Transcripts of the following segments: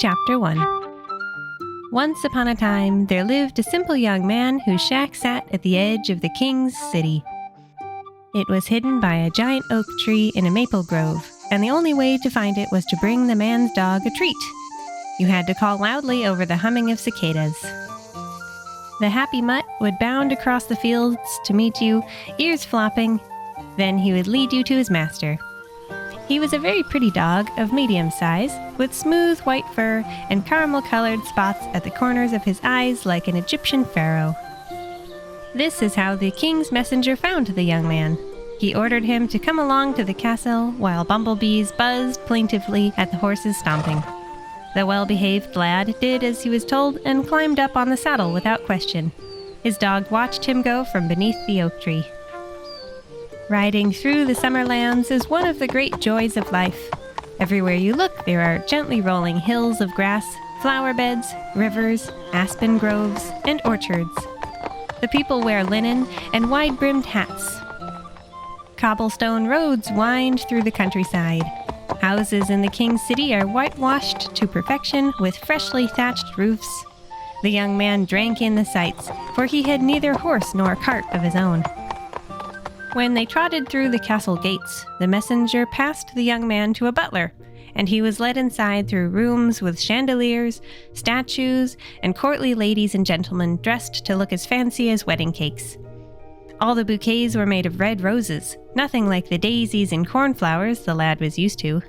Chapter 1. Once upon a time, there lived a simple young man whose shack sat at the edge of the king's city. It was hidden by a giant oak tree in a maple grove, and the only way to find it was to bring the man's dog a treat. You had to call loudly over the humming of cicadas. The happy mutt would bound across the fields to meet you, ears flopping. Then he would lead you to his master. He was a very pretty dog of medium size, with smooth white fur and caramel-colored spots at the corners of his eyes like an Egyptian pharaoh. This is how the king's messenger found the young man. He ordered him to come along to the castle while bumblebees buzzed plaintively at the horses stomping. The well-behaved lad did as he was told and climbed up on the saddle without question. His dog watched him go from beneath the oak tree. Riding through the summer lands is one of the great joys of life. Everywhere you look, there are gently rolling hills of grass, flower beds, rivers, aspen groves, and orchards. The people wear linen and wide-brimmed hats. Cobblestone roads wind through the countryside. Houses in the king's city are whitewashed to perfection with freshly thatched roofs. The young man drank in the sights, for he had neither horse nor cart of his own. When they trotted through the castle gates, the messenger passed the young man to a butler, and he was led inside through rooms with chandeliers, statues, and courtly ladies and gentlemen dressed to look as fancy as wedding cakes. All the bouquets were made of red roses, nothing like the daisies and cornflowers the lad was used to.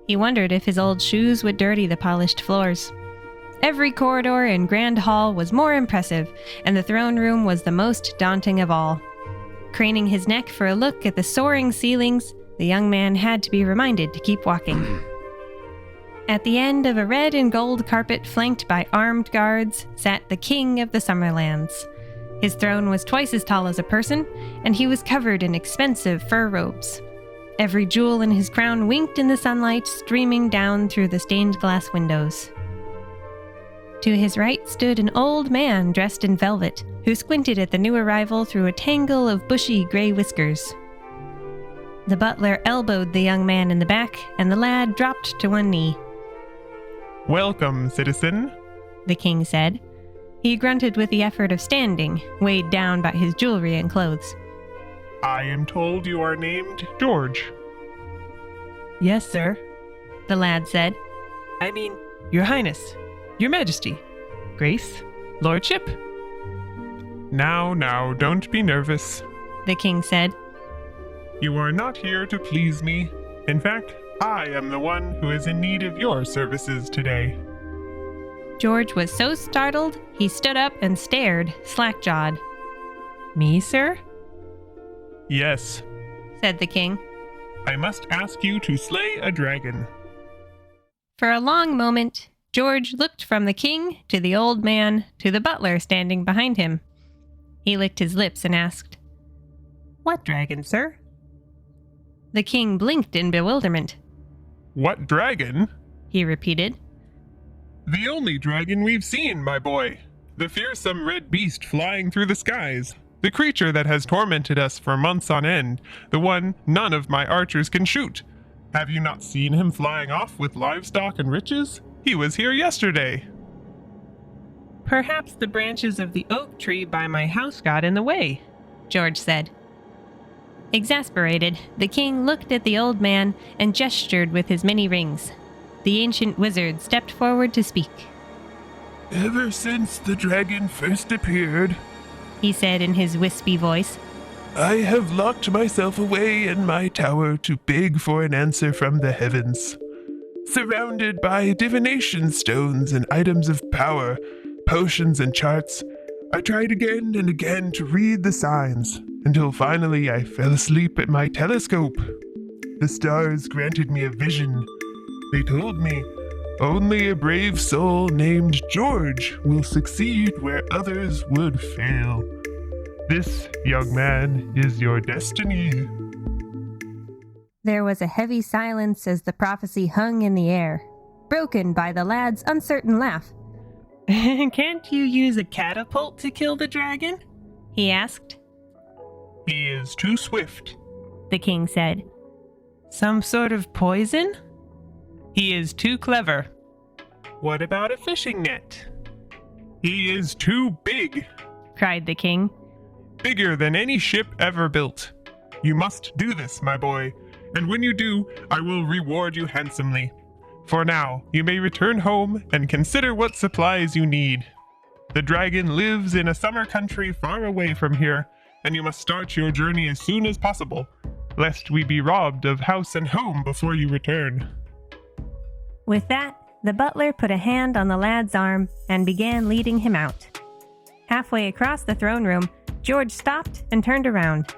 He wondered if his old shoes would dirty the polished floors. Every corridor and grand hall was more impressive, and the throne room was the most daunting of all. Craning his neck for a look at the soaring ceilings, the young man had to be reminded to keep walking. At the end of a red and gold carpet flanked by armed guards sat the king of the Summerlands. His throne was twice as tall as a person, and he was covered in expensive fur robes. Every jewel in his crown winked in the sunlight streaming down through the stained glass windows. To his right stood an old man dressed in velvet, who squinted at the new arrival through a tangle of bushy gray whiskers. The butler elbowed the young man in the back, and the lad dropped to one knee. "Welcome, citizen," the king said. He grunted with the effort of standing, weighed down by his jewelry and clothes. "I am told you are named George." "Yes, sir," the lad said. "I mean, Your Highness, Your Majesty, Grace, Lordship." Now, don't be nervous. The king said. You are not here to please me. In fact, I am the one who is in need of your services today. George was so startled, he stood up and stared, slack-jawed. "Me, sir?" Yes, said the king. I must ask you to slay a dragon. For a long moment, George looked from the king to the old man to the butler standing behind him. He licked his lips and asked, "What dragon, sir?" The king blinked in bewilderment. What dragon? He repeated. The only dragon we've seen, my boy. The fearsome red beast flying through the skies. The creature that has tormented us for months on end. The one none of my archers can shoot. Have you not seen him flying off with livestock and riches? He was here yesterday. "Perhaps the branches of the oak tree by my house got in the way," George said. Exasperated, the king looked at the old man and gestured with his many rings. The ancient wizard stepped forward to speak. Ever since the dragon first appeared, he said in his wispy voice, I have locked myself away in my tower to beg for an answer from the heavens. Surrounded by divination stones and items of power, potions and charts, I tried again and again to read the signs, until finally I fell asleep at my telescope. The stars granted me a vision. They told me, only a brave soul named George will succeed where others would fail. This, young man, is your destiny. There was a heavy silence as the prophecy hung in the air, broken by the lad's uncertain laugh. "Can't you use a catapult to kill the dragon?" he asked. He is too swift, the king said. "Some sort of poison?" He is too clever. What about a fishing net? He is too big. cried the king. Bigger than any ship ever built. You must do this, my boy, and when you do, I will reward you handsomely. For now, you may return home and consider what supplies you need. The dragon lives in a summer country far away from here, and you must start your journey as soon as possible, lest we be robbed of house and home before you return. With that, the butler put a hand on the lad's arm and began leading him out. Halfway across the throne room, George stopped and turned around.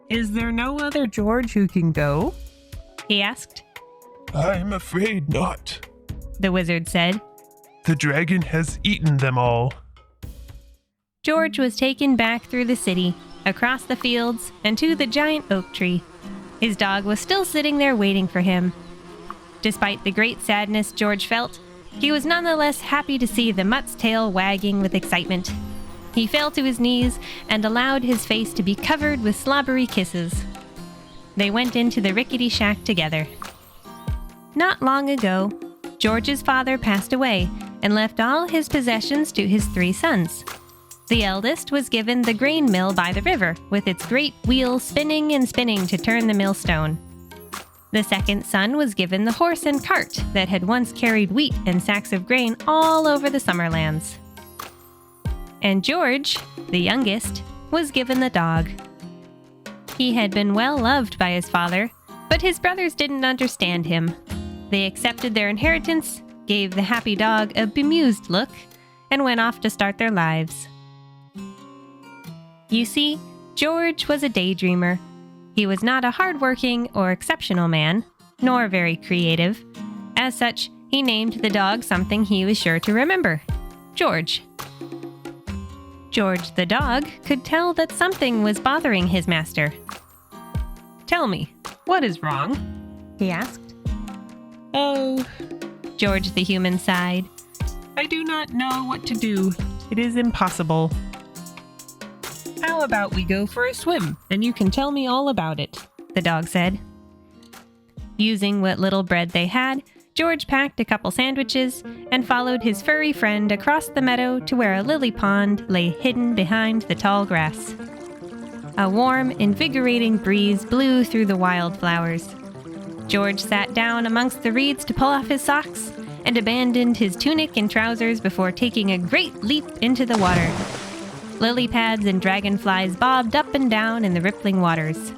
Is there no other George who can go? He asked. I'm afraid not. The wizard said. The dragon has eaten them all. George was taken back through the city, across the fields, and to the giant oak tree. His dog was still sitting there waiting for him. Despite the great sadness George felt, he was nonetheless happy to see the mutt's tail wagging with excitement. He fell to his knees and allowed his face to be covered with slobbery kisses. They went into the rickety shack together. Not long ago, George's father passed away and left all his possessions to his 3 sons. The eldest was given the grain mill by the river, with its great wheel spinning and spinning to turn the millstone. The second son was given the horse and cart that had once carried wheat and sacks of grain all over the Summerlands. And George, the youngest, was given the dog. He had been well loved by his father, but his brothers didn't understand him. They accepted their inheritance, gave the happy dog a bemused look, and went off to start their lives. You see, George was a daydreamer. He was not a hardworking or exceptional man, nor very creative. As such, he named the dog something he was sure to remember: George. George the dog could tell that something was bothering his master. Tell me, what is wrong? He asked. Oh, George the human sighed. I do not know what to do. It is impossible. How about we go for a swim, and you can tell me all about it, the dog said. Using what little bread they had, George packed a couple sandwiches and followed his furry friend across the meadow to where a lily pond lay hidden behind the tall grass. A warm, invigorating breeze blew through the wildflowers. George sat down amongst the reeds to pull off his socks and abandoned his tunic and trousers before taking a great leap into the water. Lily pads and dragonflies bobbed up and down in the rippling waters.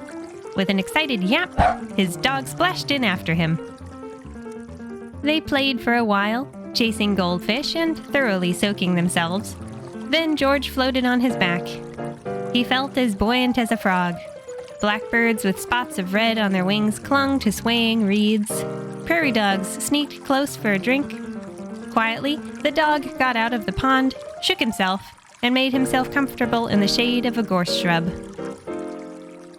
With an excited yap, his dog splashed in after him. They played for a while, chasing goldfish and thoroughly soaking themselves. Then George floated on his back. He felt as buoyant as a frog. Blackbirds with spots of red on their wings clung to swaying reeds. Prairie dogs sneaked close for a drink. Quietly, the dog got out of the pond, shook himself, and made himself comfortable in the shade of a gorse shrub.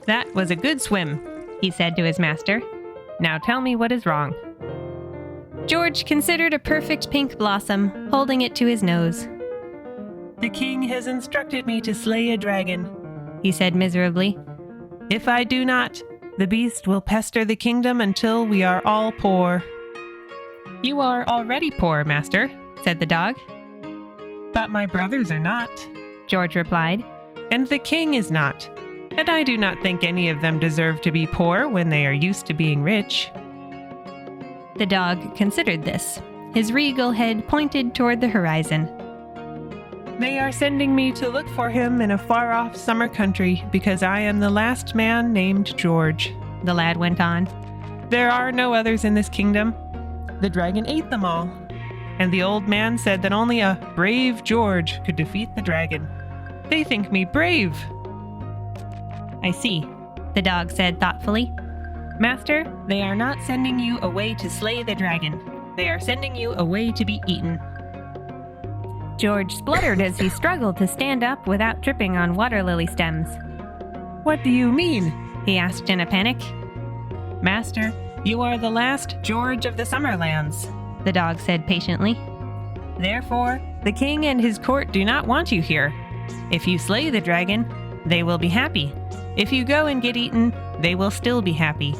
That was a good swim, he said to his master. Now tell me what is wrong. George considered a perfect pink blossom, holding it to his nose. The king has instructed me to slay a dragon, he said miserably. If I do not, the beast will pester the kingdom until we are all poor. You are already poor, master, said the dog. But my brothers are not, George replied. And the king is not. And I do not think any of them deserve to be poor when they are used to being rich. The dog considered this. His regal head pointed toward the horizon. They are sending me to look for him in a far-off summer country because I am the last man named George, the lad went on. There are no others in this kingdom. The dragon ate them all. And the old man said that only a brave George could defeat the dragon. They think me brave. I see, the dog said thoughtfully. Master, they are not sending you away to slay the dragon. They are sending you away to be eaten. George spluttered as he struggled to stand up without tripping on water lily stems. What do you mean? He asked in a panic. Master, you are the last George of the Summerlands, the dog said patiently. Therefore, the king and his court do not want you here. If you slay the dragon, they will be happy. If you go and get eaten, they will still be happy.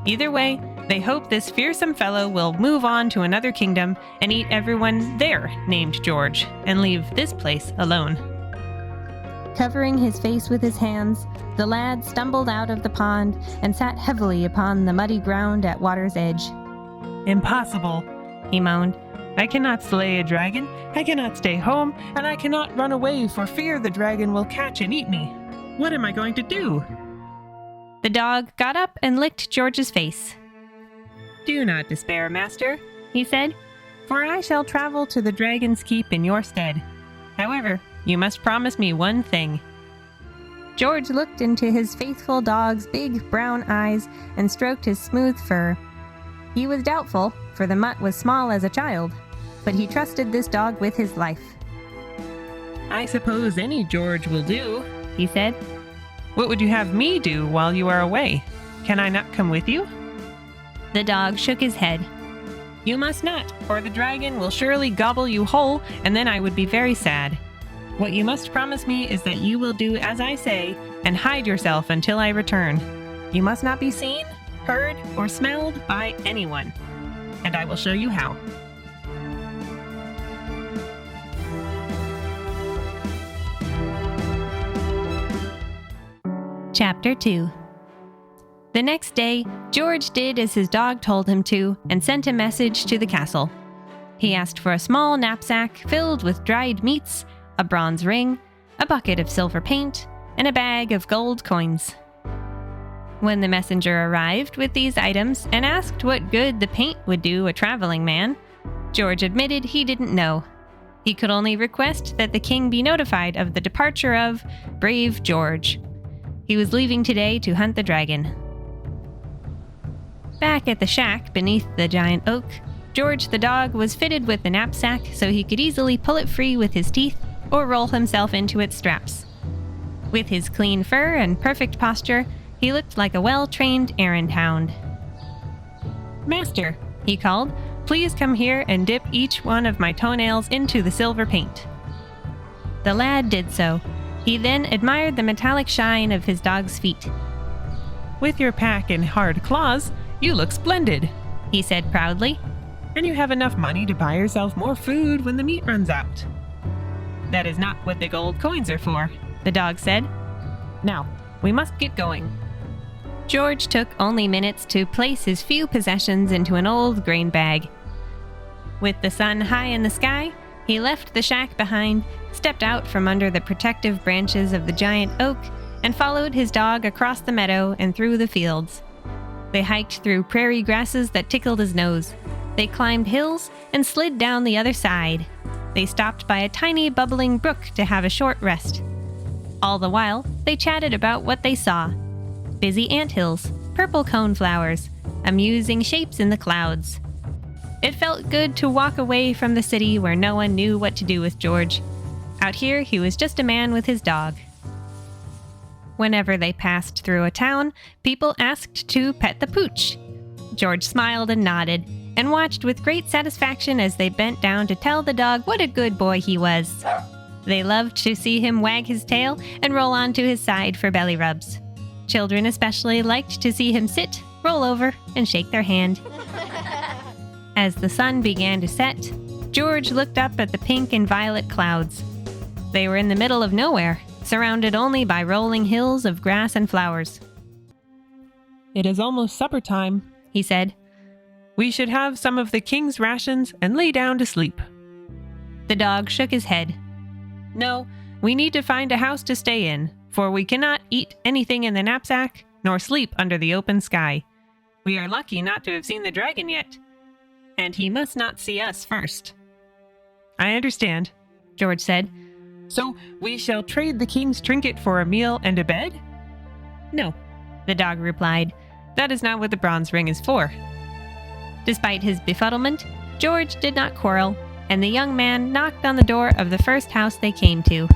Either way, They hope this fearsome fellow will move on to another kingdom and eat everyone there named George and leave this place alone. Covering his face with his hands, the lad stumbled out of the pond and sat heavily upon the muddy ground at water's edge. Impossible, he moaned. I cannot slay a dragon, I cannot stay home, and I cannot run away for fear the dragon will catch and eat me. What am I going to do? The dog got up and licked George's face. Do not despair, master, he said, for I shall travel to the dragon's keep in your stead. However, you must promise me one thing. George looked into his faithful dog's big brown eyes and stroked his smooth fur. He was doubtful, for the mutt was small as a child, but he trusted this dog with his life. I suppose any George will do, he said. What would you have me do while you are away? Can I not come with you? The dog shook his head. You must not, or the dragon will surely gobble you whole, and then I would be very sad. What you must promise me is that you will do as I say, and hide yourself until I return. You must not be seen, heard, or smelled by anyone, and I will show you how. Chapter 2. The next day, George did as his dog told him to and sent a message to the castle. He asked for a small knapsack filled with dried meats, a bronze ring, a bucket of silver paint, and a bag of gold coins. When the messenger arrived with these items and asked what good the paint would do a traveling man, George admitted he didn't know. He could only request that the king be notified of the departure of brave George. He was leaving today to hunt the dragon. Back at the shack beneath the giant oak, George the dog was fitted with the knapsack so he could easily pull it free with his teeth or roll himself into its straps. With his clean fur and perfect posture, he looked like a well-trained errand hound. Master, he called, please come here and dip each one of my toenails into the silver paint. The lad did so. He then admired the metallic shine of his dog's feet. With your pack and hard claws, you look splendid, he said proudly. And you have enough money to buy yourself more food when the meat runs out. That is not what the gold coins are for, the dog said. Now, we must get going. George took only minutes to place his few possessions into an old grain bag. With the sun high in the sky, he left the shack behind, stepped out from under the protective branches of the giant oak, and followed his dog across the meadow and through the fields. They hiked through prairie grasses that tickled his nose. They climbed hills and slid down the other side. They stopped by a tiny bubbling brook to have a short rest. All the while, they chatted about what they saw. Busy anthills, purple coneflowers, amusing shapes in the clouds. It felt good to walk away from the city where no one knew what to do with George. Out here, he was just a man with his dog. Whenever they passed through a town, people asked to pet the pooch. George smiled and nodded, and watched with great satisfaction as they bent down to tell the dog what a good boy he was. They loved to see him wag his tail and roll onto his side for belly rubs. Children especially liked to see him sit, roll over, and shake their hand. As the sun began to set, George looked up at the pink and violet clouds. They were in the middle of nowhere, surrounded only by rolling hills of grass and flowers. It is almost supper time, he said. We should have some of the king's rations and lay down to sleep. The dog shook his head. No, we need to find a house to stay in, for we cannot eat anything in the knapsack, nor sleep under the open sky. We are lucky not to have seen the dragon yet, and he must not see us first. I understand, George said. So we shall trade the king's trinket for a meal and a bed? No, the dog replied. That is not what the bronze ring is for. Despite his befuddlement, George did not quarrel, and the young man knocked on the door of the first house they came to.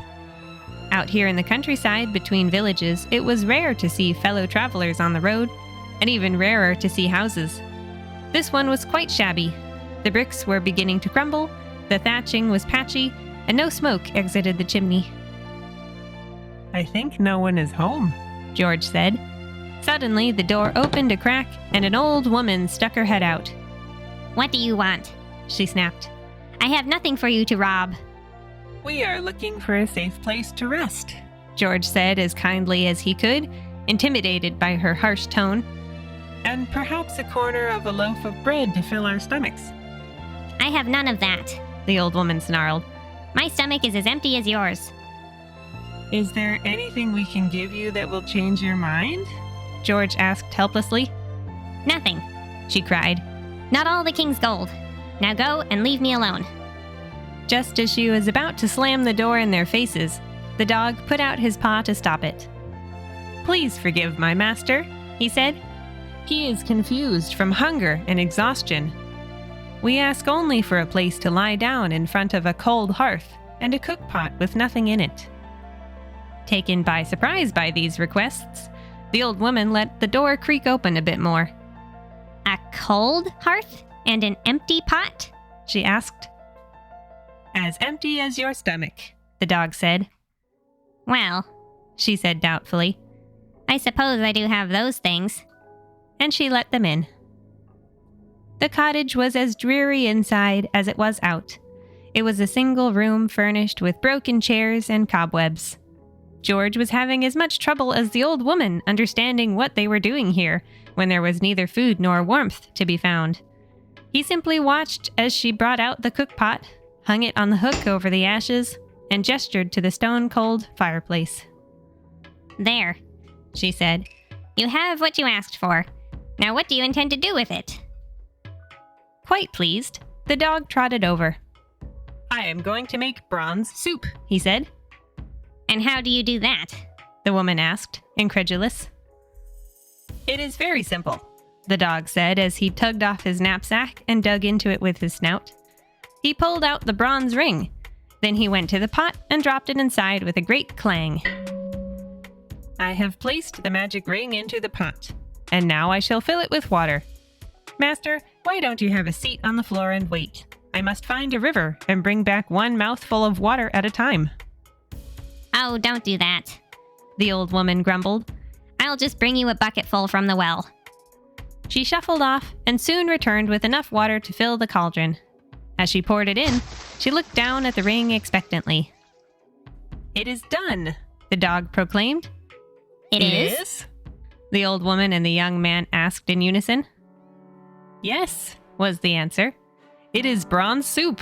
Out here in the countryside between villages, it was rare to see fellow travelers on the road, and even rarer to see houses. This one was quite shabby. The bricks were beginning to crumble, the thatching was patchy, and no smoke exited the chimney. I think no one is home, George said. Suddenly, the door opened a crack, and an old woman stuck her head out. What do you want? She snapped. I have nothing for you to rob. We are looking for a safe place to rest. George said as kindly as he could, intimidated by her harsh tone. And perhaps a corner of a loaf of bread to fill our stomachs. I have none of that. The old woman snarled. My stomach is as empty as yours. Is there anything we can give you that will change your mind? George asked helplessly. Nothing. She cried. Not all the king's gold. Now go and leave me alone. Just as she was about to slam the door in their faces, the dog put out his paw to stop it. Please forgive my master, he said. He is confused from hunger and exhaustion. We ask only for a place to lie down in front of a cold hearth and a cookpot with nothing in it. Taken by surprise by these requests, the old woman let the door creak open a bit more. A cold hearth and an empty pot? She asked. As empty as your stomach, The dog said. Well, She said doubtfully. I suppose I do have those things. And she let them in. The cottage was as dreary inside as it was out. It was a single room furnished with broken chairs and cobwebs. George was having as much trouble as the old woman understanding what they were doing here when there was neither food nor warmth to be found. He simply watched as she brought out the cookpot, hung it on the hook over the ashes, and gestured to the stone-cold fireplace. There, She said. you have what you asked for. Now what do you intend to do with it? Quite pleased, the dog trotted over. I am going to make bronze soup. He said. And how do you do that? The woman asked, incredulous. It is very simple. The dog said as he tugged off his knapsack and dug into it with his snout. He pulled out the bronze ring. Then he went to the pot and dropped it inside with a great clang. I have placed the magic ring into the pot. And now I shall fill it with water. Master, why don't you have a seat on the floor and wait? I must find a river and bring back one mouthful of water at a time. Oh, don't do that. The old woman grumbled. I'll just bring you a bucket full from the well. She shuffled off and soon returned with enough water to fill the cauldron. As she poured it in, she looked down at the ring expectantly. It is done, The dog proclaimed. It is? The old woman and the young man asked in unison. Yes. Was the answer. It is bronze soup.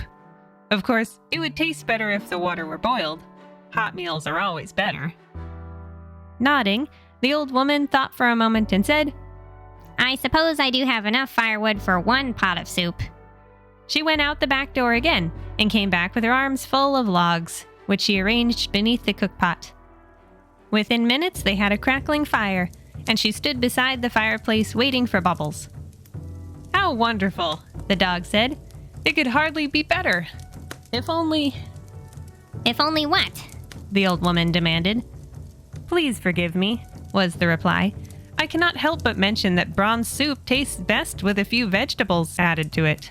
Of course, it would taste better if the water were boiled. Hot meals are always better. Nodding, the old woman thought for a moment and said, I suppose I do have enough firewood for one pot of soup. She went out the back door again and came back with her arms full of logs, which she arranged beneath the cookpot. Within minutes, they had a crackling fire, and she stood beside the fireplace waiting for Bubbles. How wonderful, The dog said. It could hardly be better. If only... If only what? The old woman demanded. Please forgive me, was the reply. I cannot help but mention that bronze soup tastes best with a few vegetables added to it.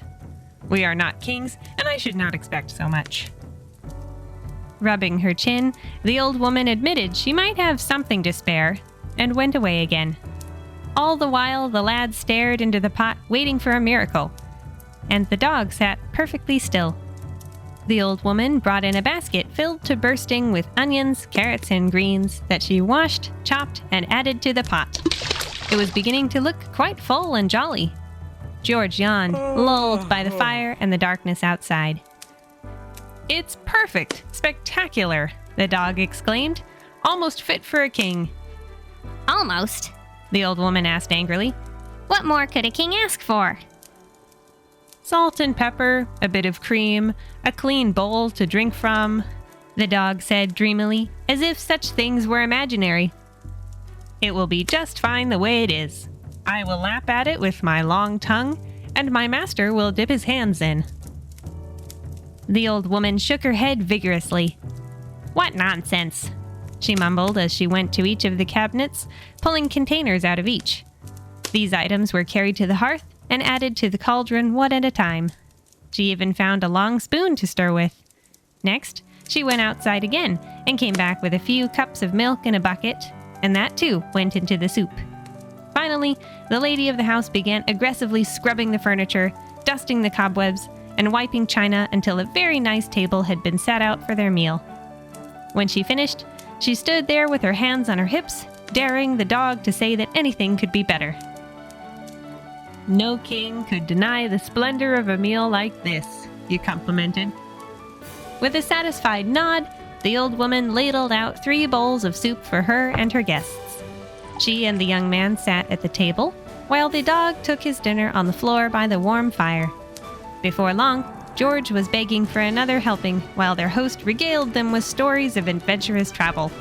We are not kings, and I should not expect so much. Rubbing her chin, the old woman admitted she might have something to spare, and went away again. All the while, the lad stared into the pot, waiting for a miracle, and the dog sat perfectly still. The old woman brought in a basket filled to bursting with onions, carrots, and greens that she washed, chopped, and added to the pot. It was beginning to look quite full and jolly. George yawned, lulled by the fire and the darkness outside. It's perfect, spectacular, The dog exclaimed, almost fit for a king. Almost. The old woman asked angrily. What more could a king ask for? Salt and pepper, a bit of cream, a clean bowl to drink from, the dog said dreamily, as if such things were imaginary. It will be just fine the way it is. I will lap at it with my long tongue, and my master will dip his hands in. The old woman shook her head vigorously. What nonsense, she mumbled as she went to each of the cabinets, pulling containers out of each. These items were carried to the hearth and added to the cauldron one at a time. She even found a long spoon to stir with. Next, she went outside again and came back with a few cups of milk in a bucket, and that too went into the soup. Finally, the lady of the house began aggressively scrubbing the furniture, dusting the cobwebs, and wiping china until a very nice table had been set out for their meal. When she finished, she stood there with her hands on her hips, daring the dog to say that anything could be better. No king could deny the splendor of a meal like this, you complimented. With a satisfied nod, the old woman ladled out 3 bowls of soup for her and her guests. She and the young man sat at the table, while the dog took his dinner on the floor by the warm fire. Before long, George was begging for another helping, while their host regaled them with stories of adventurous travel.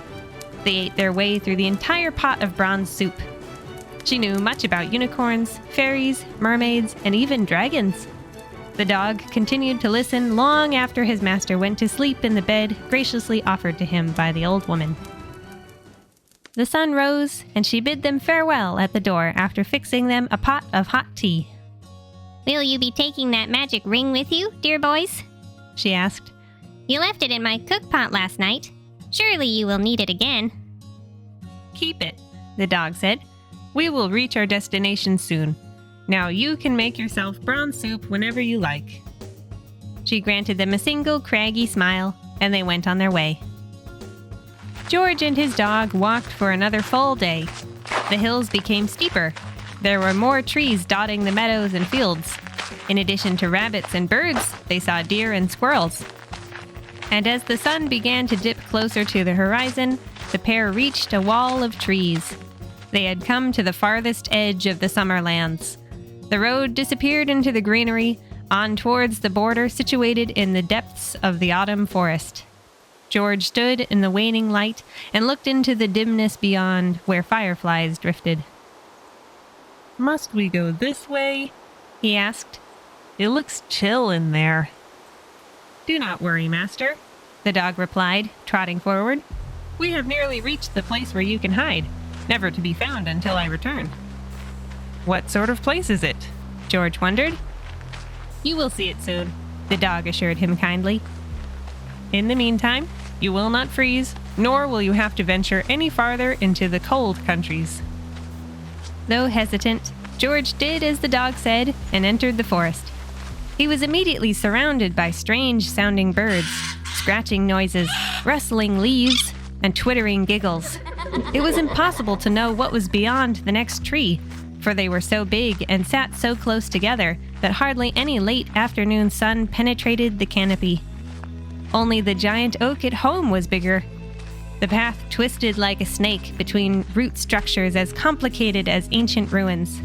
They ate their way through the entire pot of bronze soup. She knew much about unicorns, fairies, mermaids, and even dragons. The dog continued to listen long after his master went to sleep in the bed graciously offered to him by the old woman. The sun rose, and she bid them farewell at the door after fixing them a pot of hot tea. Will you be taking that magic ring with you, dear boys? She asked. You left it in my cook pot last night. Surely you will need it again. Keep it, the dog said. We will reach our destination soon. Now you can make yourself bronze soup whenever you like. She granted them a single craggy smile, and they went on their way. George and his dog walked for another full day. The hills became steeper. There were more trees dotting the meadows and fields. In addition to rabbits and birds, they saw deer and squirrels. And as the sun began to dip closer to the horizon, the pair reached a wall of trees. They had come to the farthest edge of the summer lands. The road disappeared into the greenery, on towards the border situated in the depths of the autumn forest. George stood in the waning light and looked into the dimness beyond, where fireflies drifted. Must we go this way? He asked. It looks chill in there. Do not worry, master, the dog replied, trotting forward. We have nearly reached the place where you can hide, never to be found until I return. What sort of place is it? George wondered. You will see it soon, the dog assured him kindly. In the meantime, you will not freeze, nor will you have to venture any farther into the cold countries. Though hesitant, George did as the dog said and entered the forest. He was immediately surrounded by strange-sounding birds, scratching noises, rustling leaves, and twittering giggles. It was impossible to know what was beyond the next tree, for they were so big and sat so close together that hardly any late afternoon sun penetrated the canopy. Only the giant oak at home was bigger. The path twisted like a snake between root structures as complicated as ancient ruins.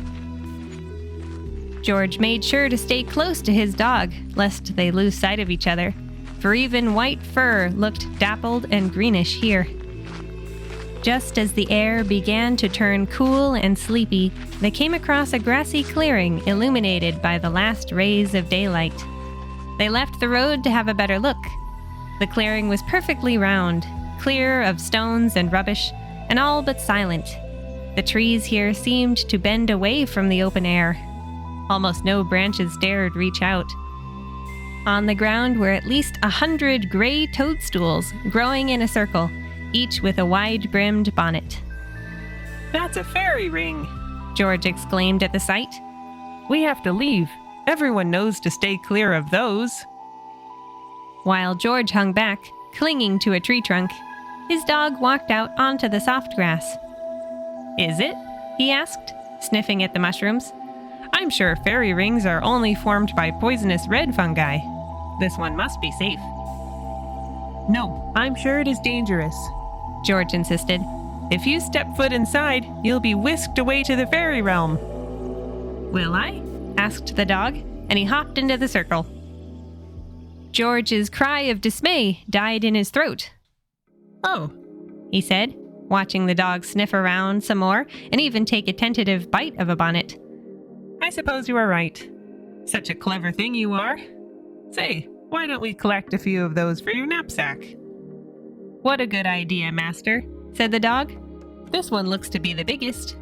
George made sure to stay close to his dog, lest they lose sight of each other, for even white fur looked dappled and greenish here. Just as the air began to turn cool and sleepy, they came across a grassy clearing illuminated by the last rays of daylight. They left the road to have a better look. The clearing was perfectly round, clear of stones and rubbish, and all but silent. The trees here seemed to bend away from the open air. Almost no branches dared reach out. On the ground were at least 100 gray toadstools growing in a circle, each with a wide-brimmed bonnet. That's a fairy ring, George exclaimed at the sight. We have to leave. Everyone knows to stay clear of those. While George hung back, clinging to a tree trunk, his dog walked out onto the soft grass. Is it? He asked, sniffing at the mushrooms. I'm sure fairy rings are only formed by poisonous red fungi. This one must be safe. No, I'm sure it is dangerous, George insisted. If you step foot inside, you'll be whisked away to the fairy realm. Will I? Asked the dog, and he hopped into the circle. George's cry of dismay died in his throat. Oh, he said, watching the dog sniff around some more and even take a tentative bite of a bonnet. I suppose you are right. Such a clever thing you are. Say, why don't we collect a few of those for your knapsack? What a good idea, master, said the dog. This one looks to be the biggest.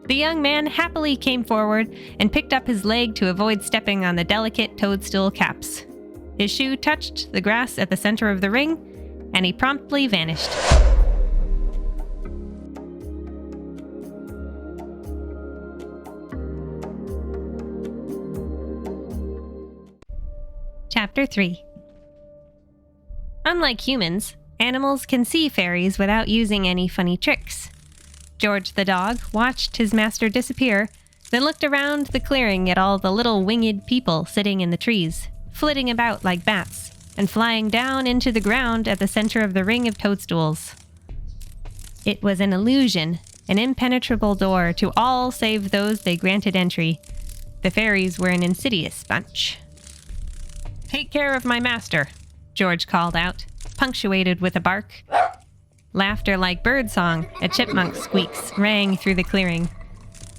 The young man happily came forward and picked up his leg to avoid stepping on the delicate toadstool caps. His shoe touched the grass at the center of the ring, and he promptly vanished. Chapter 3. Unlike humans, animals can see fairies without using any funny tricks. George the dog watched his master disappear, then looked around the clearing at all the little winged people sitting in the trees, flitting about like bats, and flying down into the ground at the center of the ring of toadstools. It was an illusion, an impenetrable door to all save those they granted entry. The fairies were an insidious bunch. "Take care of my master," George called out, punctuated with a bark. Laughter like birdsong, a chipmunk's squeaks, rang through the clearing.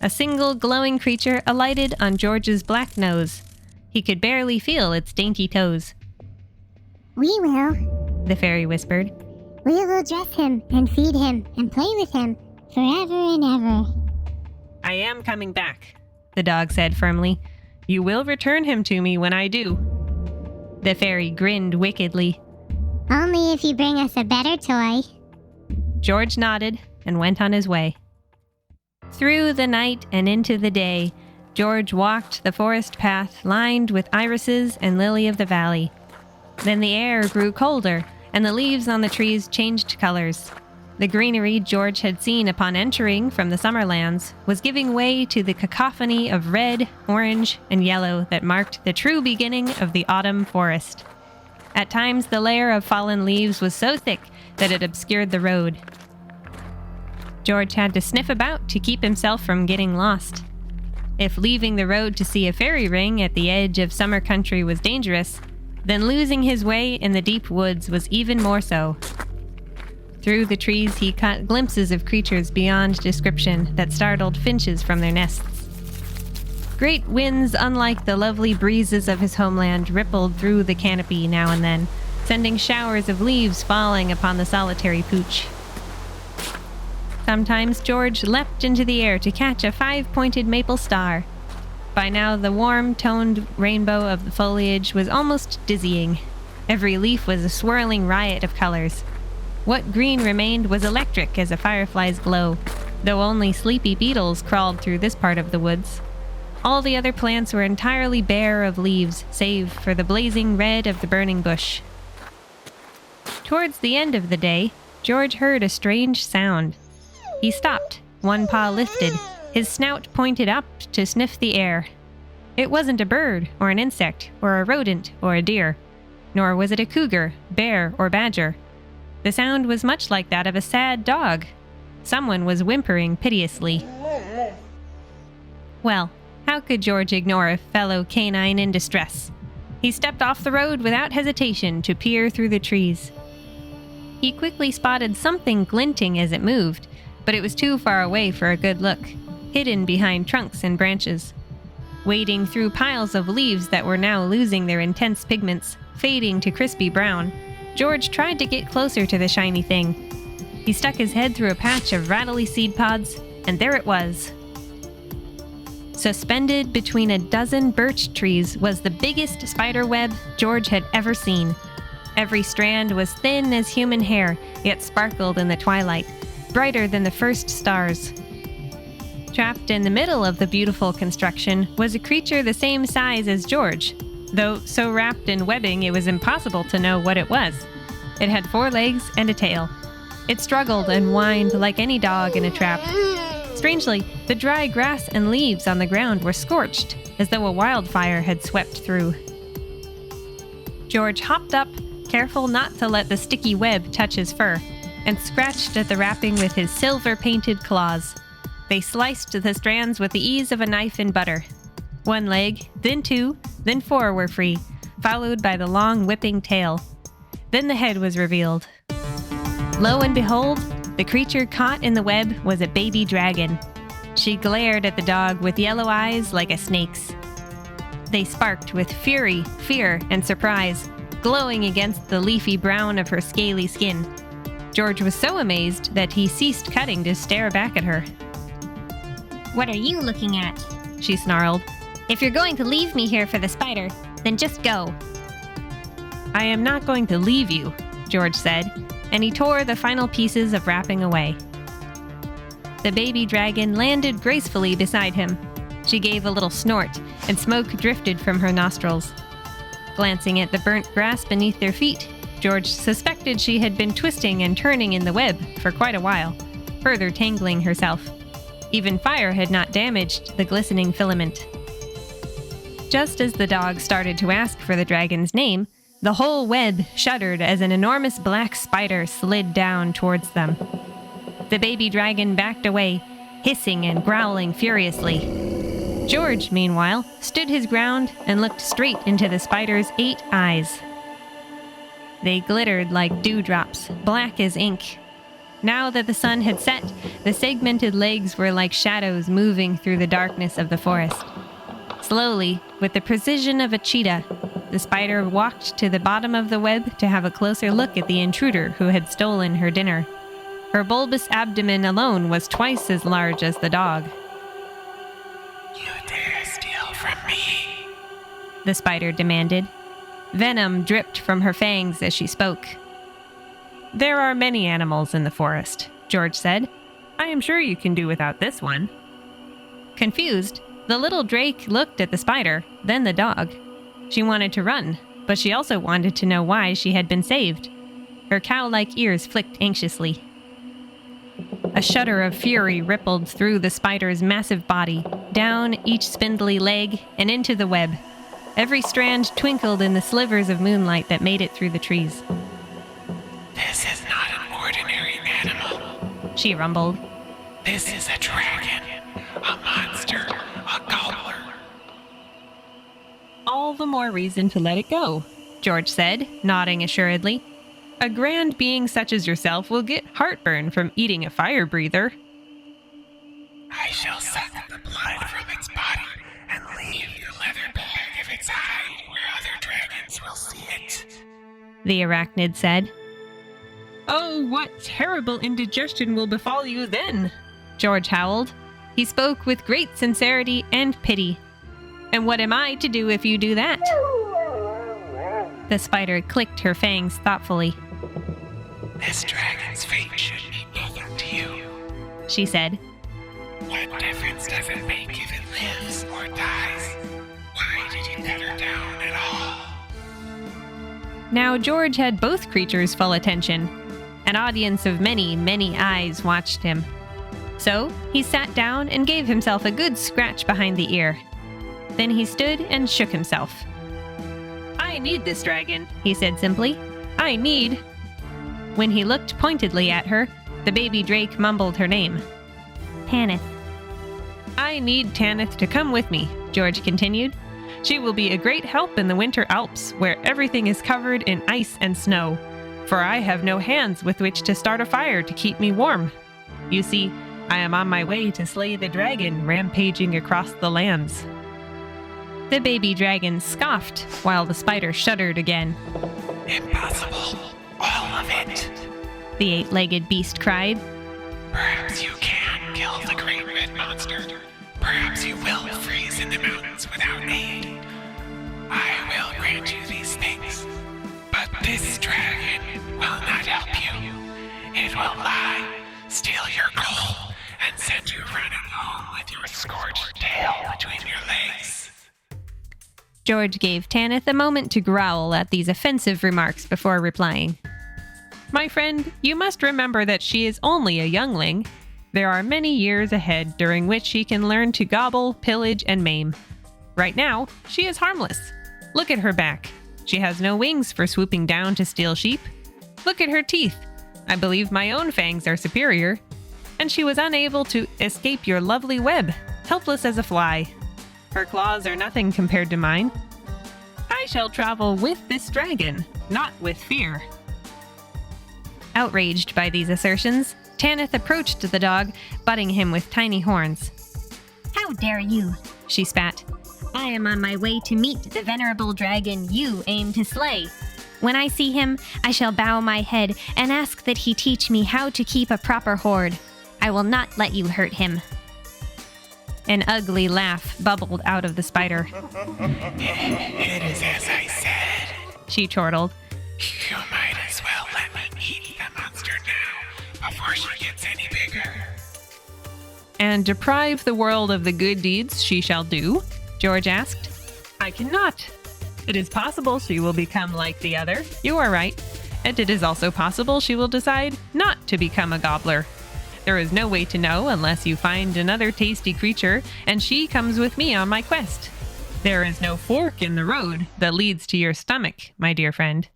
A single glowing creature alighted on George's black nose. He could barely feel its dainty toes. "We will," the fairy whispered. "We will dress him and feed him and play with him forever and ever." I am coming back, the dog said firmly. "You will return him to me when I do." The fairy grinned wickedly. "Only if you bring us a better toy." George nodded and went on his way. Through the night and into the day, George walked the forest path lined with irises and lily of the valley. Then the air grew colder, and the leaves on the trees changed colors. The greenery George had seen upon entering from the summer lands was giving way to the cacophony of red, orange, and yellow that marked the true beginning of the autumn forest. At times, the layer of fallen leaves was so thick that it obscured the road. George had to sniff about to keep himself from getting lost. If leaving the road to see a fairy ring at the edge of summer country was dangerous, then losing his way in the deep woods was even more so. Through the trees, he caught glimpses of creatures beyond description that startled finches from their nests. Great winds, unlike the lovely breezes of his homeland, rippled through the canopy now and then, sending showers of leaves falling upon the solitary pooch. Sometimes George leapt into the air to catch a 5-pointed maple star. By now, the warm-toned rainbow of the foliage was almost dizzying. Every leaf was a swirling riot of colors. What green remained was electric as a firefly's glow, though only sleepy beetles crawled through this part of the woods. All the other plants were entirely bare of leaves, save for the blazing red of the burning bush. Towards the end of the day, George heard a strange sound. He stopped, one paw lifted, his snout pointed up to sniff the air. It wasn't a bird, or an insect, or a rodent, or a deer. Nor was it a cougar, bear, or badger. The sound was much like that of a sad dog. Someone was whimpering piteously. Well, how could George ignore a fellow canine in distress? He stepped off the road without hesitation to peer through the trees. He quickly spotted something glinting as it moved, but it was too far away for a good look, hidden behind trunks and branches. Wading through piles of leaves that were now losing their intense pigments, fading to crispy brown, George tried to get closer to the shiny thing. He stuck his head through a patch of rattly seed pods, and there it was. Suspended between a dozen birch trees was the biggest spider web George had ever seen. Every strand was thin as human hair, yet sparkled in the twilight, brighter than the first stars. Trapped in the middle of the beautiful construction was a creature the same size as George, though so wrapped in webbing it was impossible to know what it was. It had 4 legs and a tail. It struggled and whined like any dog in a trap. Strangely, the dry grass and leaves on the ground were scorched, as though a wildfire had swept through. George hopped up, careful not to let the sticky web touch his fur, and scratched at the wrapping with his silver-painted claws. They sliced the strands with the ease of a knife in butter. 1 leg, then 2, then 4 were free, followed by the long whipping tail. Then the head was revealed. Lo and behold, the creature caught in the web was a baby dragon. She glared at the dog with yellow eyes like a snake's. They sparked with fury, fear, and surprise, glowing against the leafy brown of her scaly skin. George was so amazed that he ceased cutting to stare back at her. What are you looking at? She snarled. If you're going to leave me here for the spider, then just go. I am not going to leave you, George said, and he tore the final pieces of wrapping away. The baby dragon landed gracefully beside him. She gave a little snort, and smoke drifted from her nostrils. Glancing at the burnt grass beneath their feet, George suspected she had been twisting and turning in the web for quite a while, further tangling herself. Even fire had not damaged the glistening filament. Just as the dog started to ask for the dragon's name, the whole web shuddered as an enormous black spider slid down towards them. The baby dragon backed away, hissing and growling furiously. George, meanwhile, stood his ground and looked straight into the spider's 8 eyes. They glittered like dewdrops, black as ink. Now that the sun had set, the segmented legs were like shadows moving through the darkness of the forest. Slowly, with the precision of a cheetah, the spider walked to the bottom of the web to have a closer look at the intruder who had stolen her dinner. Her bulbous abdomen alone was twice as large as the dog. You dare steal from me? The spider demanded. Venom dripped from her fangs as she spoke. There are many animals in the forest, George said. I am sure you can do without this one. Confused, the little drake looked at the spider, then the dog. She wanted to run, but she also wanted to know why she had been saved. Her cow-like ears flicked anxiously. A shudder of fury rippled through the spider's massive body, down each spindly leg, and into the web. Every strand twinkled in the slivers of moonlight that made it through the trees. This is not an ordinary animal, she rumbled. This is a dragon, a monster, a gobbler. All the more reason to let it go, George said, nodding assuredly. A grand being such as yourself will get heartburn from eating a fire breather. I shall suck the blood from its body and leave the leather bag of its hide where other dragons will see it, the arachnid said. Oh, what terrible indigestion will befall you then? George howled. He spoke with great sincerity and pity. And what am I to do if you do that? The spider clicked her fangs thoughtfully. This dragon's fate should mean nothing to you, she said. What difference does it make if it lives or dies? Why did you cut her down at all? Now George had both creatures' full attention. An audience of many, many eyes watched him. So he sat down and gave himself a good scratch behind the ear. Then he stood and shook himself. I need this dragon, he said simply. I need... When he looked pointedly at her, the baby drake mumbled her name. Tanith. I need Tanith to come with me, George continued. She will be a great help in the winter Alps, where everything is covered in ice and snow, for I have no hands with which to start a fire to keep me warm. You see, I am on my way to slay the dragon rampaging across the lands. The baby dragon scoffed, while the spider shuddered again. Impossible. All of it. The 8-legged beast cried. Perhaps you can kill the great red monster. Perhaps you will freeze in the mountains without aid. I will grant you these things. But this dragon will not help you. It will lie, steal your gold, and send you running home with your scorched tail between your legs. George gave Tanith a moment to growl at these offensive remarks before replying. My friend, you must remember that she is only a youngling. There are many years ahead during which she can learn to gobble, pillage, and maim. Right now, she is harmless. Look at her back. She has no wings for swooping down to steal sheep. Look at her teeth. I believe my own fangs are superior. And she was unable to escape your lovely web, helpless as a fly. Her claws are nothing compared to mine. I shall travel with this dragon, not with fear. Outraged by these assertions, Tanith approached the dog, butting him with tiny horns. How dare you? She spat. I am on my way to meet the venerable dragon you aim to slay. When I see him, I shall bow my head and ask that he teach me how to keep a proper hoard. I will not let you hurt him. An ugly laugh bubbled out of the spider. It is as I said, she chortled. You might as well let me eat the monster now, before she gets any bigger. And deprive the world of the good deeds she shall do? George asked. I cannot. It is possible she will become like the other. You are right. And it is also possible she will decide not to become a gobbler. There is no way to know unless you find another tasty creature and she comes with me on my quest. There is no fork in the road that leads to your stomach, my dear friend.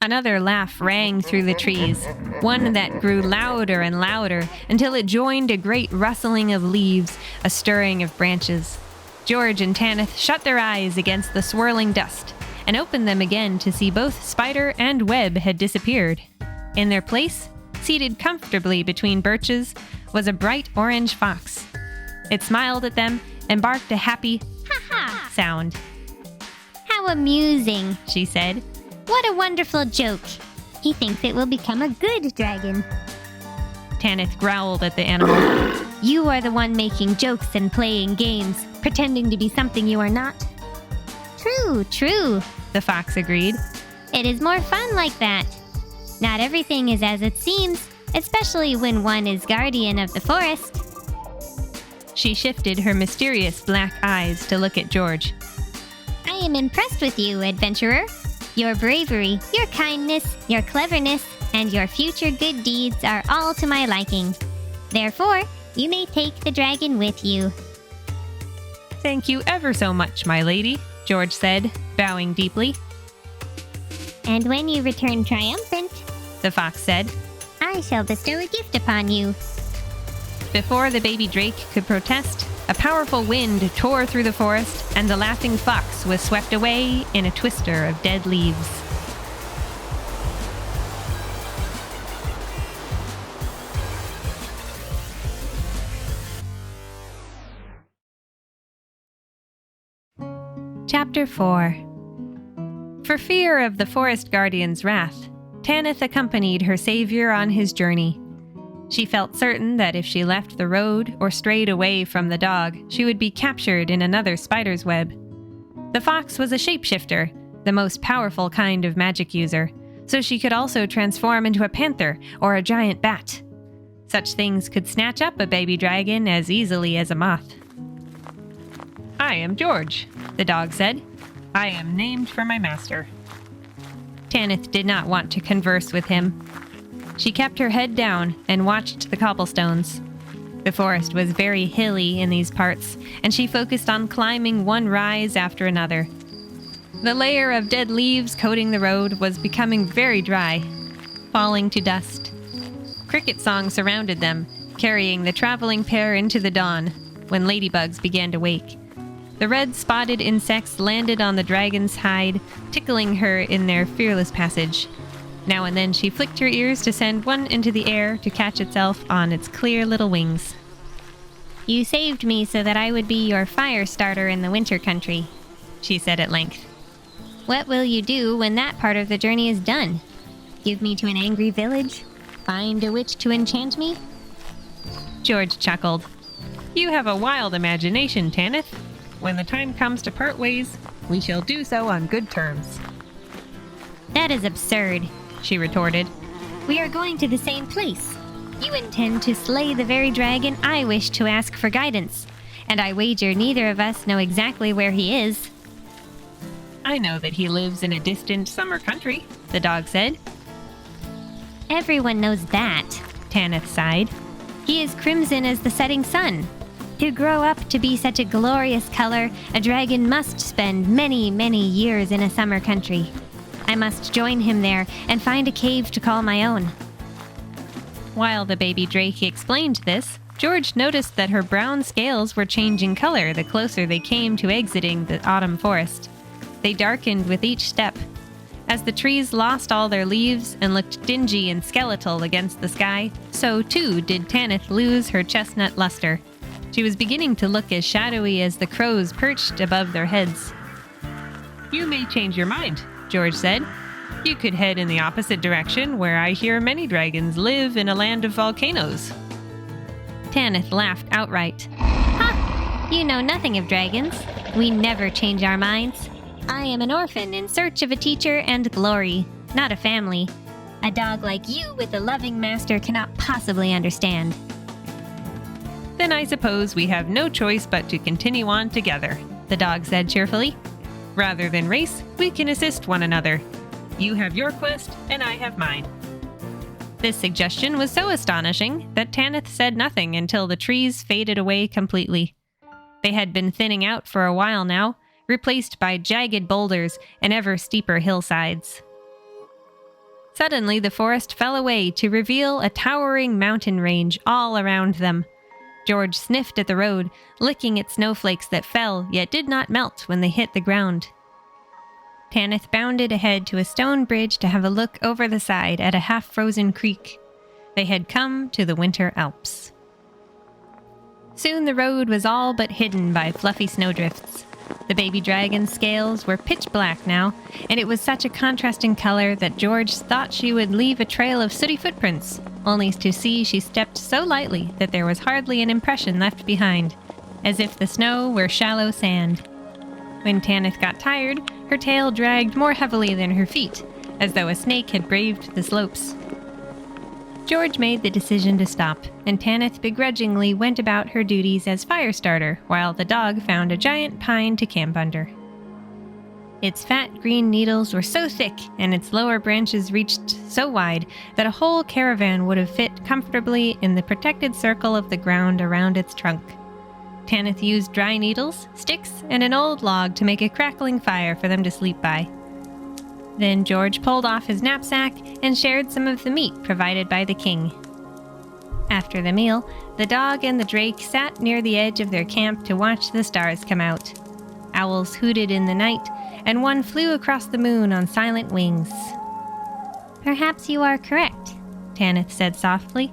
Another laugh rang through the trees, one that grew louder and louder until it joined a great rustling of leaves, a stirring of branches. George and Tanith shut their eyes against the swirling dust and opened them again to see both Spider and Web had disappeared. In their place, seated comfortably between birches, was a bright orange fox. It smiled at them and barked a happy Ha-ha! sound. How amusing, She said, What a wonderful joke. He thinks it will become a good dragon. Tanith growled at the animal. You are the one making jokes and playing games, pretending to be something you are not. True. The fox agreed. It is more fun like that. Not everything is as it seems, especially when one is guardian of the forest. She shifted her mysterious black eyes to look at George. I am impressed with you, adventurer. Your bravery, your kindness, your cleverness, and your future good deeds are all to my liking. Therefore, you may take the dragon with you. Thank you ever so much, my lady, George said, bowing deeply. And when you return triumphant, The fox said. I shall bestow a gift upon you. Before the baby drake could protest, a powerful wind tore through the forest, and the laughing fox was swept away in a twister of dead leaves. Chapter 4. For fear of the forest guardian's wrath, Tanith accompanied her savior on his journey. She felt certain that if she left the road or strayed away from the dog, she would be captured in another spider's web. The fox was a shapeshifter, the most powerful kind of magic user, so she could also transform into a panther or a giant bat. Such things could snatch up a baby dragon as easily as a moth. I am George, the dog said. I am named for my master. Tanith did not want to converse with him. She kept her head down and watched the cobblestones. The forest was very hilly in these parts, and she focused on climbing one rise after another. The layer of dead leaves coating the road was becoming very dry, falling to dust. Cricket songs surrounded them, carrying the traveling pair into the dawn, when ladybugs began to wake. The red spotted insects landed on the dragon's hide, tickling her in their fearless passage. Now and then she flicked her ears to send one into the air to catch itself on its clear little wings. You saved me so that I would be your fire starter in the winter country, She said at length. What will you do when that part of the journey is done? Give me to an angry village? Find a witch to enchant me? George chuckled. You have a wild imagination, Tanith. When the time comes to part ways, we shall do so on good terms. That is absurd, She retorted. We are going to the same place. You intend to slay the very dragon I wish to ask for guidance, and I wager neither of us know exactly where he is. I know that he lives in a distant summer country, The dog said. Everyone knows that, Tanith sighed. He is crimson as the setting sun. To grow up to be such a glorious color, a dragon must spend many, many years in a summer country. I must join him there and find a cave to call my own. While the baby drake explained this, George noticed that her brown scales were changing color the closer they came to exiting the autumn forest. They darkened with each step. As the trees lost all their leaves and looked dingy and skeletal against the sky, so too did Tanith lose her chestnut luster. She was beginning to look as shadowy as the crows perched above their heads. You may change your mind, George said. You could head in the opposite direction, where I hear many dragons live in a land of volcanoes. Tanith laughed outright. Ha! You know nothing of dragons. We never change our minds. I am an orphan in search of a teacher and glory, not a family. A dog like you with a loving master cannot possibly understand. Then I suppose we have no choice but to continue on together, The dog said cheerfully. Rather than race, we can assist one another. You have your quest, and I have mine." This suggestion was so astonishing that Tanith said nothing until the trees faded away completely. They had been thinning out for a while now, replaced by jagged boulders and ever steeper hillsides. Suddenly, the forest fell away to reveal a towering mountain range all around them. George sniffed at the road, licking at snowflakes that fell yet did not melt when they hit the ground. Tanith bounded ahead to a stone bridge to have a look over the side at a half-frozen creek. They had come to the Winter Alps. Soon the road was all but hidden by fluffy snowdrifts. The baby dragon's scales were pitch black now, and it was such a contrasting color that George thought she would leave a trail of sooty footprints, only to see she stepped so lightly that there was hardly an impression left behind, as if the snow were shallow sand. When Tanith got tired, her tail dragged more heavily than her feet, as though a snake had braved the slopes. George made the decision to stop, and Tanith begrudgingly went about her duties as fire starter, while the dog found a giant pine to camp under. Its fat green needles were so thick, and its lower branches reached so wide, that a whole caravan would have fit comfortably in the protected circle of the ground around its trunk. Tanith used dry needles, sticks, and an old log to make a crackling fire for them to sleep by. Then George pulled off his knapsack and shared some of the meat provided by the king. After the meal, the dog and the drake sat near the edge of their camp to watch the stars come out. Owls hooted in the night, and one flew across the moon on silent wings. Perhaps you are correct, Tanith said softly.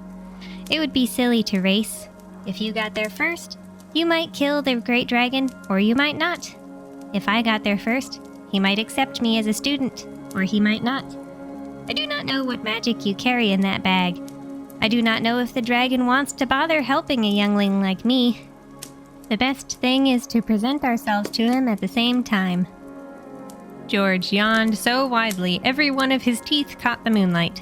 It would be silly to race. If you got there first, you might kill the great dragon, or you might not. If I got there first, he might accept me as a student, or he might not. I do not know what magic you carry in that bag. I do not know if the dragon wants to bother helping a youngling like me. The best thing is to present ourselves to him at the same time. George yawned so widely every one of his teeth caught the moonlight.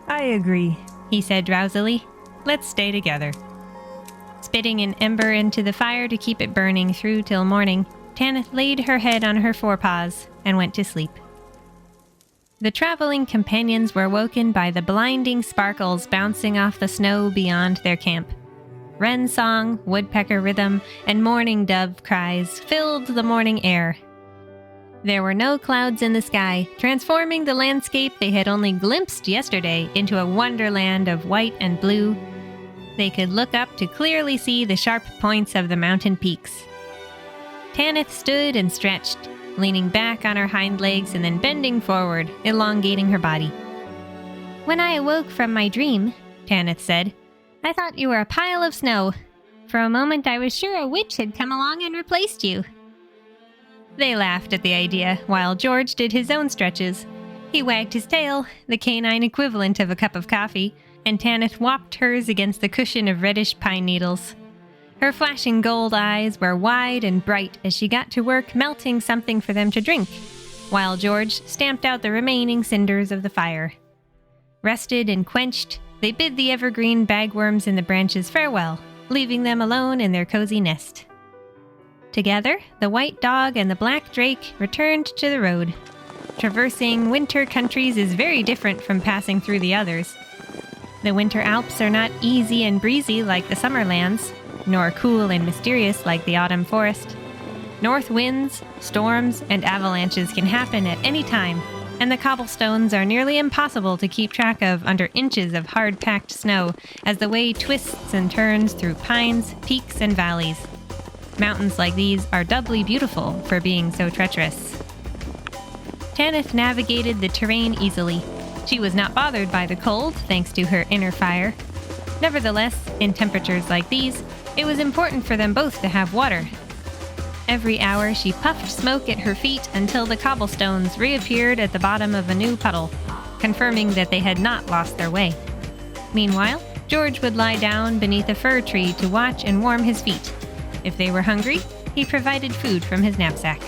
"I agree," he said drowsily. "Let's stay together." Spitting an ember into the fire to keep it burning through till morning, Tanith laid her head on her forepaws and went to sleep. The traveling companions were woken by the blinding sparkles bouncing off the snow beyond their camp. Wren song, woodpecker rhythm, and mourning dove cries filled the morning air. There were no clouds in the sky, transforming the landscape they had only glimpsed yesterday into a wonderland of white and blue. They could look up to clearly see the sharp points of the mountain peaks. Tanith stood and stretched, leaning back on her hind legs and then bending forward, elongating her body. When I awoke from my dream, Tanith said, I thought you were a pile of snow. For a moment I was sure a witch had come along and replaced you. They laughed at the idea, while George did his own stretches. He wagged his tail, the canine equivalent of a cup of coffee, and Tanith whopped hers against the cushion of reddish pine needles. Her flashing gold eyes were wide and bright as she got to work melting something for them to drink, while George stamped out the remaining cinders of the fire. Rested and quenched, they bid the evergreen bagworms in the branches farewell, leaving them alone in their cozy nest. Together, the white dog and the black drake returned to the road. Traversing winter countries is very different from passing through the others. The winter Alps are not easy and breezy like the summer lands, nor cool and mysterious like the autumn forest. North winds, storms, and avalanches can happen at any time, and the cobblestones are nearly impossible to keep track of under inches of hard-packed snow as the way twists and turns through pines, peaks, and valleys. Mountains like these are doubly beautiful for being so treacherous. Tanith navigated the terrain easily. She was not bothered by the cold, thanks to her inner fire. Nevertheless, in temperatures like these, it was important for them both to have water. Every hour, she puffed smoke at her feet until the cobblestones reappeared at the bottom of a new puddle, confirming that they had not lost their way. Meanwhile, George would lie down beneath a fir tree to watch and warm his feet. If they were hungry, he provided food from his knapsack.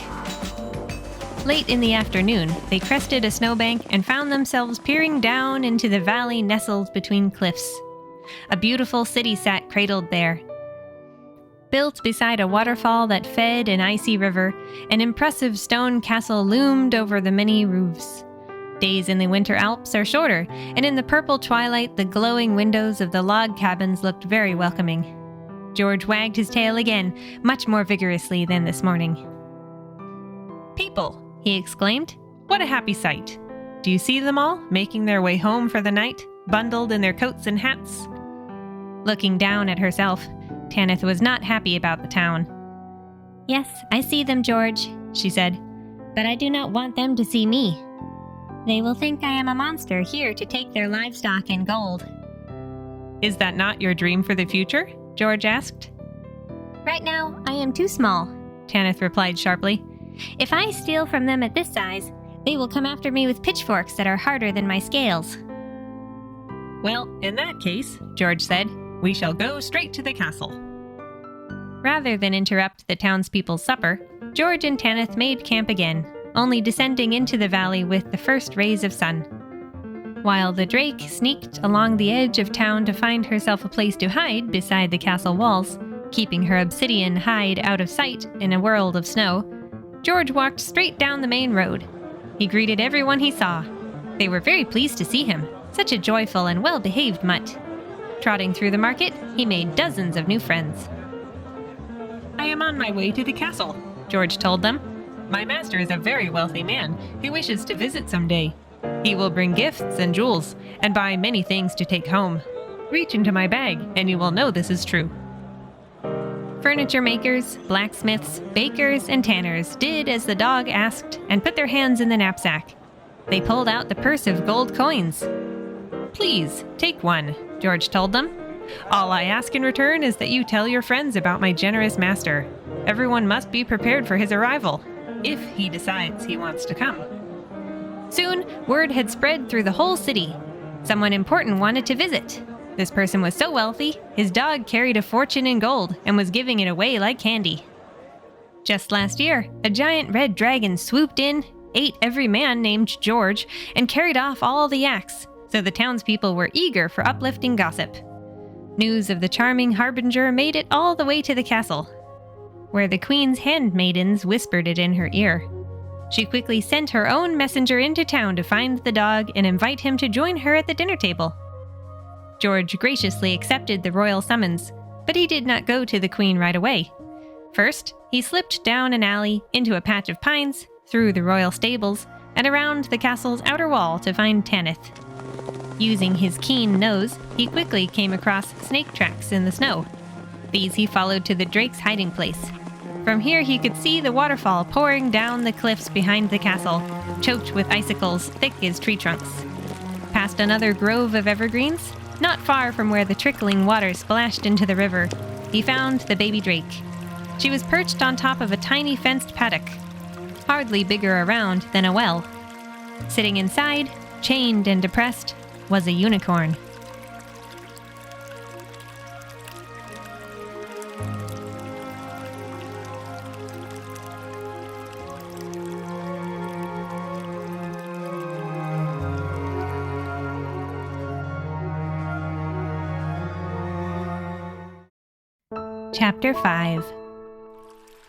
Late in the afternoon, they crested a snowbank and found themselves peering down into the valley nestled between cliffs. A beautiful city sat cradled there. Built beside a waterfall that fed an icy river, an impressive stone castle loomed over the many roofs. Days in the winter Alps are shorter, and in the purple twilight the glowing windows of the log cabins looked very welcoming. George wagged his tail again, much more vigorously than this morning. People, he exclaimed. What a happy sight. Do you see them all, making their way home for the night, bundled in their coats and hats? Looking down at herself, Tanith was not happy about the town. Yes, I see them, George, she said, but I do not want them to see me. They will think I am a monster here to take their livestock and gold. Is that not your dream for the future? George asked. Right now, I am too small, Tanith replied sharply. If I steal from them at this size, they will come after me with pitchforks that are harder than my scales. Well, in that case, George said, we shall go straight to the castle. Rather than interrupt the townspeople's supper, George and Tanith made camp again, only descending into the valley with the first rays of sun. While the drake sneaked along the edge of town to find herself a place to hide beside the castle walls, keeping her obsidian hide out of sight in a world of snow, George walked straight down the main road. He greeted everyone he saw. They were very pleased to see him, such a joyful and well-behaved mutt. Trotting through the market, he made dozens of new friends. I am on my way to the castle, George told them. My master is a very wealthy man who wishes to visit someday. He will bring gifts and jewels and buy many things to take home. Reach into my bag and you will know this is true. Furniture makers, blacksmiths, bakers, and tanners did as the dog asked and put their hands in the knapsack. They pulled out the purse of gold coins. Please, take one, George told them. All I ask in return is that you tell your friends about my generous master. Everyone must be prepared for his arrival, if he decides he wants to come. Soon, word had spread through the whole city. Someone important wanted to visit. This person was so wealthy, his dog carried a fortune in gold and was giving it away like candy. Just last year, a giant red dragon swooped in, ate every man named George, and carried off all the yaks, so the townspeople were eager for uplifting gossip. News of the charming harbinger made it all the way to the castle, where the queen's handmaidens whispered it in her ear. She quickly sent her own messenger into town to find the dog and invite him to join her at the dinner table. George graciously accepted the royal summons, but he did not go to the queen right away. First, he slipped down an alley into a patch of pines, through the royal stables, and around the castle's outer wall to find Tanith. Using his keen nose, he quickly came across snake tracks in the snow. These he followed to the drake's hiding place. From here he could see the waterfall pouring down the cliffs behind the castle, choked with icicles thick as tree trunks. Past another grove of evergreens, not far from where the trickling water splashed into the river, he found the baby drake. She was perched on top of a tiny fenced paddock, hardly bigger around than a well. Sitting inside, chained and depressed, was a unicorn. Chapter 5.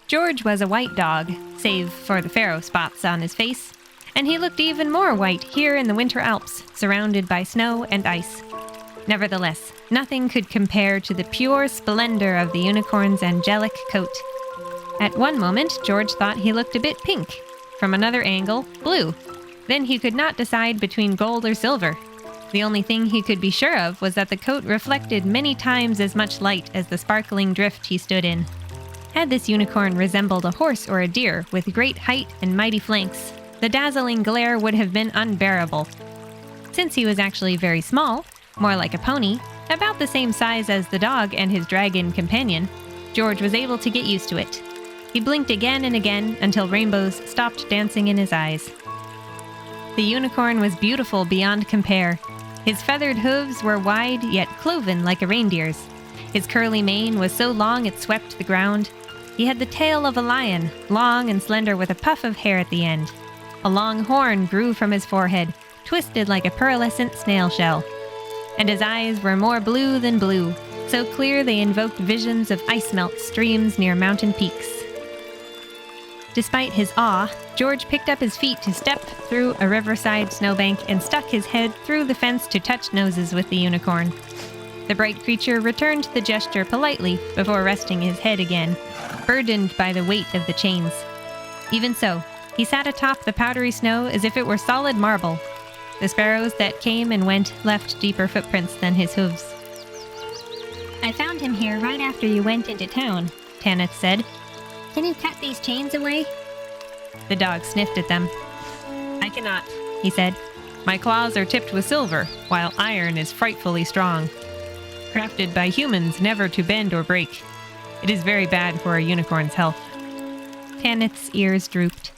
George was a white dog, save for the pharaoh spots on his face, and he looked even more white here in the winter Alps, surrounded by snow and ice. Nevertheless, nothing could compare to the pure splendor of the unicorn's angelic coat. At one moment, George thought he looked a bit pink. From another angle, blue. Then he could not decide between gold or silver. The only thing he could be sure of was that the coat reflected many times as much light as the sparkling drift he stood in. Had this unicorn resembled a horse or a deer with great height and mighty flanks, the dazzling glare would have been unbearable. Since he was actually very small, more like a pony, about the same size as the dog and his dragon companion, George was able to get used to it. He blinked again and again until rainbows stopped dancing in his eyes. The unicorn was beautiful beyond compare. His feathered hooves were wide yet cloven like a reindeer's. His curly mane was so long it swept the ground. He had the tail of a lion, long and slender with a puff of hair at the end. A long horn grew from his forehead, twisted like a pearlescent snail shell. And his eyes were more blue than blue, so so clear they invoked visions of ice melt streams near mountain peaks. Despite his awe, George picked up his feet to step through a riverside snowbank and stuck his head through the fence to touch noses with the unicorn. The bright creature returned the gesture politely before resting his head again, burdened by the weight of the chains. Even so, he sat atop the powdery snow as if it were solid marble. The sparrows that came and went left deeper footprints than his hooves. I found him here right after you went into town, Tanith said. Can you cut these chains away? The dog sniffed at them. I cannot, he said. My claws are tipped with silver, while iron is frightfully strong. Crafted by humans never to bend or break. It is very bad for a unicorn's health. Tanith's ears drooped.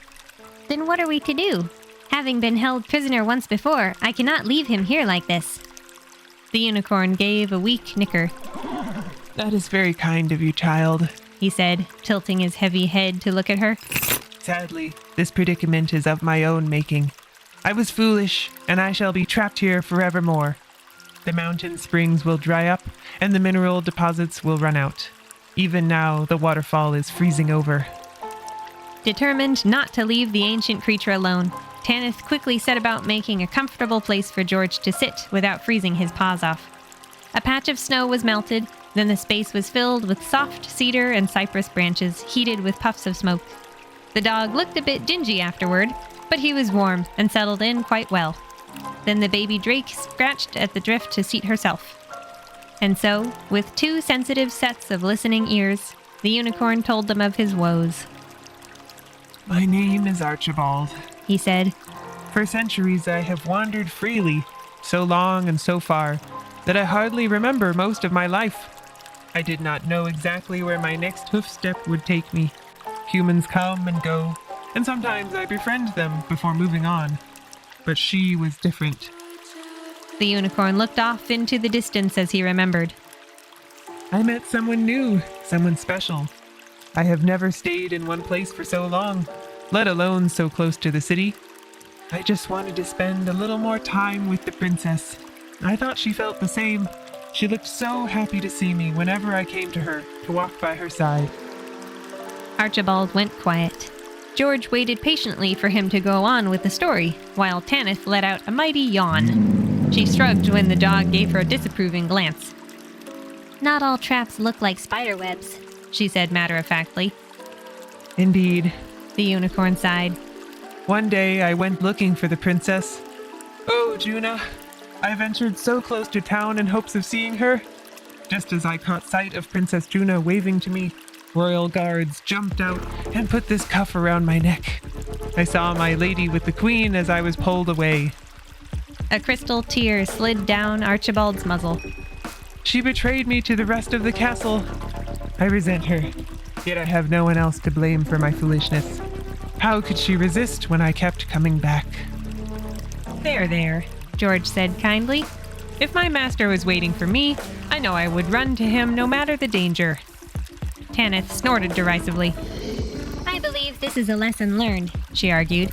Then what are we to do? Having been held prisoner once before, I cannot leave him here like this. The unicorn gave a weak nicker. That is very kind of you, child, he said, tilting his heavy head to look at her. Sadly, this predicament is of my own making. I was foolish, and I shall be trapped here forevermore. The mountain springs will dry up, and the mineral deposits will run out. Even now, the waterfall is freezing over. Determined not to leave the ancient creature alone, Tanith quickly set about making a comfortable place for George to sit without freezing his paws off. A patch of snow was melted, then the space was filled with soft cedar and cypress branches heated with puffs of smoke. The dog looked a bit dingy afterward, but he was warm and settled in quite well. Then the baby drake scratched at the drift to seat herself. And so, with two sensitive sets of listening ears, the unicorn told them of his woes. My name is Archibald, he said. For centuries I have wandered freely, so long and so far, that I hardly remember most of my life. I did not know exactly where my next hoof step would take me. Humans come and go, and sometimes I befriend them before moving on. But she was different. The unicorn looked off into the distance as he remembered. I met someone new, someone special. I have never stayed in one place for so long, let alone so close to the city. I just wanted to spend a little more time with the princess. I thought she felt the same. She looked so happy to see me whenever I came to her to walk by her side. Archibald went quiet. George waited patiently for him to go on with the story, while Tanith let out a mighty yawn. She shrugged when the dog gave her a disapproving glance. Not all traps look like spider webs, she said matter-of-factly. Indeed, the unicorn sighed. One day I went looking for the princess. Oh, Juna, I ventured so close to town in hopes of seeing her. Just as I caught sight of Princess Juna waving to me, royal guards jumped out and put this cuff around my neck. I saw my lady with the queen as I was pulled away. A crystal tear slid down Archibald's muzzle. She betrayed me to the rest of the castle. I resent her, yet I have no one else to blame for my foolishness. How could she resist when I kept coming back? There, George said kindly. If my master was waiting for me, I know I would run to him no matter the danger. Tanith snorted derisively. I believe this is a lesson learned, she argued.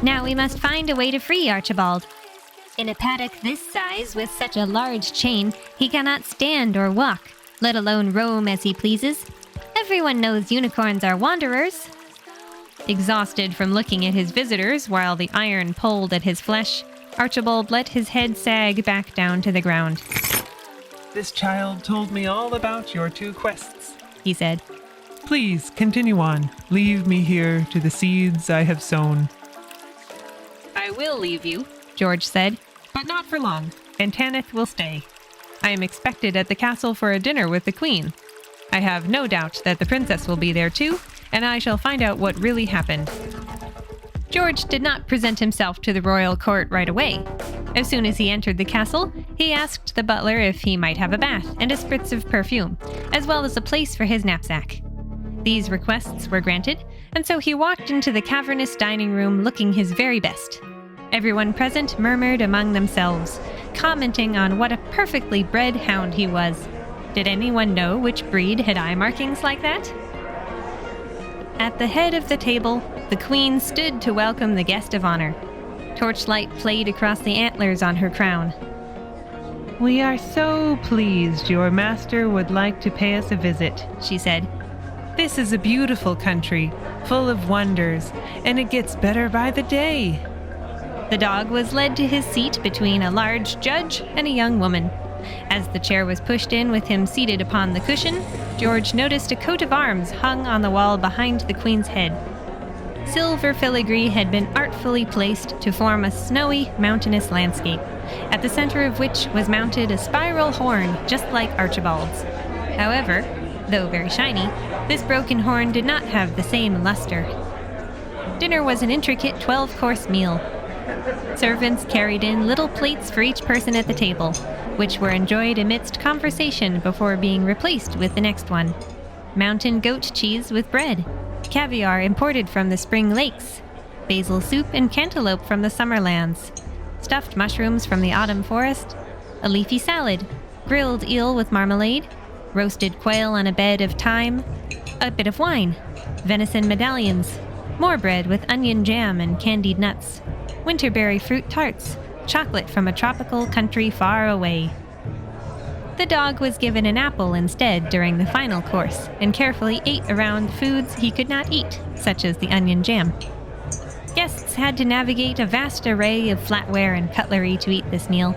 Now we must find a way to free Archibald. In a paddock this size with such a large chain, he cannot stand or walk, let alone roam as he pleases. Everyone knows unicorns are wanderers. Exhausted from looking at his visitors while the iron pulled at his flesh, Archibald let his head sag back down to the ground. This child told me all about your two quests, he said. Please continue on. Leave me here to the seeds I have sown. I will leave you, George said, but not for long, and Tanith will stay. I am expected at the castle for a dinner with the queen. I have no doubt that the princess will be there too, and I shall find out what really happened. George did not present himself to the royal court right away. As soon as he entered the castle, he asked the butler if he might have a bath and a spritz of perfume, as well as a place for his knapsack. These requests were granted, and so he walked into the cavernous dining room looking his very best. Everyone present murmured among themselves, commenting on what a perfectly bred hound he was. Did anyone know which breed had eye markings like that? At the head of the table, the queen stood to welcome the guest of honor. Torchlight played across the antlers on her crown. We are so pleased your master would like to pay us a visit, she said. This is a beautiful country, full of wonders, and it gets better by the day. The dog was led to his seat between a large judge and a young woman. As the chair was pushed in with him seated upon the cushion, George noticed a coat of arms hung on the wall behind the Queen's head. Silver filigree had been artfully placed to form a snowy, mountainous landscape, at the center of which was mounted a spiral horn just like Archibald's. However, though very shiny, this broken horn did not have the same luster. Dinner was an intricate 12-course meal. Servants carried in little plates for each person at the table, which were enjoyed amidst conversation before being replaced with the next one. Mountain goat cheese with bread, caviar imported from the spring lakes, basil soup and cantaloupe from the summer lands, stuffed mushrooms from the autumn forest, a leafy salad, grilled eel with marmalade, roasted quail on a bed of thyme, a bit of wine, venison medallions, more bread with onion jam and candied nuts, winterberry fruit tarts, chocolate from a tropical country far away. The dog was given an apple instead during the final course, and carefully ate around foods he could not eat, such as the onion jam. Guests had to navigate a vast array of flatware and cutlery to eat this meal.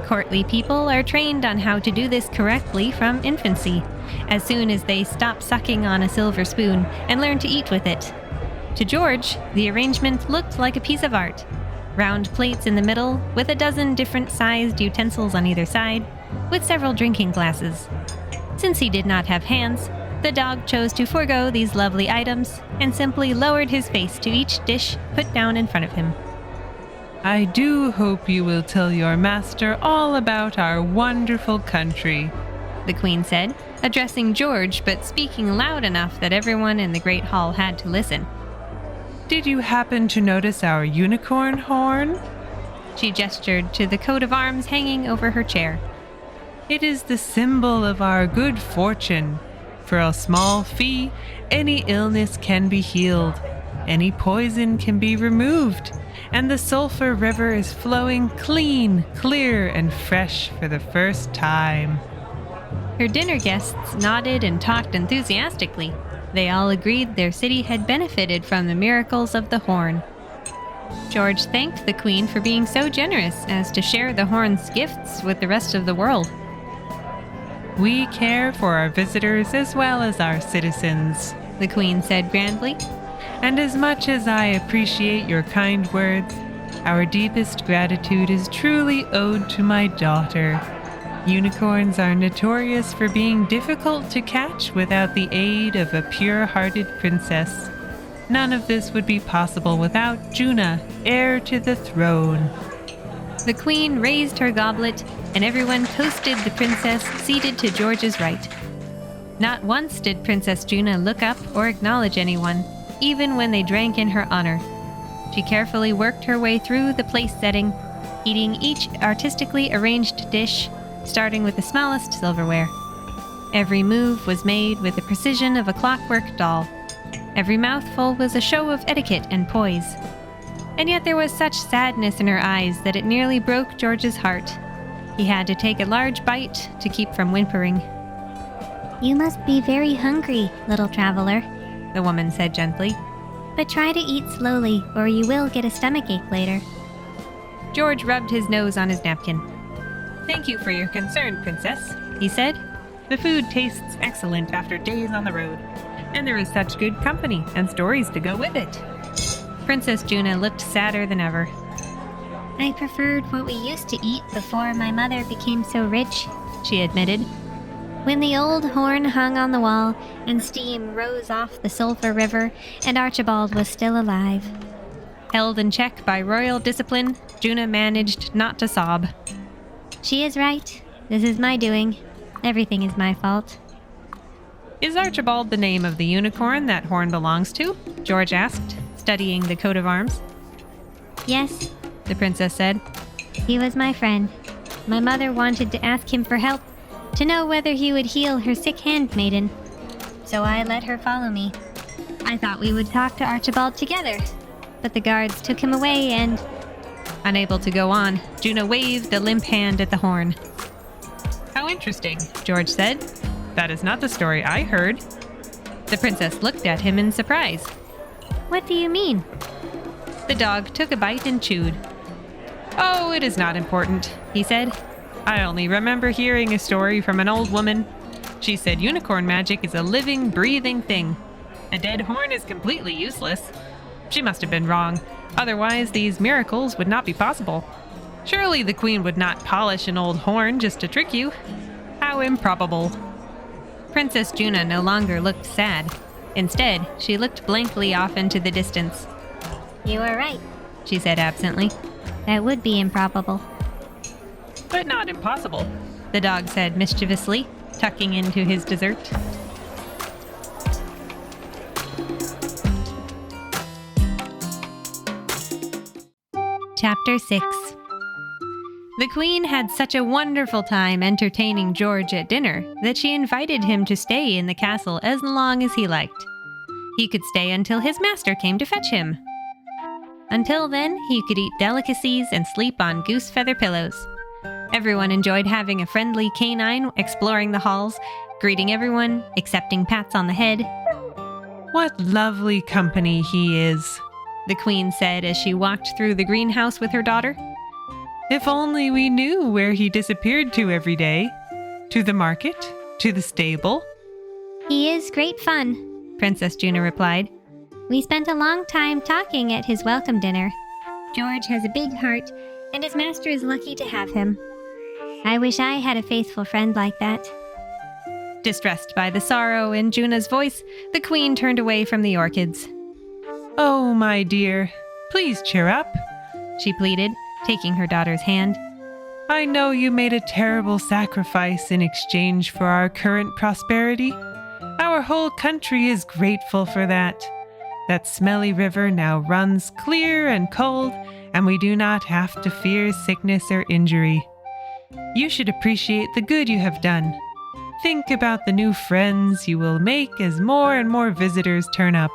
Courtly people are trained on how to do this correctly from infancy, as soon as they stop sucking on a silver spoon and learn to eat with it. To George, the arrangement looked like a piece of art. Round plates in the middle, with a dozen different sized utensils on either side, with several drinking glasses. Since he did not have hands, the dog chose to forego these lovely items and simply lowered his face to each dish put down in front of him. I do hope you will tell your master all about our wonderful country, the Queen said, addressing George but speaking loud enough that everyone in the great hall had to listen. Did you happen to notice our unicorn horn? She gestured to the coat of arms hanging over her chair. It is the symbol of our good fortune. For a small fee, any illness can be healed, any poison can be removed, and the sulfur river is flowing clean, clear, and fresh for the first time. Her dinner guests nodded and talked enthusiastically. They all agreed their city had benefited from the miracles of the horn. George thanked the Queen for being so generous as to share the horn's gifts with the rest of the world. We care for our visitors as well as our citizens, the Queen said grandly. And as much as I appreciate your kind words, our deepest gratitude is truly owed to my daughter. Unicorns are notorious for being difficult to catch without the aid of a pure-hearted princess. None of this would be possible without Juna, heir to the throne. The Queen raised her goblet, and everyone toasted the princess seated to George's right. Not once did Princess Juna look up or acknowledge anyone, even when they drank in her honor. She carefully worked her way through the place setting, eating each artistically arranged dish, starting with the smallest silverware. Every move was made with the precision of a clockwork doll. Every mouthful was a show of etiquette and poise. And yet there was such sadness in her eyes that it nearly broke George's heart. He had to take a large bite to keep from whimpering. You must be very hungry, little traveler, the woman said gently. But try to eat slowly, or you will get a stomachache later. George rubbed his nose on his napkin. Thank you for your concern, Princess, he said. The food tastes excellent after days on the road, and there is such good company and stories to go with it. Princess Juna looked sadder than ever. I preferred what we used to eat before my mother became so rich, she admitted. When the old horn hung on the wall and steam rose off the sulfur river and Archibald was still alive. Held in check by royal discipline, Juna managed not to sob. She is right. This is my doing. Everything is my fault. Is Archibald the name of the unicorn that horn belongs to? George asked, studying the coat of arms. Yes, the princess said. He was my friend. My mother wanted to ask him for help, to know whether he would heal her sick handmaiden. So I let her follow me. I thought we would talk to Archibald together, but the guards took him away and... Unable to go on, Juna waved a limp hand at the horn. How interesting, George said. that is not the story I heard. The princess looked at him in surprise. What do you mean? The dog took a bite and chewed. Oh, it is not important, He said, I only remember hearing a story from an old woman. She said unicorn magic is a living, breathing thing. A dead horn is completely useless. She must have been wrong. Otherwise, these miracles would not be possible. Surely the queen would not polish an old horn just to trick you. How improbable. Princess Juna no longer looked sad. Instead, she looked blankly off into the distance. You are right. She said absently. That would be improbable. But not impossible. The dog said mischievously, tucking into his dessert. Chapter 6. The queen had such a wonderful time entertaining George at dinner that she invited him to stay in the castle as long as he liked. He could stay until his master came to fetch him. Until then, he could eat delicacies and sleep on goose feather pillows. Everyone enjoyed having a friendly canine exploring the halls, greeting everyone, accepting pats on the head. What lovely company he is, The queen said as she walked through the greenhouse with her daughter. If only we knew where he disappeared to every day. To the market? To the stable? He is great fun, Princess Juna replied. We spent a long time talking at his welcome dinner. George has a big heart, and his master is lucky to have him. I wish I had a faithful friend like that. Distressed by the sorrow in Juna's voice, the queen turned away from the orchids. Oh, my dear, please cheer up. She pleaded, taking her daughter's hand. I know you made a terrible sacrifice in exchange for our current prosperity. Our whole country is grateful for that. That smelly river now runs clear and cold, and we do not have to fear sickness or injury. You should appreciate the good you have done. Think about the new friends you will make as more and more visitors turn up.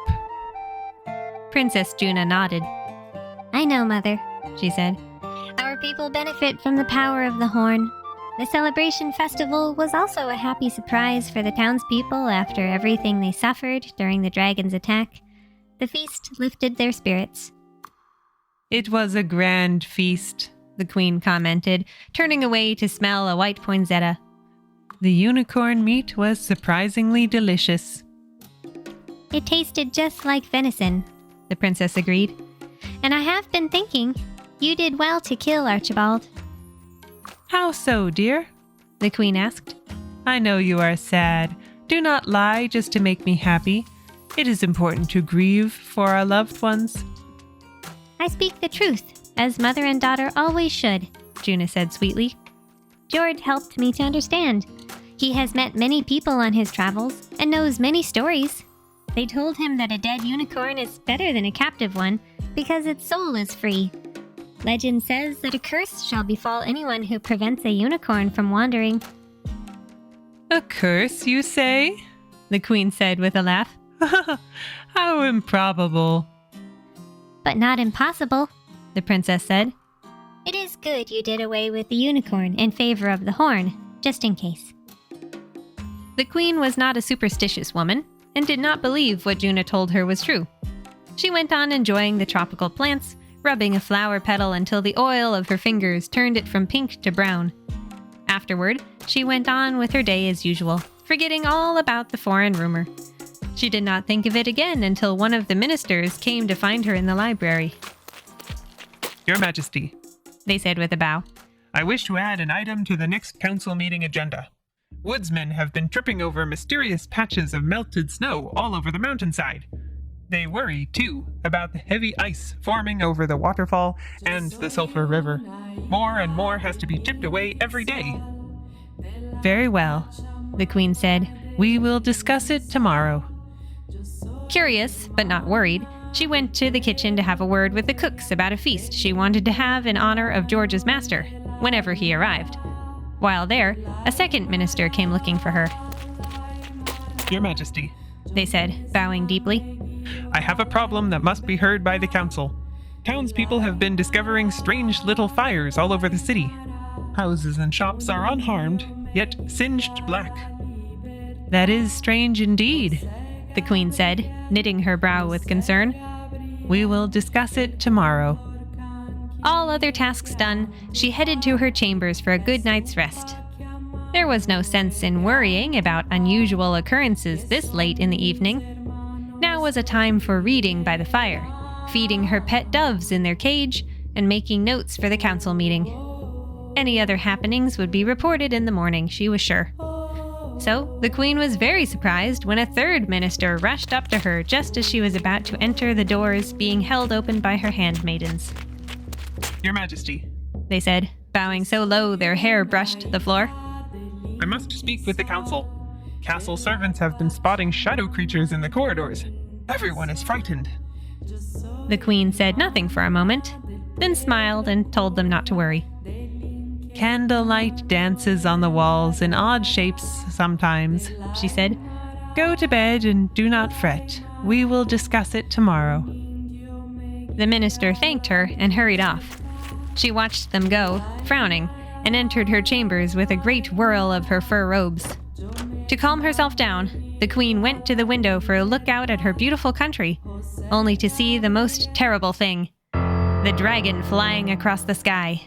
Princess Juna nodded. I know, Mother, She said, Our people benefit from the power of the horn. The celebration festival was also a happy surprise for the townspeople after everything they suffered during the dragon's attack. The feast lifted their spirits. It was a grand feast. the queen commented, turning away to smell a white poinsettia. The unicorn meat was surprisingly delicious. It tasted just like venison, The princess agreed. and I have been thinking, you did well to kill Archibald. How so, dear? The queen asked. I know you are sad. Do not lie just to make me happy. It is important to grieve for our loved ones. I speak the truth, as mother and daughter always should, Juna said sweetly. George helped me to understand. He has met many people on his travels and knows many stories. They told him that a dead unicorn is better than a captive one because its soul is free. Legend says that a curse shall befall anyone who prevents a unicorn from wandering. A curse, you say? The queen said with a laugh. How improbable. But not impossible, The princess said. It is good you did away with the unicorn in favor of the horn, just in case. The queen was not a superstitious woman and did not believe what Juna told her was true. She went on enjoying the tropical plants, rubbing a flower petal until the oil of her fingers turned it from pink to brown. Afterward, she went on with her day as usual, forgetting all about the foreign rumor. She did not think of it again until one of the ministers came to find her in the library. Your Majesty, They said with a bow. I wish to add an item to the next council meeting agenda. Woodsmen have been tripping over mysterious patches of melted snow all over the mountainside. They worry, too, about the heavy ice forming over the waterfall and the Sulphur River. More and more has to be chipped away every day. Very well, The queen said. we will discuss it tomorrow. Curious, but not worried, she went to the kitchen to have a word with the cooks about a feast she wanted to have in honor of George's master, whenever he arrived. While there, a second minister came looking for her. Your Majesty, They said, bowing deeply. I have a problem that must be heard by the council. Townspeople have been discovering strange little fires all over the city. Houses and shops are unharmed, yet singed black. That is strange indeed, the queen said, knitting her brow with concern. We will discuss it tomorrow. All other tasks done, she headed to her chambers for a good night's rest. There was no sense in worrying about unusual occurrences this late in the evening. Now was a time for reading by the fire, feeding her pet doves in their cage, and making notes for the council meeting. Any other happenings would be reported in the morning, she was sure. So, the queen was very surprised when a third minister rushed up to her just as she was about to enter the doors being held open by her handmaidens. Your Majesty, They said, bowing so low their hair brushed the floor. I must speak with the council. Castle servants have been spotting shadow creatures in the corridors. Everyone is frightened. The queen said nothing for a moment, then smiled and told them not to worry. Candlelight dances on the walls in odd shapes sometimes, she said. Go to bed and do not fret. We will discuss it tomorrow. The minister thanked her and hurried off. She watched them go, frowning, and entered her chambers with a great whirl of her fur robes. To calm herself down, the queen went to the window for a look out at her beautiful country, only to see the most terrible thing: the dragon flying across the sky.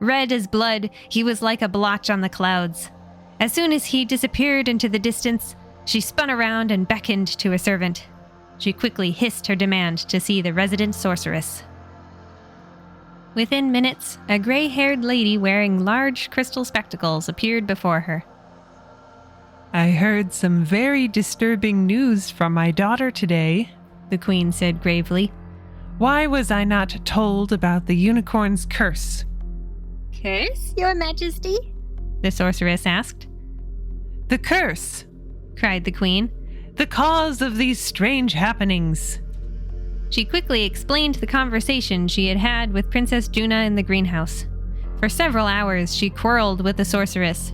Red as blood, he was like a blotch on the clouds. As soon as he disappeared into the distance, she spun around and beckoned to a servant. She quickly hissed her demand to see the resident sorceress. Within minutes, a gray-haired lady wearing large crystal spectacles appeared before her. I heard some very disturbing news from my daughter today, The queen said gravely. Why was I not told about the unicorn's curse? Curse, Your Majesty? The sorceress asked. The curse! Cried the queen. The cause of these strange happenings. She quickly explained the conversation she had had with Princess Juna in the greenhouse. For several hours she quarreled with the sorceress.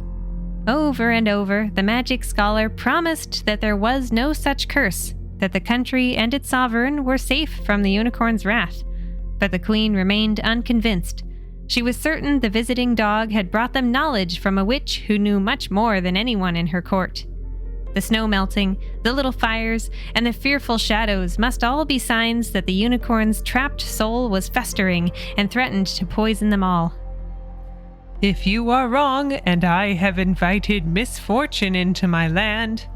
Over and over, the magic scholar promised that there was no such curse, that the country and its sovereign were safe from the unicorn's wrath. But the queen remained unconvinced. She was certain the visiting dog had brought them knowledge from a witch who knew much more than anyone in her court. The snow melting, the little fires, and the fearful shadows must all be signs that the unicorn's trapped soul was festering and threatened to poison them all. If you are wrong, and I have invited misfortune into my land,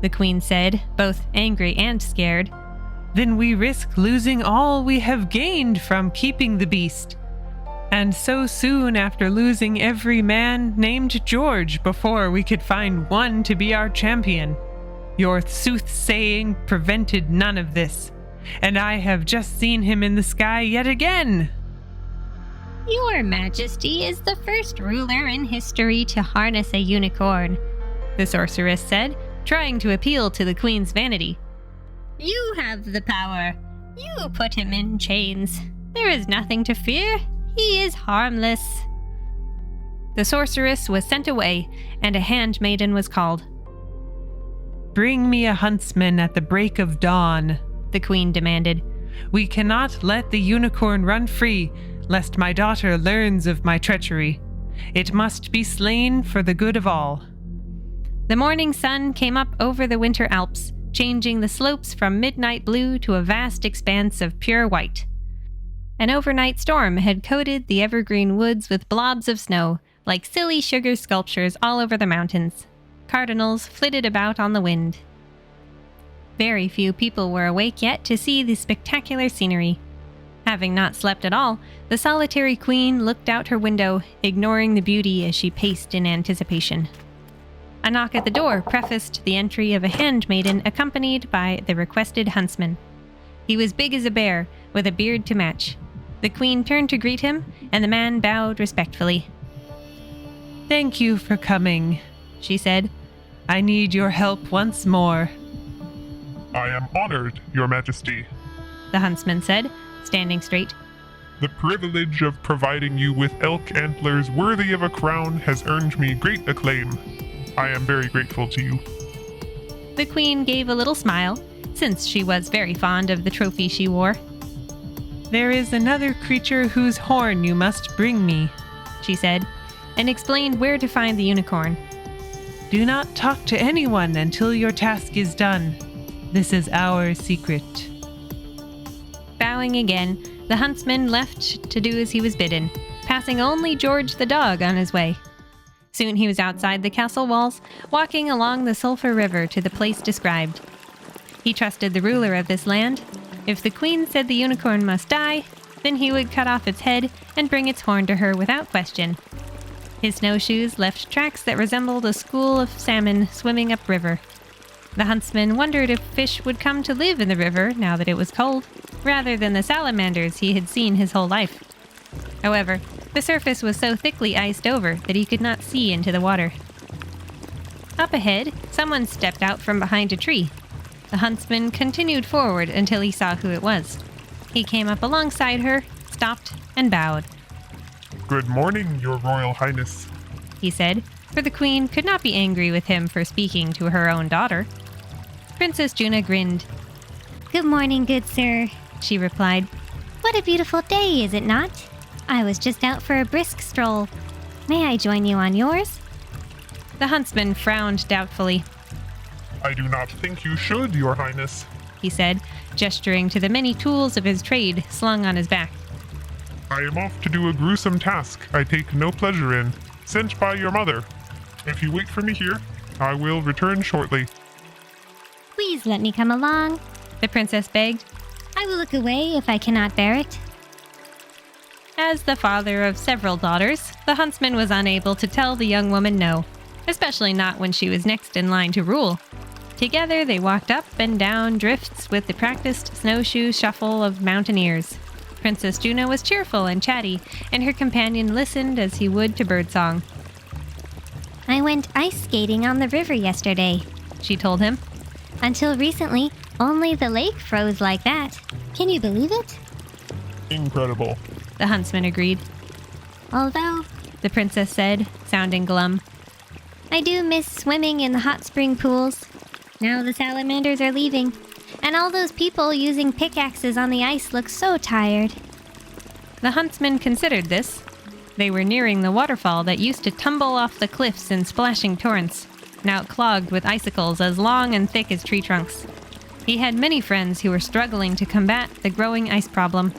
the queen said, both angry and scared, then we risk losing all we have gained from keeping the beast. And so soon after losing every man named George before we could find one to be our champion. Your soothsaying prevented none of this, and I have just seen him in the sky yet again. Your Majesty is the first ruler in history to harness a unicorn, the sorceress said, trying to appeal to the queen's vanity. You have the power. You put him in chains. There is nothing to fear. He is harmless. The sorceress was sent away, and a handmaiden was called. Bring me a huntsman at the break of dawn, the queen demanded. We cannot let the unicorn run free, lest my daughter learns of my treachery. It must be slain for the good of all. The morning sun came up over the winter Alps, changing the slopes from midnight blue to a vast expanse of pure white. An overnight storm had coated the evergreen woods with blobs of snow, like silly sugar sculptures all over the mountains. Cardinals flitted about on the wind. Very few people were awake yet to see the spectacular scenery. Having not slept at all, the solitary queen looked out her window, ignoring the beauty as she paced in anticipation. A knock at the door prefaced the entry of a handmaiden accompanied by the requested huntsman. He was big as a bear, with a beard to match. The queen turned to greet him, and the man bowed respectfully. Thank you for coming, she said. I need your help once more. I am honored, Your Majesty. The huntsman said, standing straight. The privilege of providing you with elk antlers worthy of a crown has earned me great acclaim. I am very grateful to you. The queen gave a little smile, since she was very fond of the trophy she wore. "There is another creature whose horn you must bring me," she said, and explained where to find the unicorn. "Do not talk to anyone until your task is done. This is our secret." Bowing again, the huntsman left to do as he was bidden, passing only George the dog on his way. Soon he was outside the castle walls, walking along the Sulphur River to the place described. He trusted the ruler of this land. If the queen said the unicorn must die, then he would cut off its head and bring its horn to her without question. His snowshoes left tracks that resembled a school of salmon swimming upriver. The huntsman wondered if fish would come to live in the river now that it was cold, rather than the salamanders he had seen his whole life. However, the surface was so thickly iced over that he could not see into the water. Up ahead, someone stepped out from behind a tree. The huntsman continued forward until he saw who it was. He came up alongside her, stopped, and bowed. Good morning, Your Royal Highness. He said, for the queen could not be angry with him for speaking to her own daughter. Princess Juna grinned. Good morning, good sir, she replied. What a beautiful day, is it not? I was just out for a brisk stroll. May I join you on yours? The huntsman frowned doubtfully. I do not think you should, Your Highness, he said, gesturing to the many tools of his trade slung on his back. I am off to do a gruesome task I take no pleasure in, sent by your mother. If you wait for me here, I will return shortly. Please let me come along, the princess begged. I will look away if I cannot bear it. As the father of several daughters, the huntsman was unable to tell the young woman no, especially not when she was next in line to rule. Together they walked up and down drifts with the practiced snowshoe shuffle of mountaineers. Princess Juna was cheerful and chatty, and her companion listened as he would to birdsong. I went ice skating on the river yesterday, she told him. Until recently, only the lake froze like that. Can you believe it? Incredible, the huntsman agreed. Although, the princess said, sounding glum, I do miss swimming in the hot spring pools. Now the salamanders are leaving, and all those people using pickaxes on the ice look so tired. The huntsman considered this. They were nearing the waterfall that used to tumble off the cliffs in splashing torrents, now clogged with icicles as long and thick as tree trunks. He had many friends who were struggling to combat the growing ice problem.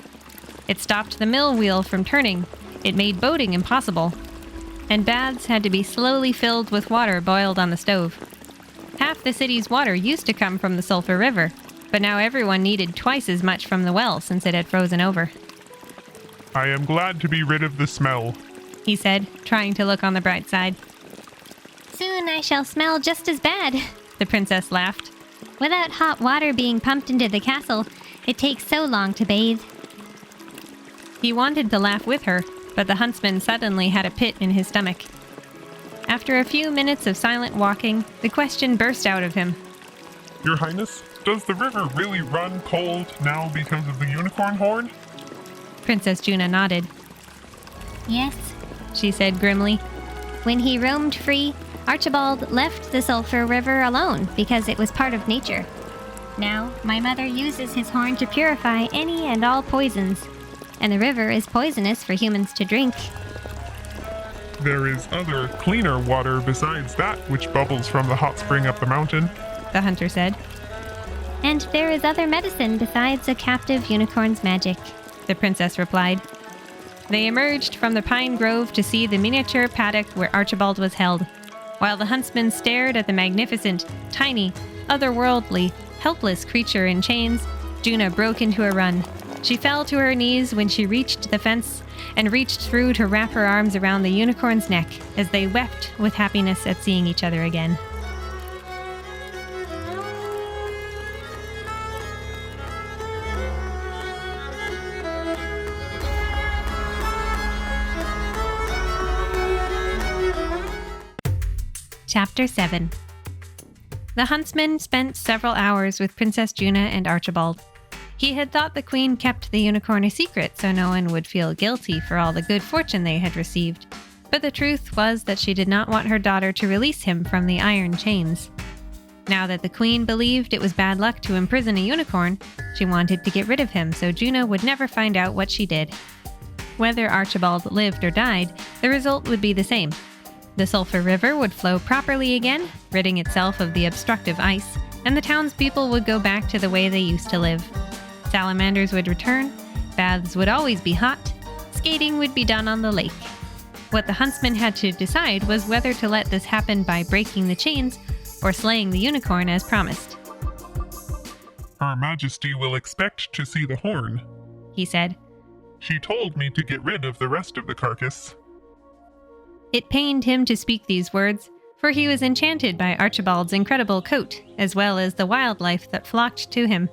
It stopped the mill wheel from turning. It made boating impossible. And baths had to be slowly filled with water boiled on the stove. Half the city's water used to come from the Sulphur River, but now everyone needed twice as much from the well since it had frozen over. I am glad to be rid of the smell, he said, trying to look on the bright side. Soon I shall smell just as bad, the princess laughed. Without hot water being pumped into the castle, it takes so long to bathe. He wanted to laugh with her, but the huntsman suddenly had a pit in his stomach. After a few minutes of silent walking, the question burst out of him. Your Highness, does the river really run cold now because of the unicorn horn? Princess Juna nodded. Yes, she said grimly. When he roamed free, Archibald left the Sulphur River alone because it was part of nature. Now, my mother uses his horn to purify any and all poisons, and the river is poisonous for humans to drink. There is other, cleaner water besides that which bubbles from the hot spring up the mountain, the hunter said. And there is other medicine besides a captive unicorn's magic, the princess replied. They emerged from the pine grove to see the miniature paddock where Archibald was held. While the huntsman stared at the magnificent, tiny, otherworldly, helpless creature in chains, Juna broke into a run. She fell to her knees when she reached the fence and reached through to wrap her arms around the unicorn's neck as they wept with happiness at seeing each other again. Chapter 7. The huntsman spent several hours with Princess Juna and Archibald. He had thought the queen kept the unicorn a secret so no one would feel guilty for all the good fortune they had received. But the truth was that she did not want her daughter to release him from the iron chains. Now that the queen believed it was bad luck to imprison a unicorn, she wanted to get rid of him so Juno would never find out what she did. Whether Archibald lived or died, the result would be the same. The Sulphur River would flow properly again, ridding itself of the obstructive ice, and the townspeople would go back to the way they used to live. Salamanders would return, baths would always be hot, skating would be done on the lake. What the huntsman had to decide was whether to let this happen by breaking the chains or slaying the unicorn as promised. Her Majesty will expect to see the horn, He said. She told me to get rid of the rest of the carcass. It pained him to speak these words, for he was enchanted by Archibald's incredible coat, as well as the wildlife that flocked to him.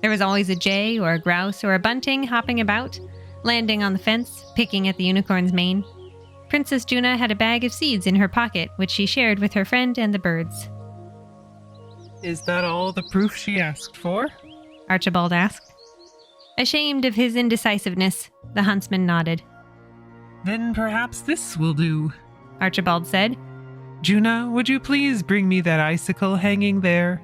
There was always a jay or a grouse or a bunting hopping about, landing on the fence, picking at the unicorn's mane. Princess Juna had a bag of seeds in her pocket, which she shared with her friend and the birds. Is that all the proof she asked for? Archibald asked. Ashamed of his indecisiveness, the huntsman nodded. Then perhaps this will do. Archibald said. Juna, would you please bring me that icicle hanging there?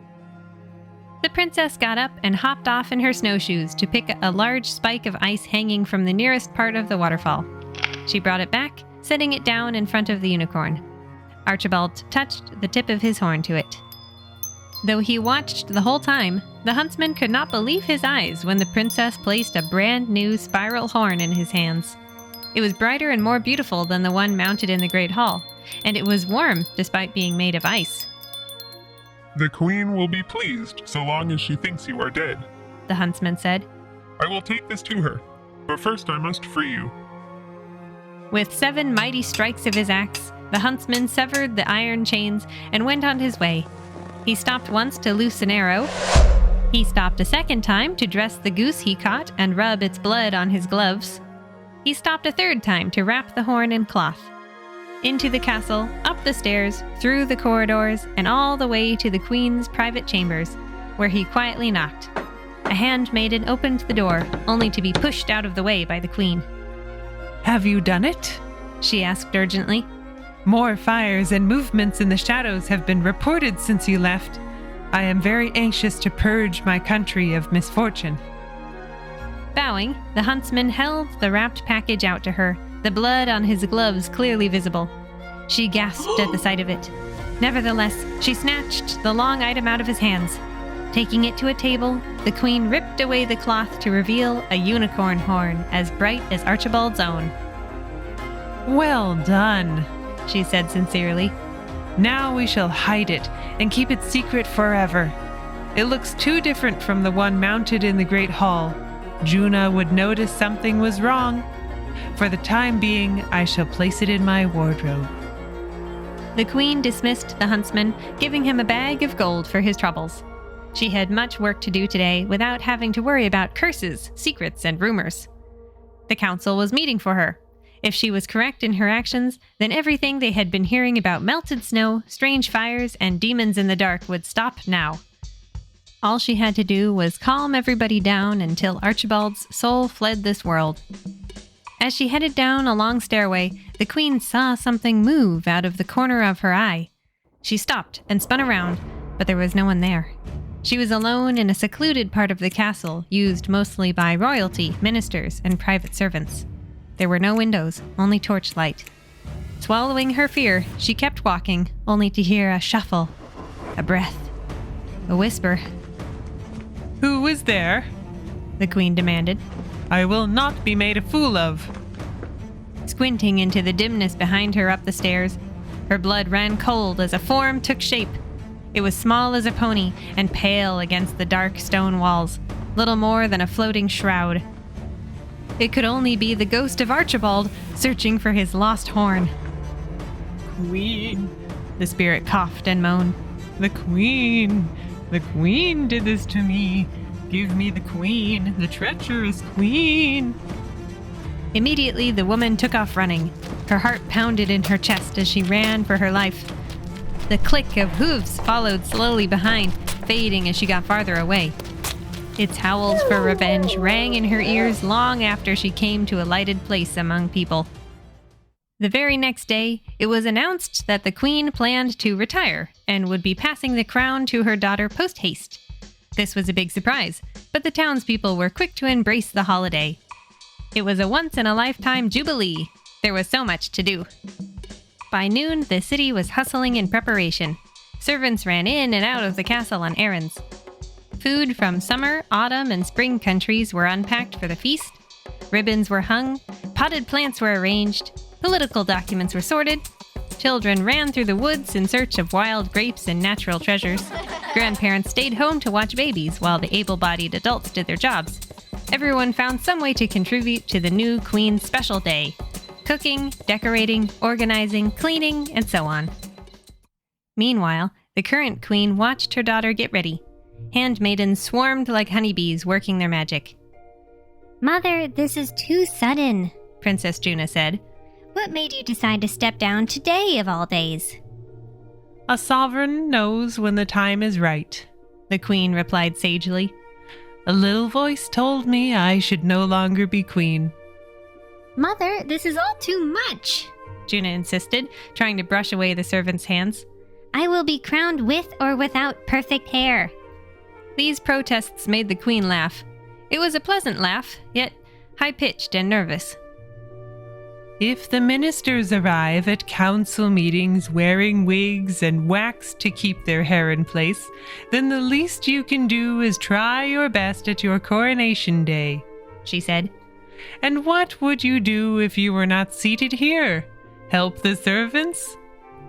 The princess got up and hopped off in her snowshoes to pick a large spike of ice hanging from the nearest part of the waterfall. She brought it back, setting it down in front of the unicorn. Archibald touched the tip of his horn to it. Though he watched the whole time, the huntsman could not believe his eyes when the princess placed a brand new spiral horn in his hands. It was brighter and more beautiful than the one mounted in the Great Hall, and it was warm despite being made of ice. The queen will be pleased so long as she thinks you are dead, The huntsman said. I will take this to her, but first I must free you. With 7 mighty strikes of his axe, the huntsman severed the iron chains and went on his way. He stopped once to loose an arrow. He stopped a second time to dress the goose he caught and rub its blood on his gloves. He stopped a third time to wrap the horn in cloth. Into the castle, up the stairs, through the corridors, and all the way to the queen's private chambers, where he quietly knocked. A handmaiden opened the door, only to be pushed out of the way by the queen. Have you done it? She asked urgently. More fires and movements in the shadows have been reported since you left. I am very anxious to purge my country of misfortune. Bowing, the huntsman held the wrapped package out to her, the blood on his gloves clearly visible. She gasped at the sight of it. Nevertheless, she snatched the long item out of his hands. Taking it to a table, the queen ripped away the cloth to reveal a unicorn horn as bright as Archibald's own. Well done, she said sincerely. Now we shall hide it and keep it secret forever. It looks too different from the one mounted in the Great Hall. Juna would notice something was wrong. For the time being, I shall place it in my wardrobe. The queen dismissed the huntsman, giving him a bag of gold for his troubles. She had much work to do today without having to worry about curses, secrets, and rumors. The council was meeting for her. If she was correct in her actions, then everything they had been hearing about melted snow, strange fires, and demons in the dark would stop now. All she had to do was calm everybody down until Archibald's soul fled this world. As she headed down a long stairway, the queen saw something move out of the corner of her eye. She stopped and spun around, but there was no one there. She was alone in a secluded part of the castle, used mostly by royalty, ministers, and private servants. There were no windows, only torchlight. Swallowing her fear, she kept walking, only to hear a shuffle, a breath, a whisper. Who is there? The queen demanded. I will not be made a fool of. Squinting into the dimness behind her up the stairs, her blood ran cold as a form took shape. It was small as a pony and pale against the dark stone walls, little more than a floating shroud. It could only be the ghost of Archibald searching for his lost horn. Queen, the spirit coughed and moaned. The queen did this to me. Give me the queen, the treacherous queen. Immediately, the woman took off running. Her heart pounded in her chest as she ran for her life. The click of hooves followed slowly behind, fading as she got farther away. Its howls for revenge rang in her ears long after she came to a lighted place among people. The very next day, it was announced that the queen planned to retire and would be passing the crown to her daughter post-haste. This was a big surprise, but the townspeople were quick to embrace the holiday. It was a once-in-a-lifetime jubilee. There was so much to do. By noon, the city was hustling in preparation. Servants ran in and out of the castle on errands. Food from summer, autumn, and spring countries were unpacked for the feast. Ribbons were hung, potted plants were arranged, political documents were sorted. Children ran through the woods in search of wild grapes and natural treasures. Grandparents stayed home to watch babies while the able-bodied adults did their jobs. Everyone found some way to contribute to the new queen's special day. Cooking, decorating, organizing, cleaning, and so on. Meanwhile, the current queen watched her daughter get ready. Handmaidens swarmed like honeybees working their magic. Mother, this is too sudden, Princess Juna said. What made you decide to step down today of all days? A sovereign knows when the time is right, The queen replied sagely. A little voice told me I should no longer be queen. Mother, this is all too much, Juna insisted, trying to brush away the servant's hands. I will be crowned with or without perfect hair. These protests made the queen laugh. It was a pleasant laugh, yet high-pitched and nervous. If the ministers arrive at council meetings wearing wigs and wax to keep their hair in place, then the least you can do is try your best at your coronation day, she said. And what would you do if you were not seated here? Help the servants?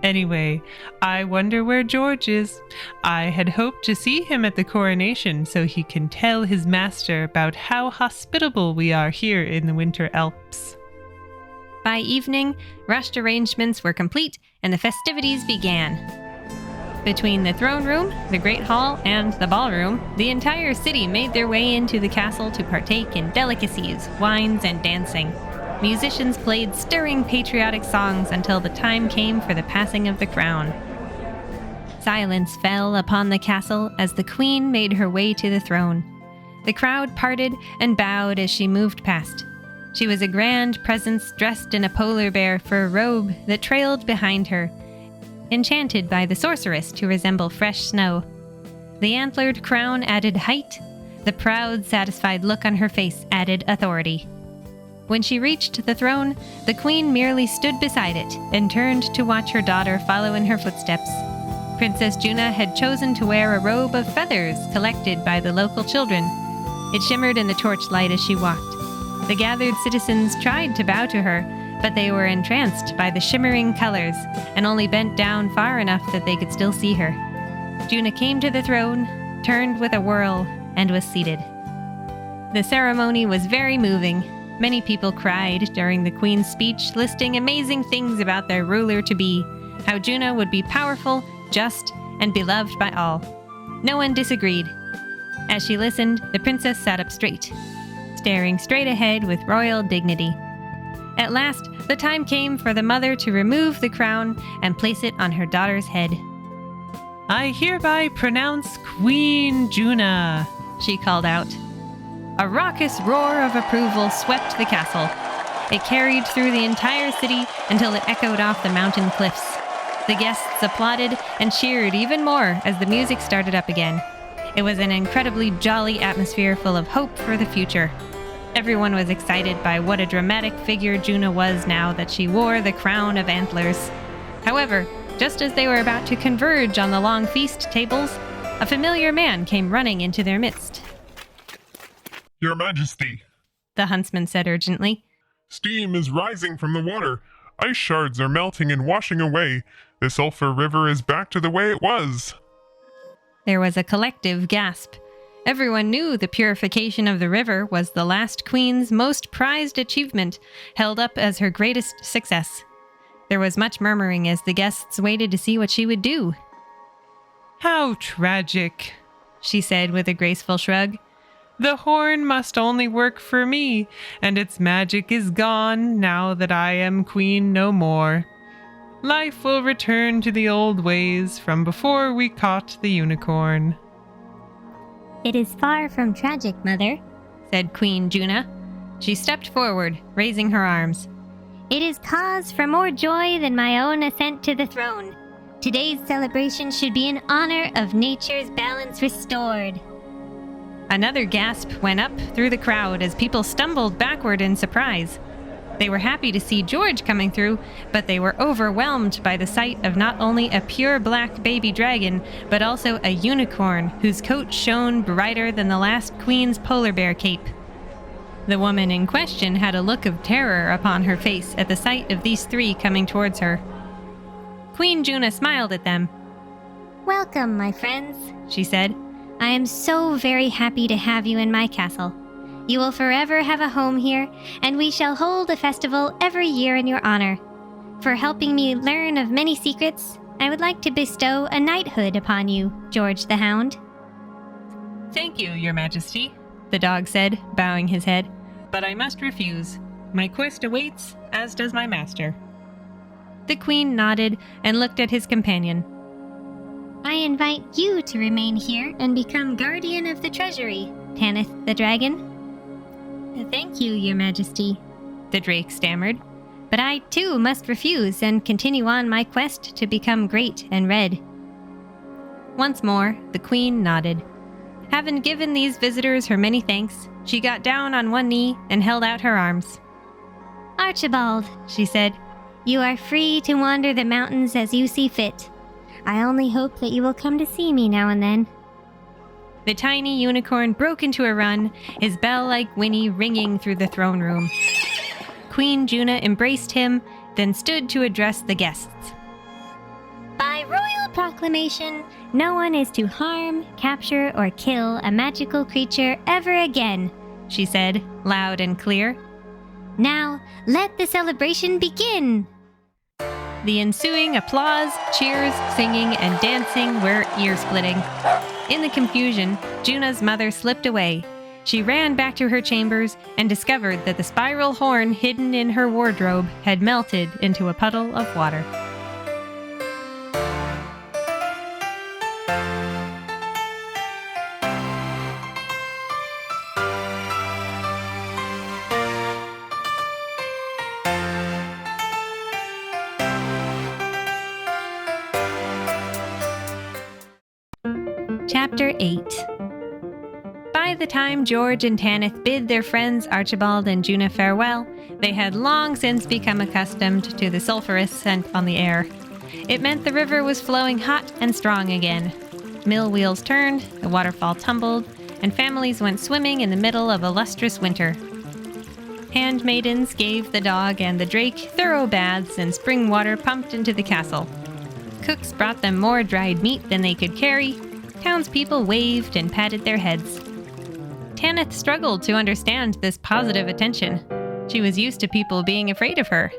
Anyway, I wonder where George is. I had hoped to see him at the coronation so he can tell his master about how hospitable we are here in the Winter Alps. By evening, rushed arrangements were complete and the festivities began. Between the throne room, the great hall, and the ballroom, the entire city made their way into the castle to partake in delicacies, wines, and dancing. Musicians played stirring patriotic songs until the time came for the passing of the crown. Silence fell upon the castle as the queen made her way to the throne. The crowd parted and bowed as she moved past. She was a grand presence dressed in a polar bear fur robe that trailed behind her, enchanted by the sorceress to resemble fresh snow. The antlered crown added height. The proud, satisfied look on her face added authority. When she reached the throne, the queen merely stood beside it and turned to watch her daughter follow in her footsteps. Princess Juna had chosen to wear a robe of feathers collected by the local children. It shimmered in the torchlight as she walked. The gathered citizens tried to bow to her, but they were entranced by the shimmering colors and only bent down far enough that they could still see her. Juna came to the throne, turned with a whirl, and was seated. The ceremony was very moving. Many people cried during the queen's speech, listing amazing things about their ruler-to-be, how Juna would be powerful, just, and beloved by all. No one disagreed. As she listened, the princess sat up straight, staring straight ahead with royal dignity. At last, the time came for the mother to remove the crown and place it on her daughter's head. I hereby pronounce Queen Juna, she called out. A raucous roar of approval swept the castle. It carried through the entire city until it echoed off the mountain cliffs. The guests applauded and cheered even more as the music started up again. It was an incredibly jolly atmosphere full of hope for the future. Everyone was excited by what a dramatic figure Juna was now that she wore the crown of antlers. However, just as they were about to converge on the long feast tables, a familiar man came running into their midst. Your Majesty, The huntsman said urgently. steam is rising from the water. Ice shards are melting and washing away. The sulfur river is back to the way it was. There was a collective gasp. Everyone knew the purification of the river was the last queen's most prized achievement, held up as her greatest success. There was much murmuring as the guests waited to see what she would do. How tragic, She said with a graceful shrug. The horn must only work for me, and its magic is gone now that I am queen no more. Life will return to the old ways from before we caught the unicorn. It is far from tragic, Mother. Said Queen Juna. She stepped forward, raising her arms. It is cause for more joy than my own ascent to the throne. Today's celebration should be in honor of nature's balance restored. Another gasp went up through the crowd as people stumbled backward in surprise. They were happy to see George coming through, but they were overwhelmed by the sight of not only a pure black baby dragon, but also a unicorn whose coat shone brighter than the last queen's polar bear cape. The woman in question had a look of terror upon her face at the sight of these three coming towards her. Queen Juna smiled at them. Welcome, my friends, She said, I am so very happy to have you in my castle. You will forever have a home here, and we shall hold a festival every year in your honor. For helping me learn of many secrets, I would like to bestow a knighthood upon you, George the Hound. Thank you, Your Majesty, the dog said, bowing his head. but I must refuse. My quest awaits, as does my master. The queen nodded and looked at his companion. I invite you to remain here and become guardian of the treasury, Tanith the dragon. Thank you, Your Majesty, The drake stammered. but I too must refuse and continue on my quest to become great and red. Once more, the queen nodded. Having given these visitors her many thanks, she got down on one knee and held out her arms. Archibald, she said, you are free to wander the mountains as you see fit. I only hope that you will come to see me now and then. The tiny unicorn broke into a run, his bell-like whinny ringing through the throne room. Queen Juna embraced him, then stood to address the guests. By royal proclamation, no one is to harm, capture, or kill a magical creature ever again, She said, loud and clear. Now, let the celebration begin! The ensuing applause, cheers, singing, and dancing were ear-splitting. In the confusion, Juna's mother slipped away. She ran back to her chambers and discovered that the spiral horn hidden in her wardrobe had melted into a puddle of water. Chapter 8. By the time George and Tanith bid their friends Archibald and Juna farewell, they had long since become accustomed to the sulphurous scent on the air. It meant the river was flowing hot and strong again. Mill wheels turned, the waterfall tumbled, and families went swimming in the middle of a lustrous winter. Handmaidens gave the dog and the drake thorough baths and spring water pumped into the castle. Cooks brought them more dried meat than they could carry. Townspeople waved and patted their heads. Tanith struggled to understand this positive attention. She was used to people being afraid of her,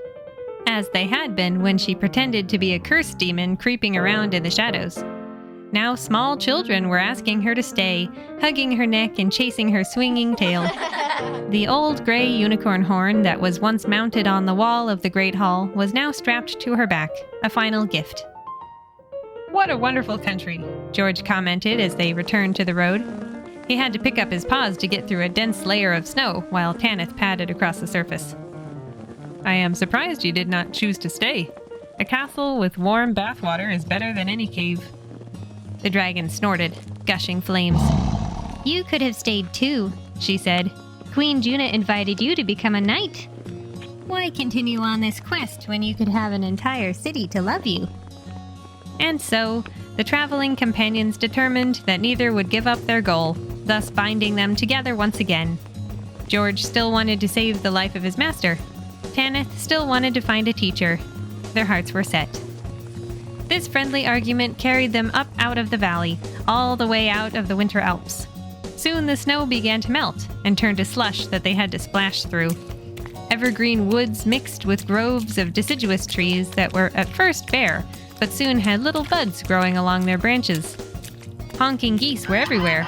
as they had been when she pretended to be a curse demon creeping around in the shadows. Now small children were asking her to stay, hugging her neck and chasing her swinging tail. The old gray unicorn horn that was once mounted on the wall of the Great Hall was now strapped to her back, a final gift. What a wonderful country, George commented as they returned to the road. He had to pick up his paws to get through a dense layer of snow while Tanith padded across the surface. I am surprised you did not choose to stay. A castle with warm bathwater is better than any cave. The dragon snorted, gushing flames. You could have stayed too, she said. Queen Juna invited you to become a knight. Why continue on this quest when you could have an entire city to love you? And so, the traveling companions determined that neither would give up their goal, thus binding them together once again. George still wanted to save the life of his master. Tanith still wanted to find a teacher. Their hearts were set. This friendly argument carried them up out of the valley, all the way out of the Winter Alps. Soon the snow began to melt and turned to slush that they had to splash through. Evergreen woods mixed with groves of deciduous trees that were at first bare, but soon had little buds growing along their branches. Honking geese were everywhere.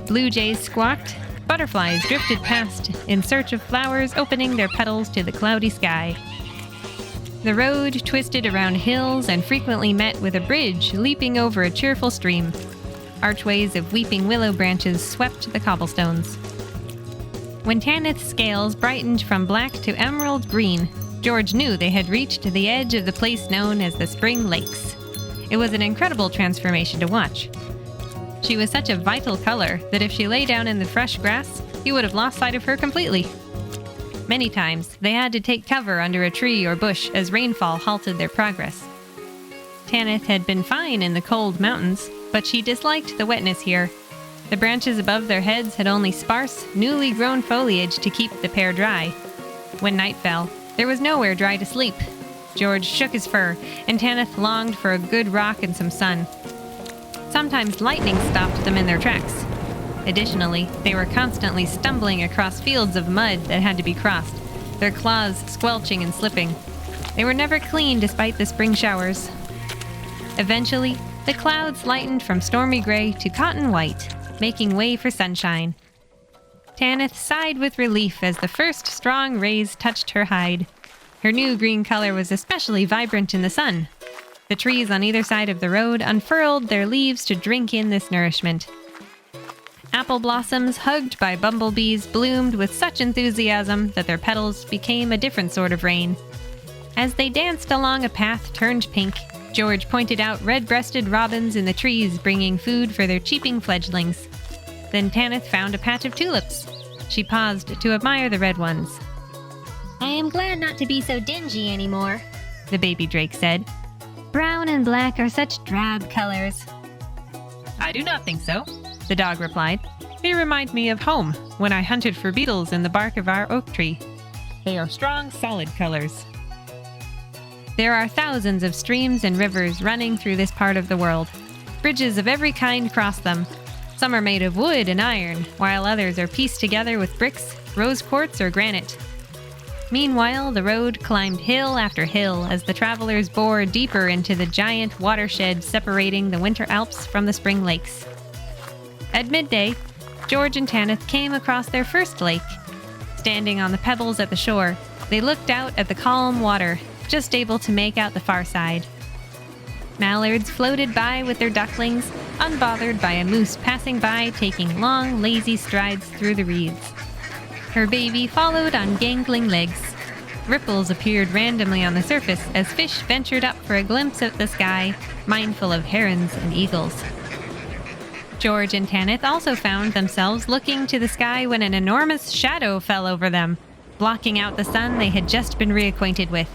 Blue jays squawked. Butterflies drifted past in search of flowers opening their petals to the cloudy sky. The road twisted around hills and frequently met with a bridge leaping over a cheerful stream. Archways of weeping willow branches swept the cobblestones. When Tanith's scales brightened from black to emerald green, George knew they had reached the edge of the place known as the Spring Lakes. It was an incredible transformation to watch. She was such a vital color that if she lay down in the fresh grass, you would have lost sight of her completely. Many times, they had to take cover under a tree or bush as rainfall halted their progress. Tanith had been fine in the cold mountains, but she disliked the wetness here. The branches above their heads had only sparse, newly grown foliage to keep the pair dry. When night fell, there was nowhere dry to sleep. George shook his fur, and Tanith longed for a good rock and some sun. Sometimes lightning stopped them in their tracks. Additionally, they were constantly stumbling across fields of mud that had to be crossed, their claws squelching and slipping. They were never clean despite the spring showers. Eventually, the clouds lightened from stormy gray to cotton white, making way for sunshine. Tanith sighed with relief as the first strong rays touched her hide. Her new green color was especially vibrant in the sun. The trees on either side of the road unfurled their leaves to drink in this nourishment. Apple blossoms, hugged by bumblebees, bloomed with such enthusiasm that their petals became a different sort of rain. As they danced along a path turned pink, George pointed out red-breasted robins in the trees bringing food for their cheeping fledglings. Then Tanith found a patch of tulips. She paused to admire the red ones. I am glad not to be so dingy anymore, The baby drake said. brown and black are such drab colors. I do not think so, the dog replied. They remind me of home, when I hunted for beetles in the bark of our oak tree. They are strong, solid colors. There are thousands of streams and rivers running through this part of the world. Bridges of every kind cross them. Some are made of wood and iron, while others are pieced together with bricks, rose quartz, or granite. Meanwhile, the road climbed hill after hill as the travelers bore deeper into the giant watershed separating the Winter Alps from the Spring Lakes. At midday, George and Tanith came across their first lake. Standing on the pebbles at the shore, they looked out at the calm water, just able to make out the far side. Mallards floated by with their ducklings, unbothered by a moose passing by taking long, lazy strides through the reeds. Her baby followed on gangling legs. Ripples appeared randomly on the surface as fish ventured up for a glimpse at the sky, mindful of herons and eagles. George and Tanith also found themselves looking to the sky when an enormous shadow fell over them, blocking out the sun they had just been reacquainted with.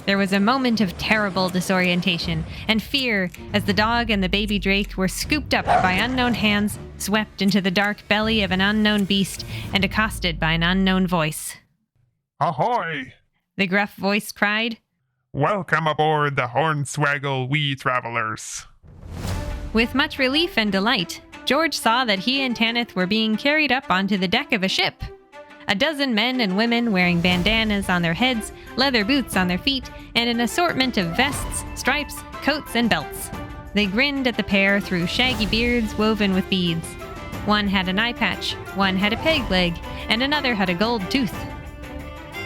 There was a moment of terrible disorientation and fear as the dog and the baby drake were scooped up by unknown hands, swept into the dark belly of an unknown beast, and accosted by an unknown voice. Ahoy! The gruff voice cried. Welcome aboard the Hornswaggle, we travelers. With much relief and delight, George saw that he and Tanith were being carried up onto the deck of a ship. A dozen men and women wearing bandanas on their heads, leather boots on their feet, and an assortment of vests, stripes, coats, and belts. They grinned at the pair through shaggy beards woven with beads. One had an eye patch, one had a peg leg, and another had a gold tooth.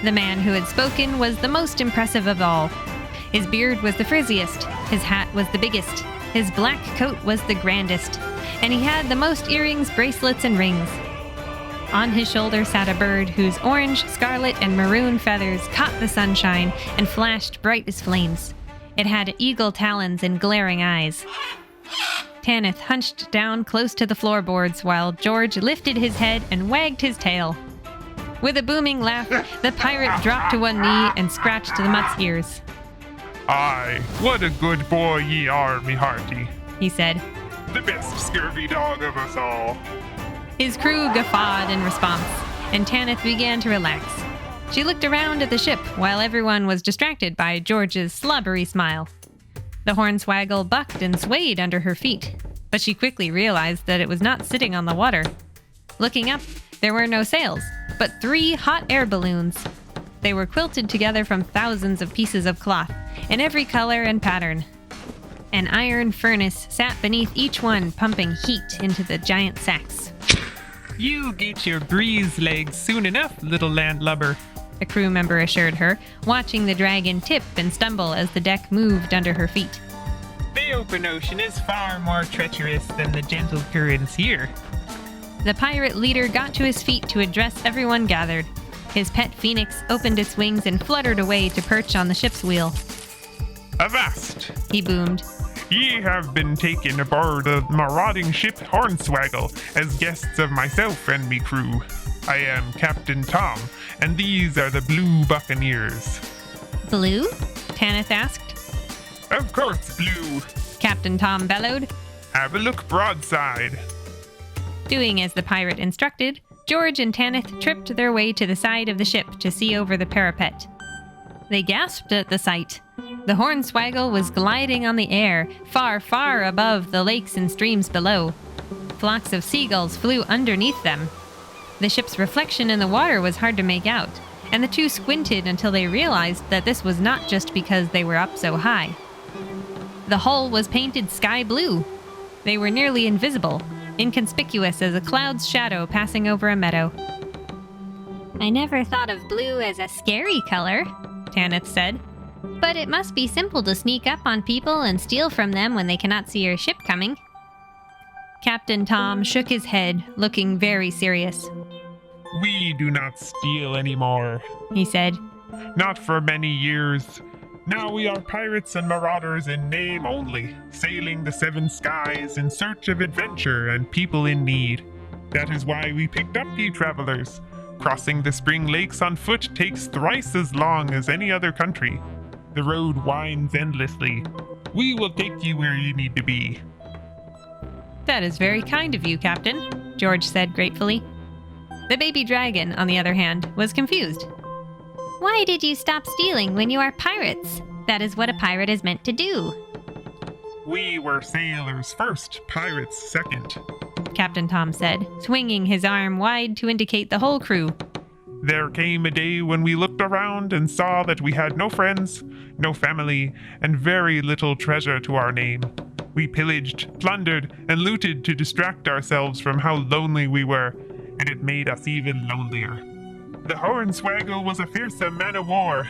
The man who had spoken was the most impressive of all. His beard was the frizziest, his hat was the biggest, his black coat was the grandest, and he had the most earrings, bracelets, and rings. On his shoulder sat a bird whose orange, scarlet, and maroon feathers caught the sunshine and flashed bright as flames. It had eagle talons and glaring eyes. Tanith hunched down close to the floorboards while George lifted his head and wagged his tail. With a booming laugh, the pirate dropped to one knee and scratched the mutt's ears. Aye, what a good boy ye are, me hearty. He said. The best scurvy dog of us all. His crew guffawed in response, and Tanith began to relax. She looked around at the ship while everyone was distracted by George's slobbery smile. The Hornswaggle bucked and swayed under her feet, but she quickly realized that it was not sitting on the water. Looking up, there were no sails, but 3 hot air balloons. They were quilted together from thousands of pieces of cloth, in every color and pattern. An iron furnace sat beneath each one, pumping heat into the giant sacks. You get your breeze legs soon enough, little landlubber, a crew member assured her, watching the dragon tip and stumble as the deck moved under her feet. The open ocean is far more treacherous than the gentle currents here. The pirate leader got to his feet to address everyone gathered. His pet phoenix opened its wings and fluttered away to perch on the ship's wheel. Avast! He boomed. Ye have been taken aboard the marauding ship Hornswaggle as guests of myself and me crew. I am Captain Tom, and these are the Blue Buccaneers. Blue? Tanith asked. Of course, Blue. Captain Tom bellowed. Have a look broadside. Doing as the pirate instructed, George and Tanith tripped their way to the side of the ship to see over the parapet. They gasped at the sight. The Hornswaggle was gliding on the air, far, far above the lakes and streams below. Flocks of seagulls flew underneath them. The ship's reflection in the water was hard to make out, and the two squinted until they realized that this was not just because they were up so high. The hull was painted sky blue. They were nearly invisible, inconspicuous as a cloud's shadow passing over a meadow. I never thought of blue as a scary color, Tanith said. but it must be simple to sneak up on people and steal from them when they cannot see your ship coming. Captain Tom shook his head, looking very serious. We do not steal anymore. He said. Not for many years. Now we are pirates and marauders in name only, sailing the seven skies in search of adventure and people in need. That is why we picked up ye travelers. Crossing the spring lakes on foot takes thrice as long as any other country. The road winds endlessly. We will take you where you need to be. That is very kind of you, Captain, George said gratefully. The baby dragon, on the other hand, was confused. Why did you stop stealing when you are pirates? That is what a pirate is meant to do. We were sailors first, pirates second. Captain Tom said, swinging his arm wide to indicate the whole crew. There came a day when we looked around and saw that we had no friends, no family, and very little treasure to our name. We pillaged, plundered, and looted to distract ourselves from how lonely we were, and it made us even lonelier. The Hornswaggle was a fearsome man of war.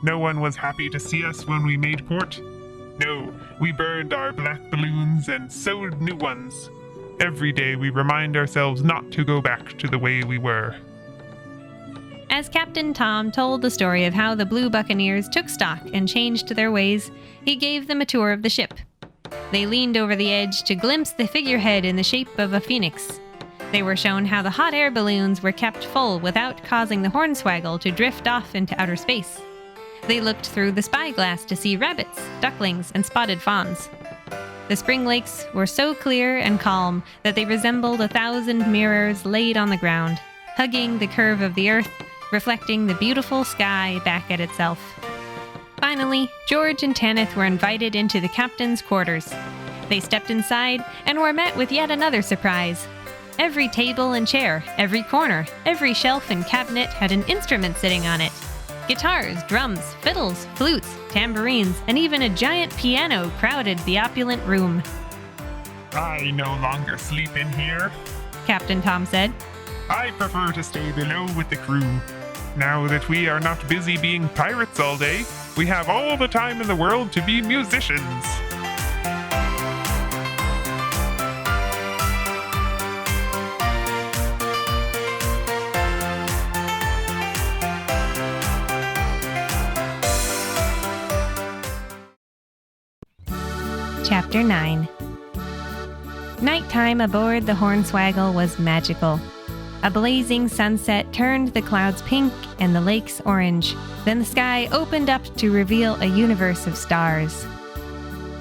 No one was happy to see us when we made port. No, we burned our black balloons and sewed new ones. Every day we remind ourselves not to go back to the way we were. As Captain Tom told the story of how the Blue Buccaneers took stock and changed their ways, he gave them a tour of the ship. They leaned over the edge to glimpse the figurehead in the shape of a phoenix. They were shown how the hot air balloons were kept full without causing the Hornswaggle to drift off into outer space. They looked through the spyglass to see rabbits, ducklings, and spotted fawns. The spring lakes were so clear and calm that they resembled 1,000 mirrors laid on the ground, hugging the curve of the earth, reflecting the beautiful sky back at itself. Finally, George and Tanith were invited into the captain's quarters. They stepped inside and were met with yet another surprise. Every table and chair, every corner, every shelf and cabinet had an instrument sitting on it. Guitars, drums, fiddles, flutes, tambourines, and even a giant piano crowded the opulent room. I no longer sleep in here, Captain Tom said. I prefer to stay below with the crew. Now that we are not busy being pirates all day, we have all the time in the world to be musicians. Chapter 9. Nighttime aboard the Hornswaggle was magical. A blazing sunset turned the clouds pink and the lakes orange. Then the sky opened up to reveal a universe of stars.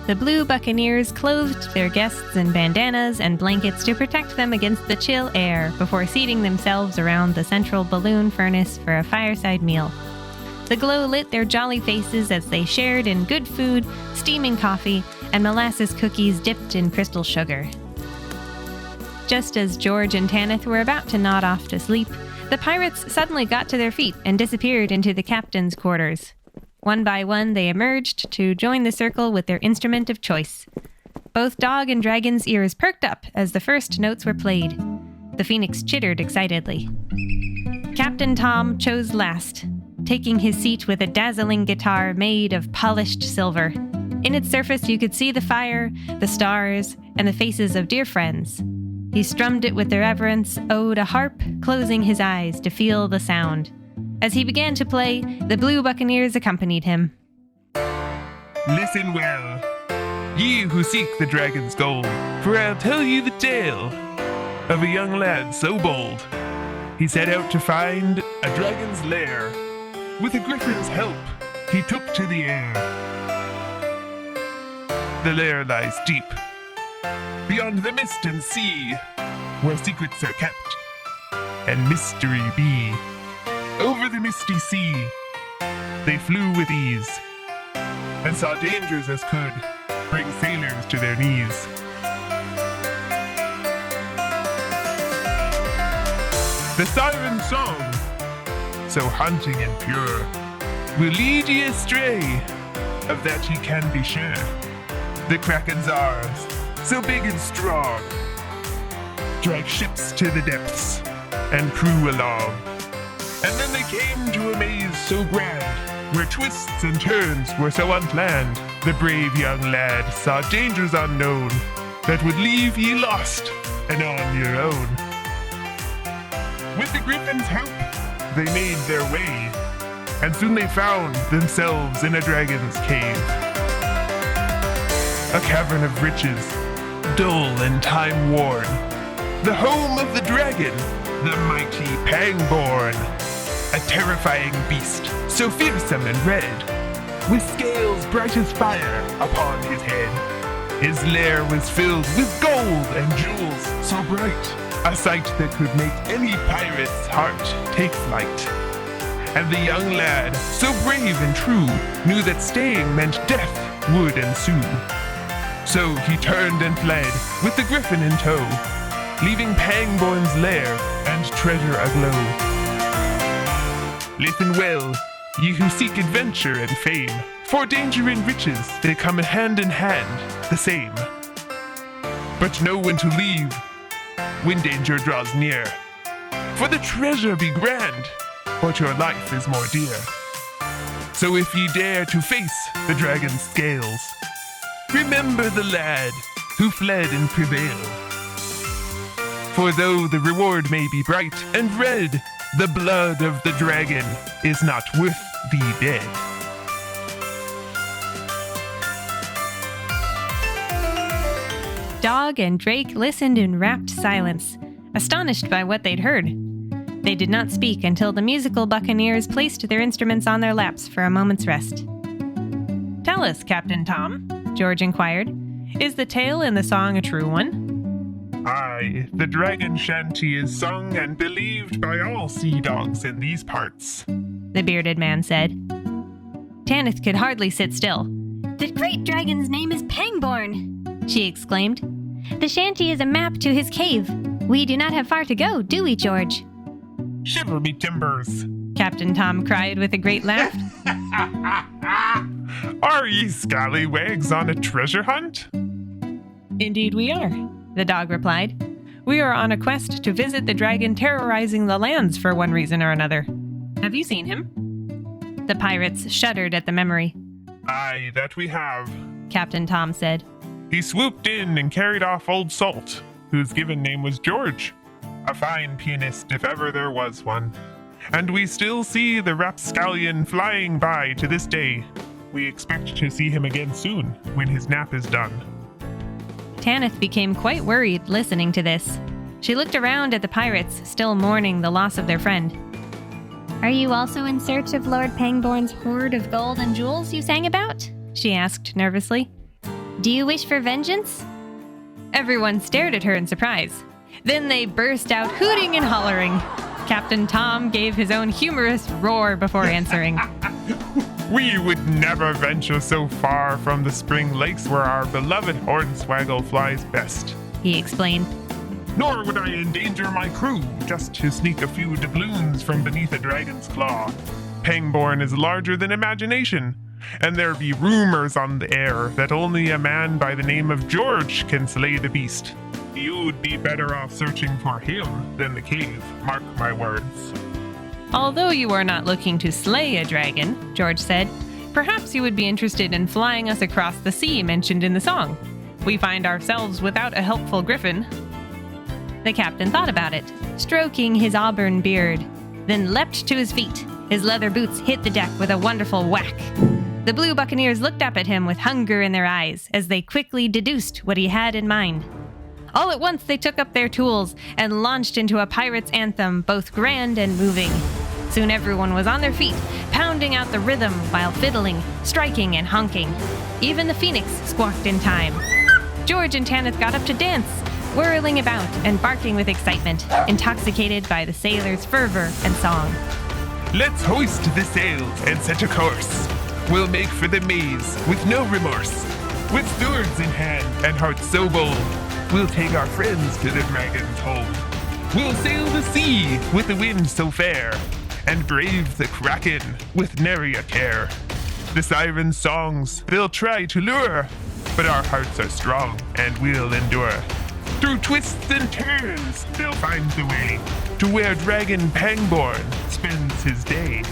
The Blue Buccaneers clothed their guests in bandanas and blankets to protect them against the chill air before seating themselves around the central balloon furnace for a fireside meal. The glow lit their jolly faces as they shared in good food, steaming coffee, and molasses cookies dipped in crystal sugar. Just as George and Tanith were about to nod off to sleep, the pirates suddenly got to their feet and disappeared into the captain's quarters. One by one, they emerged to join the circle with their instrument of choice. Both dog and dragon's ears perked up as the first notes were played. The phoenix chittered excitedly. Captain Tom chose last, taking his seat with a dazzling guitar made of polished silver. In its surface, you could see the fire, the stars, and the faces of dear friends. He strummed it with the reverence owed a harp, closing his eyes to feel the sound. As he began to play, the blue buccaneers accompanied him. Listen well, ye who seek the dragon's gold, for I'll tell you the tale of a young lad so bold. He set out to find a dragon's lair. With a griffin's help, he took to the air. The lair lies deep, beyond the mist and sea, where secrets are kept, and mystery be. Over the misty sea, they flew with ease, and saw dangers as could bring sailors to their knees. The siren's song, so haunting and pure, will lead ye astray, of that ye can be sure. The kraken's ours, so big and strong, drag ships to the depths and crew along. And then they came to a maze so grand, where twists and turns were so unplanned. The brave young lad saw dangers unknown that would leave ye lost and on your own. With the griffin's help, they made their way, and soon they found themselves in a dragon's cave. A cavern of riches, dull and time-worn, the home of the dragon, the mighty Pangborn, a terrifying beast, so fearsome and red, with scales bright as fire upon his head. His lair was filled with gold and jewels so bright, a sight that could make any pirate's heart take flight. And the young lad, so brave and true, knew that staying meant death would ensue. So he turned and fled, with the griffin in tow, leaving Pangborn's lair and treasure aglow. Listen well, ye who seek adventure and fame, for danger and riches, they come hand in hand, the same. But know when to leave, when danger draws near. For the treasure be grand, but your life is more dear. So if ye dare to face the dragon's scales, remember the lad who fled and prevailed. For though the reward may be bright and red, the blood of the dragon is not worth thee dead. Dog and Drake listened in rapt silence, astonished by what they'd heard. They did not speak until the musical buccaneers placed their instruments on their laps for a moment's rest. Tell us, Captain Tom, George inquired, is the tale in the song a true one? Aye, the dragon shanty is sung and believed by all sea dogs in these parts, the bearded man said. Tanith could hardly sit still. The great dragon's name is Pangborn, she exclaimed. The shanty is a map to his cave. We do not have far to go, do we, George? Shiver me timbers, Captain Tom cried with a great laugh. Are ye scallywags on a treasure hunt? Indeed we are, the dog replied. We are on a quest to visit the dragon terrorizing the lands for one reason or another. Have you seen him? The pirates shuddered at the memory. Aye, that we have, Captain Tom said. He swooped in and carried off Old Salt, whose given name was George, a fine pianist if ever there was one. And we still see the rapscallion flying by to this day. We expect to see him again soon, when his nap is done. Tanith became quite worried listening to this. She looked around at the pirates, still mourning the loss of their friend. Are you also in search of Lord Pangborn's hoard of gold and jewels you sang about? She asked nervously. Do you wish for vengeance? Everyone stared at her in surprise. Then they burst out hooting and hollering. Captain Tom gave his own humorous roar before answering. We would never venture so far from the spring lakes where our beloved hornswaggle flies best, he explained. Nor would I endanger my crew just to sneak a few doubloons from beneath a dragon's claw. Pangborn is larger than imagination, and there be rumors on the air that only a man by the name of George can slay the beast. You'd be better off searching for him than the cave, mark my words. Although you are not looking to slay a dragon, George said, perhaps you would be interested in flying us across the sea mentioned in the song. We find ourselves without a helpful griffin. The captain thought about it, stroking his auburn beard, then leapt to his feet. His leather boots hit the deck with a wonderful whack. The blue buccaneers looked up at him with hunger in their eyes as they quickly deduced what he had in mind. All at once they took up their tools and launched into a pirate's anthem, both grand and moving. Soon everyone was on their feet, pounding out the rhythm while fiddling, striking, and honking. Even the phoenix squawked in time. George and Tanith got up to dance, whirling about and barking with excitement, intoxicated by the sailors' fervor and song. Let's hoist the sails and set a course. We'll make for the maze with no remorse. With swords in hand and hearts so bold, we'll take our friends to the dragon's home. We'll sail the sea with the wind so fair, and brave the kraken with nary a care. The siren's songs they'll try to lure, but our hearts are strong and we'll endure. Through twists and turns, they'll find the way to where Dragon Pangborn spends his day.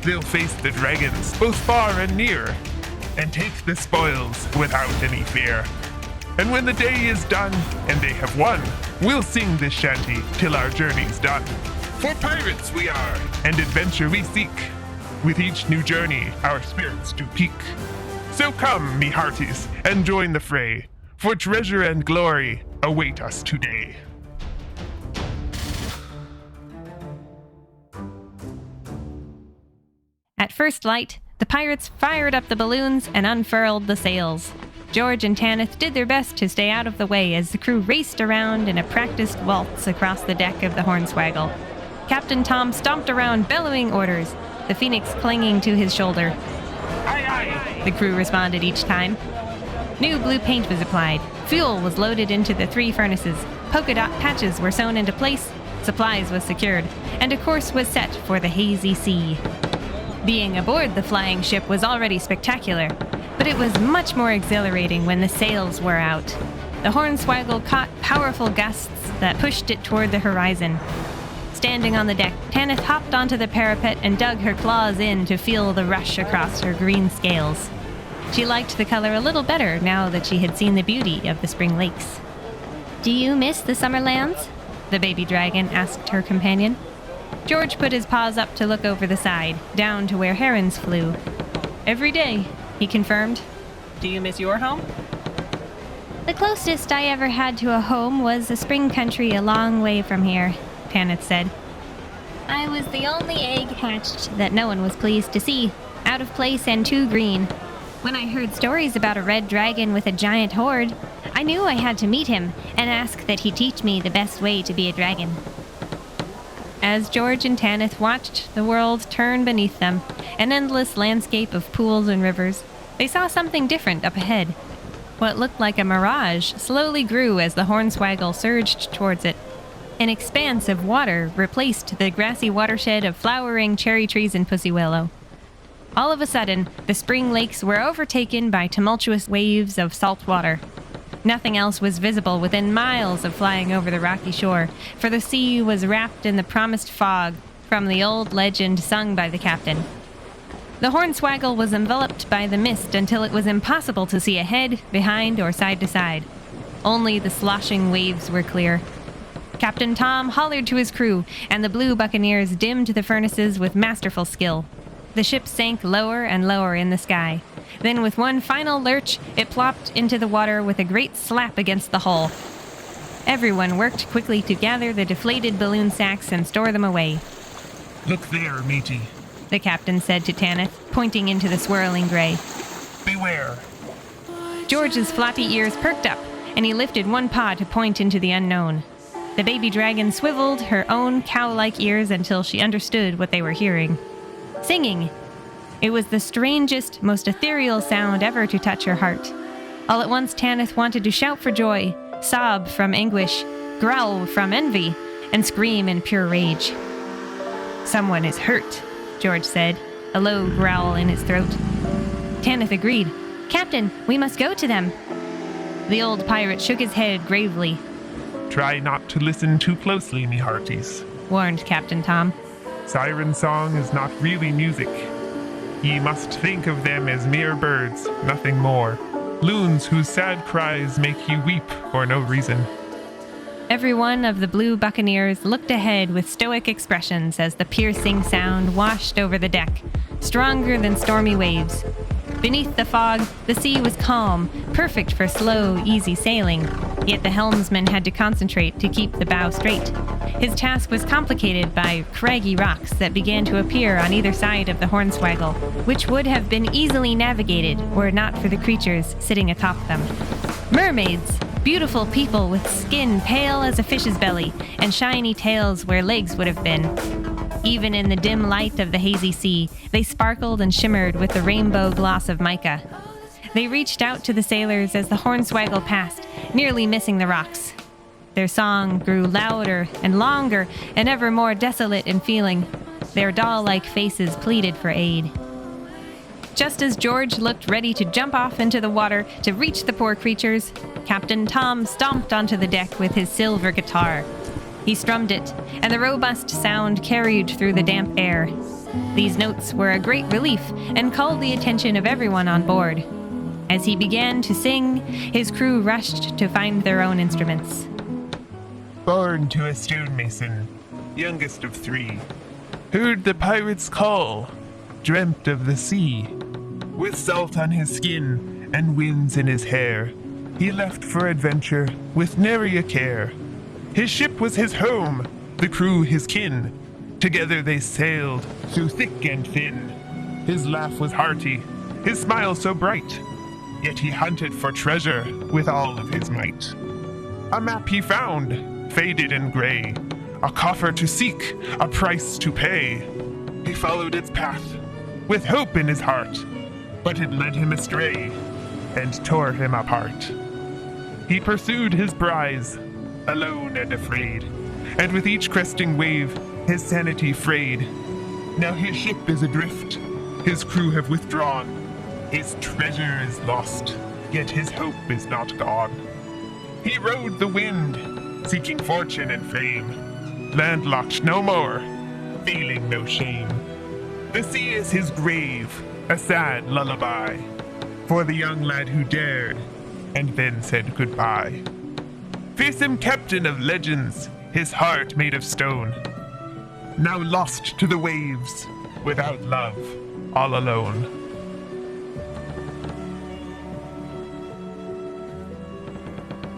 They'll face the dragons, both far and near, and take the spoils without any fear. And when the day is done and they have won, we'll sing this shanty till our journey's done. For pirates we are, and adventure we seek. With each new journey, our spirits do peak. So come, me hearties, and join the fray, for treasure and glory await us today. At first light, the pirates fired up the balloons and unfurled the sails. George and Tanith did their best to stay out of the way as the crew raced around in a practiced waltz across the deck of the Hornswaggle. Captain Tom stomped around bellowing orders, the phoenix clinging to his shoulder. Aye, aye, The crew responded each time. New blue paint was applied, fuel was loaded into the 3 furnaces, polka dot patches were sewn into place, supplies was secured, and a course was set for the hazy sea. Being aboard the flying ship was already spectacular, but it was much more exhilarating when the sails were out. The Hornswaggle caught powerful gusts that pushed it toward the horizon. Standing on the deck, Tanith hopped onto the parapet and dug her claws in to feel the rush across her green scales. She liked the color a little better now that she had seen the beauty of the spring lakes. Do you miss the summer lands? The baby dragon asked her companion. George put his paws up to look over the side, down to where herons flew. Every day, he confirmed. Do you miss your home? The closest I ever had to a home was a spring country a long way from here, Tanith said. I was the only egg hatched that no one was pleased to see, out of place and too green. When I heard stories about a red dragon with a giant horde, I knew I had to meet him and ask that he teach me the best way to be a dragon. As George and Tanith watched the world turn beneath them, an endless landscape of pools and rivers, they saw something different up ahead. What looked like a mirage slowly grew as the Hornswaggle surged towards it. An expanse of water replaced the grassy watershed of flowering cherry trees and pussy willow. All of a sudden, the spring lakes were overtaken by tumultuous waves of salt water. Nothing else was visible within miles of flying over the rocky shore, for the sea was wrapped in the promised fog from the old legend sung by the captain. The Hornswaggle was enveloped by the mist until it was impossible to see ahead, behind, or side to side. Only the sloshing waves were clear. Captain Tom hollered to his crew, and the blue buccaneers dimmed the furnaces with masterful skill. The ship sank lower and lower in the sky. Then with one final lurch, it plopped into the water with a great slap against the hull. Everyone worked quickly to gather the deflated balloon sacks and store them away. Look there, matey. The captain said to Tanith, pointing into the swirling gray. Beware. George's floppy ears perked up, and he lifted one paw to point into the unknown. The baby dragon swiveled her own cow-like ears until she understood what they were hearing. Singing. It was the strangest, most ethereal sound ever to touch her heart. All at once Tanith wanted to shout for joy, sob from anguish, growl from envy, and scream in pure rage. Someone is hurt, George said, a low growl in his throat. Tanith agreed. Captain, we must go to them. The old pirate shook his head gravely. Try not to listen too closely, me hearties, warned Captain Tom. Siren song is not really music. Ye must think of them as mere birds, nothing more. Loons whose sad cries make you weep for no reason. Every one of the blue buccaneers looked ahead with stoic expressions as the piercing sound washed over the deck, stronger than stormy waves. Beneath the fog, the sea was calm, perfect for slow, easy sailing, yet the helmsman had to concentrate to keep the bow straight. His task was complicated by craggy rocks that began to appear on either side of the Hornswoggle, which would have been easily navigated were it not for the creatures sitting atop them. Mermaids! Beautiful people with skin pale as a fish's belly and shiny tails where legs would have been. Even in the dim light of the hazy sea, they sparkled and shimmered with the rainbow gloss of mica. They reached out to the sailors as the Hornswoggle passed, nearly missing the rocks. Their song grew louder and longer and ever more desolate in feeling. Their doll-like faces pleaded for aid. Just as George looked ready to jump off into the water to reach the poor creatures, Captain Tom stomped onto the deck with his silver guitar. He strummed it, and the robust sound carried through the damp air. These notes were a great relief and called the attention of everyone on board. As he began to sing, his crew rushed to find their own instruments. Born to a stonemason, youngest of 3, heard the pirates call, dreamt of the sea. With salt on his skin and winds in his hair, he left for adventure with nary a care. His ship was his home, the crew his kin. Together they sailed through thick and thin. His laugh was hearty, his smile so bright, yet he hunted for treasure with all of his might. A map he found, faded and gray, a coffer to seek, a price to pay. He followed its path with hope in his heart, but it led him astray and tore him apart. He pursued his prize, alone and afraid, and with each cresting wave, his sanity frayed. Now his ship is adrift, his crew have withdrawn, his treasure is lost, yet his hope is not gone. He rode the wind, seeking fortune and fame, landlocked no more, feeling no shame. The sea is his grave, a sad lullaby, for the young lad who dared, and then said goodbye. Fearsome captain of legends, his heart made of stone, now lost to the waves, without love, all alone.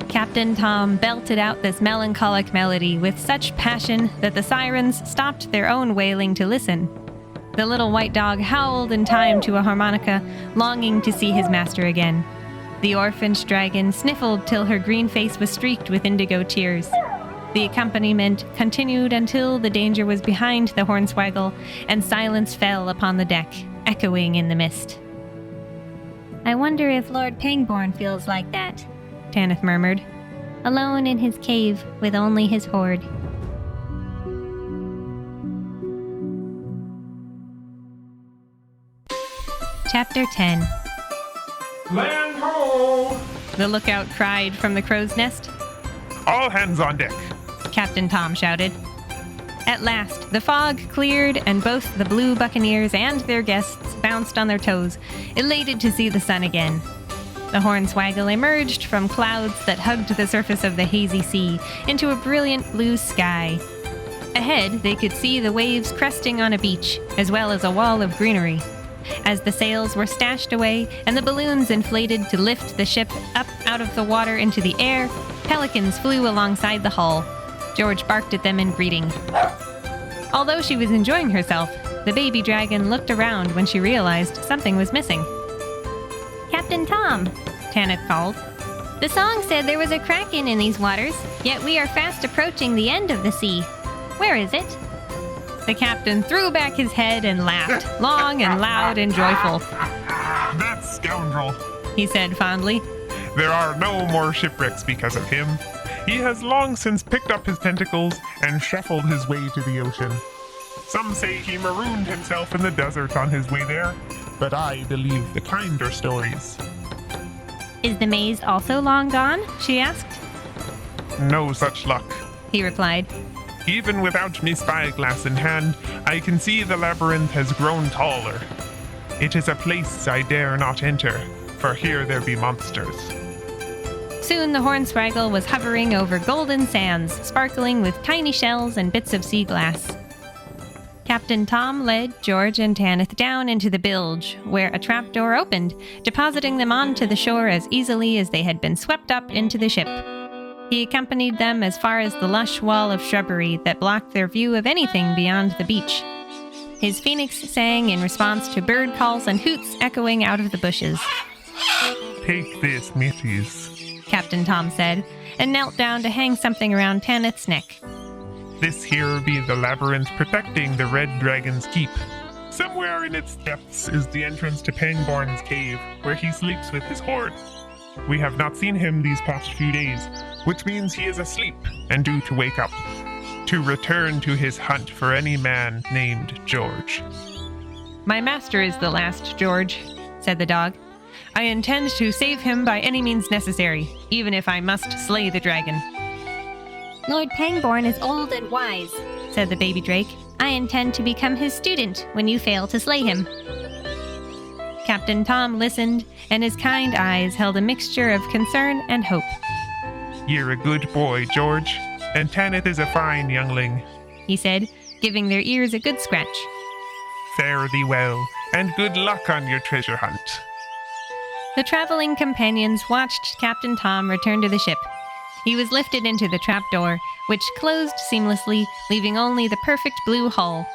Captain Tom belted out this melancholic melody with such passion that the sirens stopped their own wailing to listen. The little white dog howled in time to a harmonica, longing to see his master again. The orphaned dragon sniffled till her green face was streaked with indigo tears. The accompaniment continued until the danger was behind the Hornswoggle, and silence fell upon the deck, echoing in the mist. I wonder if Lord Pangborn feels like that, Tanith murmured. alone in his cave with only his hoard. Chapter 10. Land ho! The lookout cried from the crow's nest. All hands on deck. Captain Tom shouted. At last, the fog cleared and both the blue buccaneers and their guests bounced on their toes, elated to see the sun again. The Hornswoggle emerged from clouds that hugged the surface of the hazy sea into a brilliant blue sky. Ahead, they could see the waves cresting on a beach, as well as a wall of greenery. As the sails were stashed away and the balloons inflated to lift the ship up out of the water into the air, pelicans flew alongside the hull. George barked at them in greeting. Although she was enjoying herself, the baby dragon looked around when she realized something was missing. Captain Tom, Tanith called. the song said there was a kraken in these waters, yet we are fast approaching the end of the sea. Where is it? The captain threw back his head and laughed, long and loud and joyful. That scoundrel. He said fondly. There are no more shipwrecks because of him. He has long since picked up his tentacles and shuffled his way to the ocean. Some say he marooned himself in the desert on his way there, but I believe the kinder stories. Is the maze also long gone? She asked. No such luck. He replied. Even without me spyglass in hand, I can see the labyrinth has grown taller. It is a place I dare not enter, for here there be monsters. Soon the hornswaggle was hovering over golden sands, sparkling with tiny shells and bits of sea glass. Captain Tom led George and Tanith down into the bilge, where a trapdoor opened, depositing them onto the shore as easily as they had been swept up into the ship. He accompanied them as far as the lush wall of shrubbery that blocked their view of anything beyond the beach. His phoenix sang in response to bird calls and hoots echoing out of the bushes. Take this, mateys. Captain Tom said, and knelt down to hang something around Tanith's neck. This here be the labyrinth protecting the Red Dragon's keep. Somewhere in its depths is the entrance to Pangborn's cave, where he sleeps with his horde. We have not seen him these past few days, which means he is asleep and due to wake up, to return to his hunt for any man named George. My master is the last George, said the dog. I intend to save him by any means necessary, even if I must slay the dragon. Lord Pangborn is old and wise, said the baby drake. I intend to become his student when you fail to slay him. Captain Tom listened, and his kind eyes held a mixture of concern and hope. You're a good boy, George, and Tanith is a fine youngling, he said, giving their ears a good scratch. Fare thee well, and good luck on your treasure hunt. The traveling companions watched Captain Tom return to the ship. He was lifted into the trapdoor, which closed seamlessly, leaving only the perfect blue hull.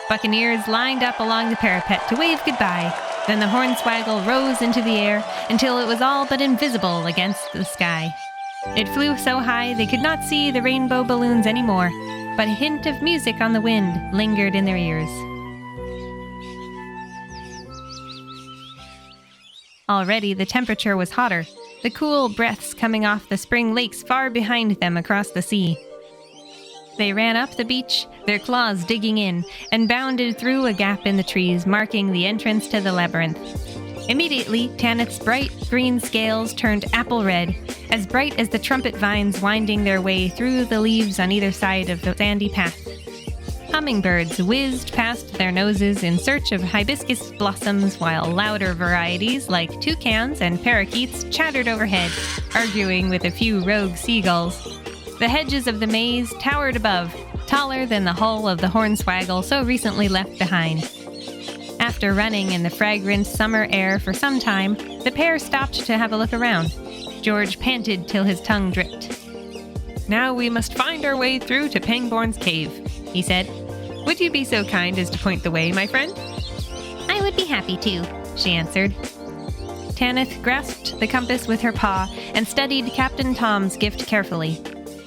Buccaneers lined up along the parapet to wave goodbye. Then the hornswaggle rose into the air until it was all but invisible against the sky. It flew so high they could not see the rainbow balloons anymore, but a hint of music on the wind lingered in their ears. Already the temperature was hotter, the cool breaths coming off the spring lakes far behind them across the sea. They ran up the beach, their claws digging in, and bounded through a gap in the trees, marking the entrance to the labyrinth. Immediately, Tanith's bright green scales turned apple red, as bright as the trumpet vines winding their way through the leaves on either side of the sandy path. Hummingbirds whizzed past their noses in search of hibiscus blossoms, while louder varieties like toucans and parakeets chattered overhead, arguing with a few rogue seagulls. The hedges of the maze towered above, taller than the hull of the hornswaggle so recently left behind. After running in the fragrant summer air for some time, the pair stopped to have a look around. George panted till his tongue dripped. Now we must find our way through to Pangborn's cave, he said. Would you be so kind as to point the way, my friend? I would be happy to, she answered. Tanith grasped the compass with her paw and studied Captain Tom's gift carefully.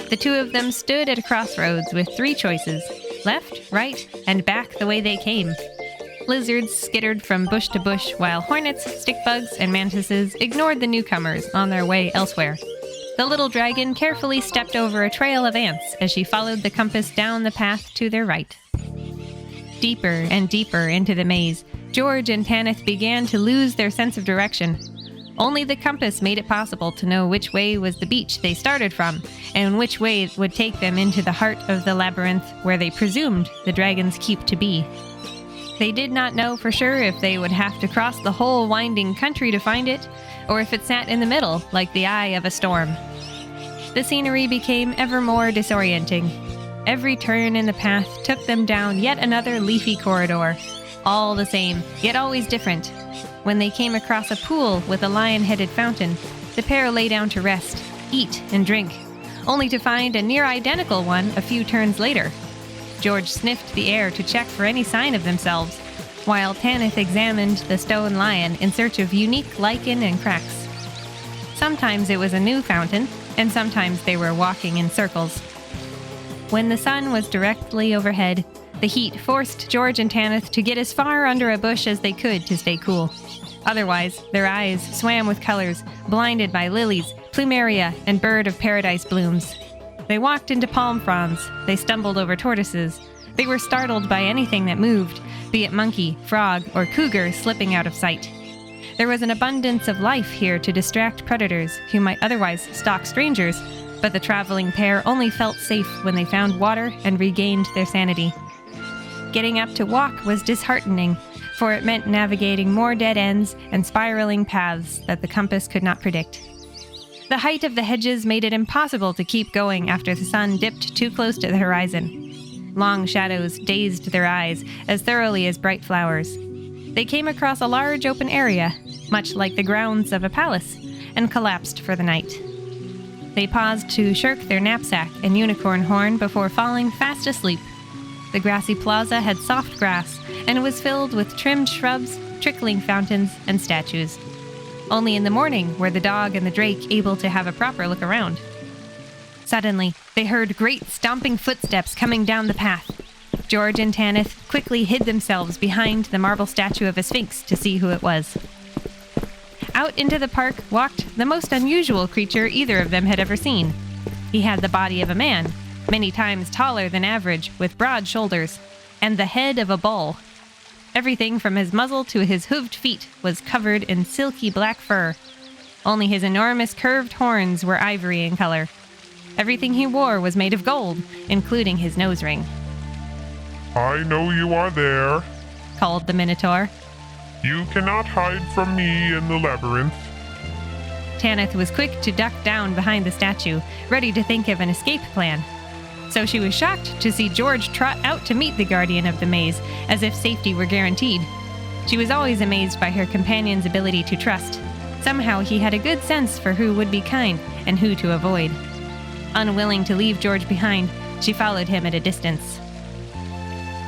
The two of them stood at a crossroads with three choices: left, right, and back the way they came. Lizards skittered from bush to bush, while hornets, stickbugs, and mantises ignored the newcomers on their way elsewhere. The little dragon carefully stepped over a trail of ants as she followed the compass down the path to their right. Deeper and deeper into the maze, George and Tanith began to lose their sense of direction. Only the compass made it possible to know which way was the beach they started from, and which way would take them into the heart of the labyrinth where they presumed the dragon's keep to be. They did not know for sure if they would have to cross the whole winding country to find it, or if it sat in the middle like the eye of a storm. The scenery became ever more disorienting. Every turn in the path took them down yet another leafy corridor, all the same, yet always different. When they came across a pool with a lion-headed fountain, the pair lay down to rest, eat, and drink, only to find a near-identical one a few turns later. George sniffed the air to check for any sign of themselves, while Tanith examined the stone lion in search of unique lichen and cracks. Sometimes it was a new fountain, and sometimes they were walking in circles. When the sun was directly overhead, the heat forced George and Tanith to get as far under a bush as they could to stay cool. Otherwise, their eyes swam with colors, blinded by lilies, plumeria, and bird of paradise blooms. They walked into palm fronds. They stumbled over tortoises. They were startled by anything that moved, be it monkey, frog, or cougar slipping out of sight. There was an abundance of life here to distract predators who might otherwise stalk strangers, but the traveling pair only felt safe when they found water and regained their sanity. Getting up to walk was disheartening, for it meant navigating more dead ends and spiraling paths that the compass could not predict. The height of the hedges made it impossible to keep going after the sun dipped too close to the horizon. Long shadows dazed their eyes as thoroughly as bright flowers. They came across a large open area, much like the grounds of a palace, and collapsed for the night. They paused to shirk their knapsack and unicorn horn before falling fast asleep. The grassy plaza had soft grass and was filled with trimmed shrubs, trickling fountains, and statues. Only in the morning were the dog and the drake able to have a proper look around. Suddenly, they heard great stomping footsteps coming down the path. George and Tanith quickly hid themselves behind the marble statue of a sphinx to see who it was. Out into the park walked the most unusual creature either of them had ever seen. He had the body of a man, many times taller than average, with broad shoulders, and the head of a bull. Everything from his muzzle to his hooved feet was covered in silky black fur. Only his enormous curved horns were ivory in color. Everything he wore was made of gold, including his nose ring. I know you are there. Called the Minotaur. You cannot hide from me in the labyrinth. Tanith was quick to duck down behind the statue, ready to think of an escape plan. So she was shocked to see George trot out to meet the guardian of the maze, as if safety were guaranteed. She was always amazed by her companion's ability to trust. Somehow he had a good sense for who would be kind and who to avoid. Unwilling to leave George behind, she followed him at a distance.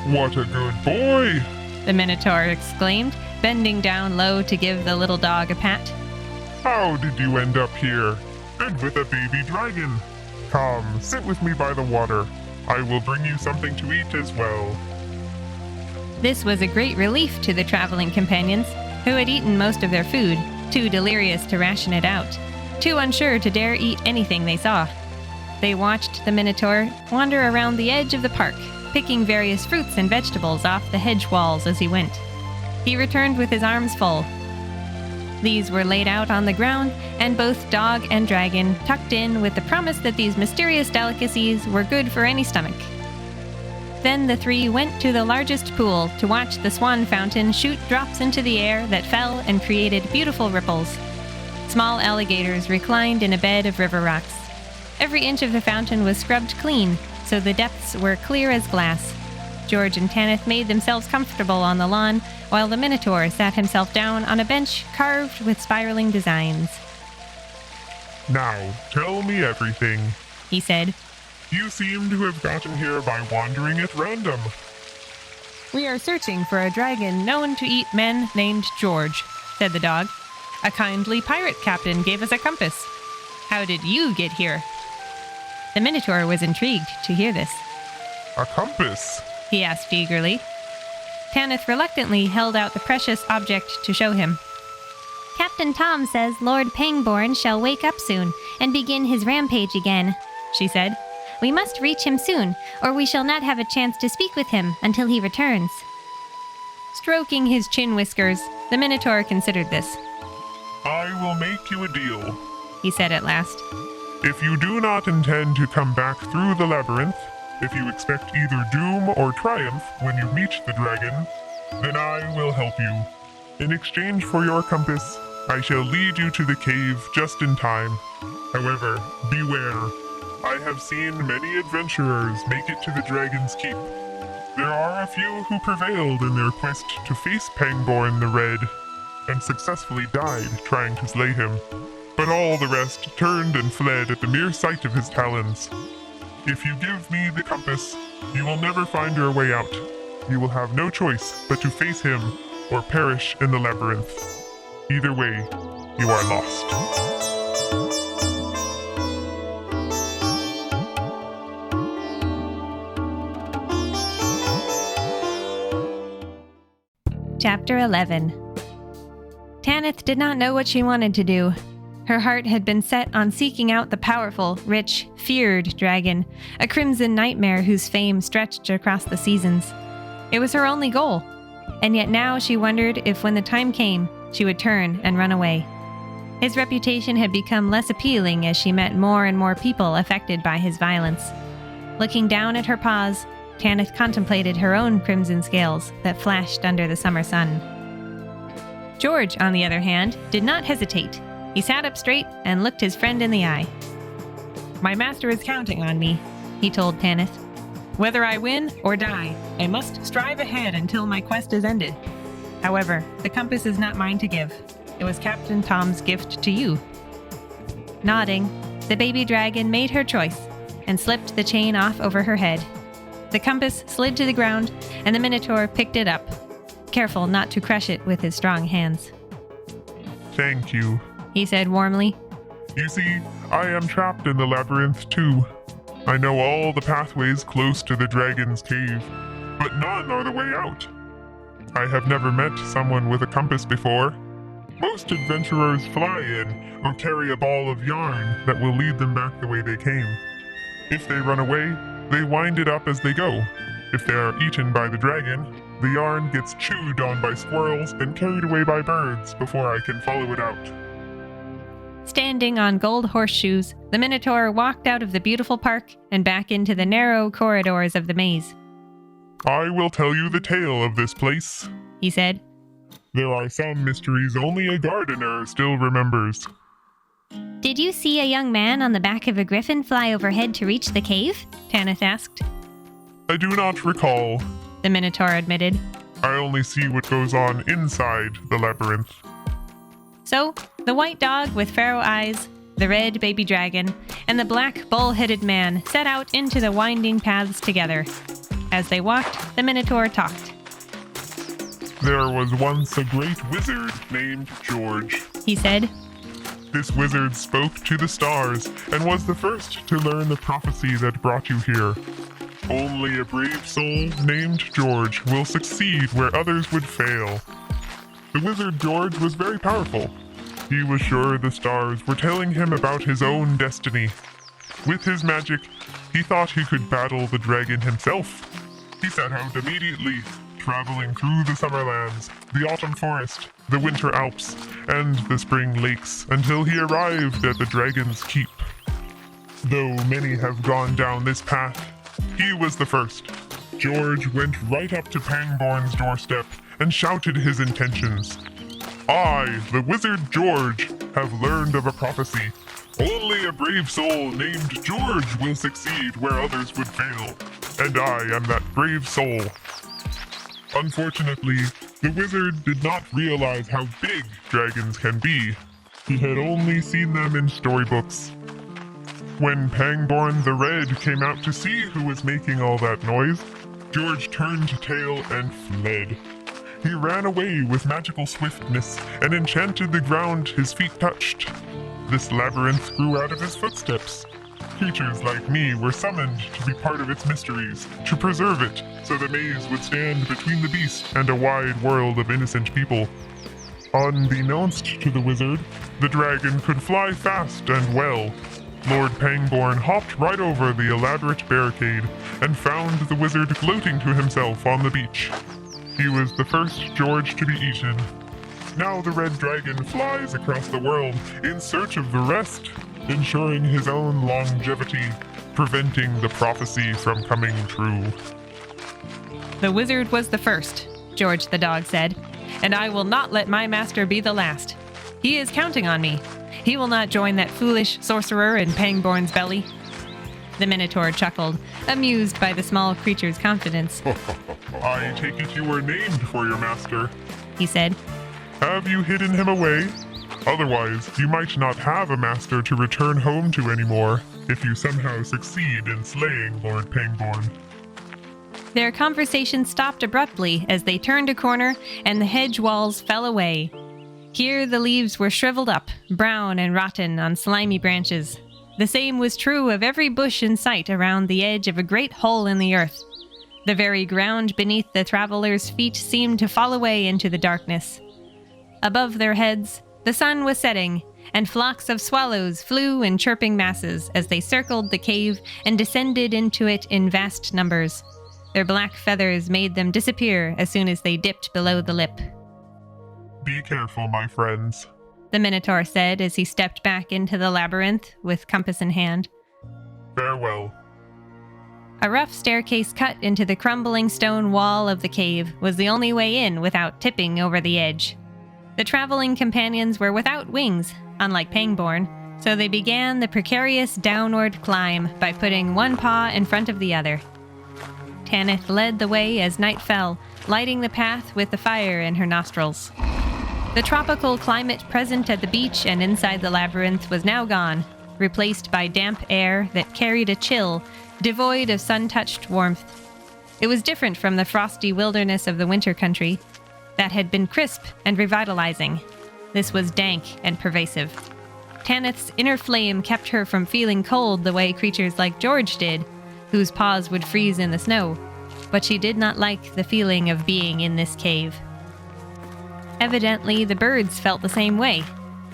What a good boy! The Minotaur exclaimed, bending down low to give the little dog a pat. How did you end up here? And with a baby dragon? Come, sit with me by the water. I will bring you something to eat as well. This was a great relief to the traveling companions, who had eaten most of their food, too delirious to ration it out, too unsure to dare eat anything they saw. They watched the Minotaur wander around the edge of the park, picking various fruits and vegetables off the hedge walls as he went. He returned with his arms full. These were laid out on the ground, and both dog and dragon tucked in with the promise that these mysterious delicacies were good for any stomach. Then the three went to the largest pool to watch the swan fountain shoot drops into the air that fell and created beautiful ripples. Small alligators reclined in a bed of river rocks. Every inch of the fountain was scrubbed clean, so the depths were clear as glass. George and Tanith made themselves comfortable on the lawn, while the Minotaur sat himself down on a bench carved with spiraling designs. Now, tell me everything, he said. You seem to have gotten here by wandering at random. We are searching for a dragon known to eat men named George, said the dog. A kindly pirate captain gave us a compass. How did you get here? The Minotaur was intrigued to hear this. A compass? He asked eagerly. Tanith reluctantly held out the precious object to show him. Captain Tom says Lord Pangborn shall wake up soon and begin his rampage again, she said. We must reach him soon, or we shall not have a chance to speak with him until he returns. Stroking his chin whiskers, the Minotaur considered this. I will make you a deal, he said at last. If you do not intend to come back through the labyrinth, if you expect either doom or triumph when you meet the dragon, then I will help you. In exchange for your compass, I shall lead you to the cave just in time. However, beware. I have seen many adventurers make it to the Dragon's Keep. There are a few who prevailed in their quest to face Pangborn the Red, and successfully died trying to slay him. But all the rest turned and fled at the mere sight of his talons. If you give me the compass, you will never find your way out. You will have no choice but to face him or perish in the labyrinth. Either way, you are lost. Chapter 11. Tanith did not know what she wanted to do. Her heart had been set on seeking out the powerful, rich, feared dragon, a crimson nightmare whose fame stretched across the seasons. It was her only goal, and yet now she wondered if when the time came, she would turn and run away. His reputation had become less appealing as she met more and more people affected by his violence. Looking down at her paws, Tanith contemplated her own crimson scales that flashed under the summer sun. George, on the other hand, did not hesitate. He sat up straight and looked his friend in the eye. My master is counting on me. He told Tanith. Whether I win or die, I must strive ahead until my quest is ended. However, the compass is not mine to give. It was Captain Tom's gift to you. Nodding, the baby dragon made her choice and slipped the chain off over her head. The compass slid to the ground, and the Minotaur picked it up, careful not to crush it with his strong hands. Thank you. He said warmly. You see, I am trapped in the labyrinth too. I know all the pathways close to the dragon's cave, but none are the way out. I have never met someone with a compass before. Most adventurers fly in or carry a ball of yarn that will lead them back the way they came. If they run away, they wind it up as they go. If they are eaten by the dragon, the yarn gets chewed on by squirrels and carried away by birds before I can follow it out. Standing on gold horseshoes, the Minotaur walked out of the beautiful park and back into the narrow corridors of the maze. I will tell you the tale of this place, he said. There are some mysteries only a gardener still remembers. Did you see a young man on the back of a griffin fly overhead to reach the cave? Tanith asked. I do not recall. The Minotaur admitted. I only see what goes on inside the labyrinth. So, the white dog with pharaoh eyes, the red baby dragon, and the black bull-headed man set out into the winding paths together. As they walked, the Minotaur talked. There was once a great wizard named George, he said. This wizard spoke to the stars and was the first to learn the prophecy that brought you here. Only a brave soul named George will succeed where others would fail. The wizard George was very powerful. He was sure the stars were telling him about his own destiny. With his magic, he thought he could battle the dragon himself. He set out immediately, traveling through the summer lands, the autumn forest, the winter Alps, and the spring lakes until he arrived at the dragon's keep. Though many have gone down this path, he was the first. George went right up to Pangborn's doorstep and shouted his intentions. I, the wizard George, have learned of a prophecy. Only a brave soul named George will succeed where others would fail, and I am that brave soul. Unfortunately, the wizard did not realize how big dragons can be. He had only seen them in storybooks. When Pangborn the Red came out to see who was making all that noise, George turned tail and fled. He ran away with magical swiftness and enchanted the ground his feet touched. This labyrinth grew out of his footsteps. Creatures like me were summoned to be part of its mysteries, to preserve it, so the maze would stand between the beast and a wide world of innocent people. Unbeknownst to the wizard, the dragon could fly fast and well. Lord Pangborn hopped right over the elaborate barricade and found the wizard gloating to himself on the beach. He was the first George to be eaten. Now the red dragon flies across the world in search of the rest, ensuring his own longevity, preventing the prophecy from coming true. The wizard was the first, George the dog said, and I will not let my master be the last. He is counting on me. He will not join that foolish sorcerer in Pangborn's belly. The Minotaur chuckled, amused by the small creature's confidence. I take it you were named for your master, he said. Have you hidden him away? Otherwise, you might not have a master to return home to anymore if you somehow succeed in slaying Lord Pangborn. Their conversation stopped abruptly as they turned a corner and the hedge walls fell away. Here the leaves were shriveled up, brown and rotten on slimy branches. The same was true of every bush in sight around the edge of a great hole in the earth. The very ground beneath the travelers' feet seemed to fall away into the darkness. Above their heads, the sun was setting, and flocks of swallows flew in chirping masses as they circled the cave and descended into it in vast numbers. Their black feathers made them disappear as soon as they dipped below the lip. Be careful, my friends, the Minotaur said as he stepped back into the labyrinth with compass in hand. Farewell. A rough staircase cut into the crumbling stone wall of the cave was the only way in without tipping over the edge. The traveling companions were without wings, unlike Pangborn, so they began the precarious downward climb by putting one paw in front of the other. Tanith led the way as night fell, lighting the path with the fire in her nostrils. The tropical climate present at the beach and inside the labyrinth was now gone, replaced by damp air that carried a chill, devoid of sun-touched warmth. It was different from the frosty wilderness of the winter country that had been crisp and revitalizing. This was dank and pervasive. Tanith's inner flame kept her from feeling cold the way creatures like George did, whose paws would freeze in the snow, but she did not like the feeling of being in this cave. Evidently, the birds felt the same way,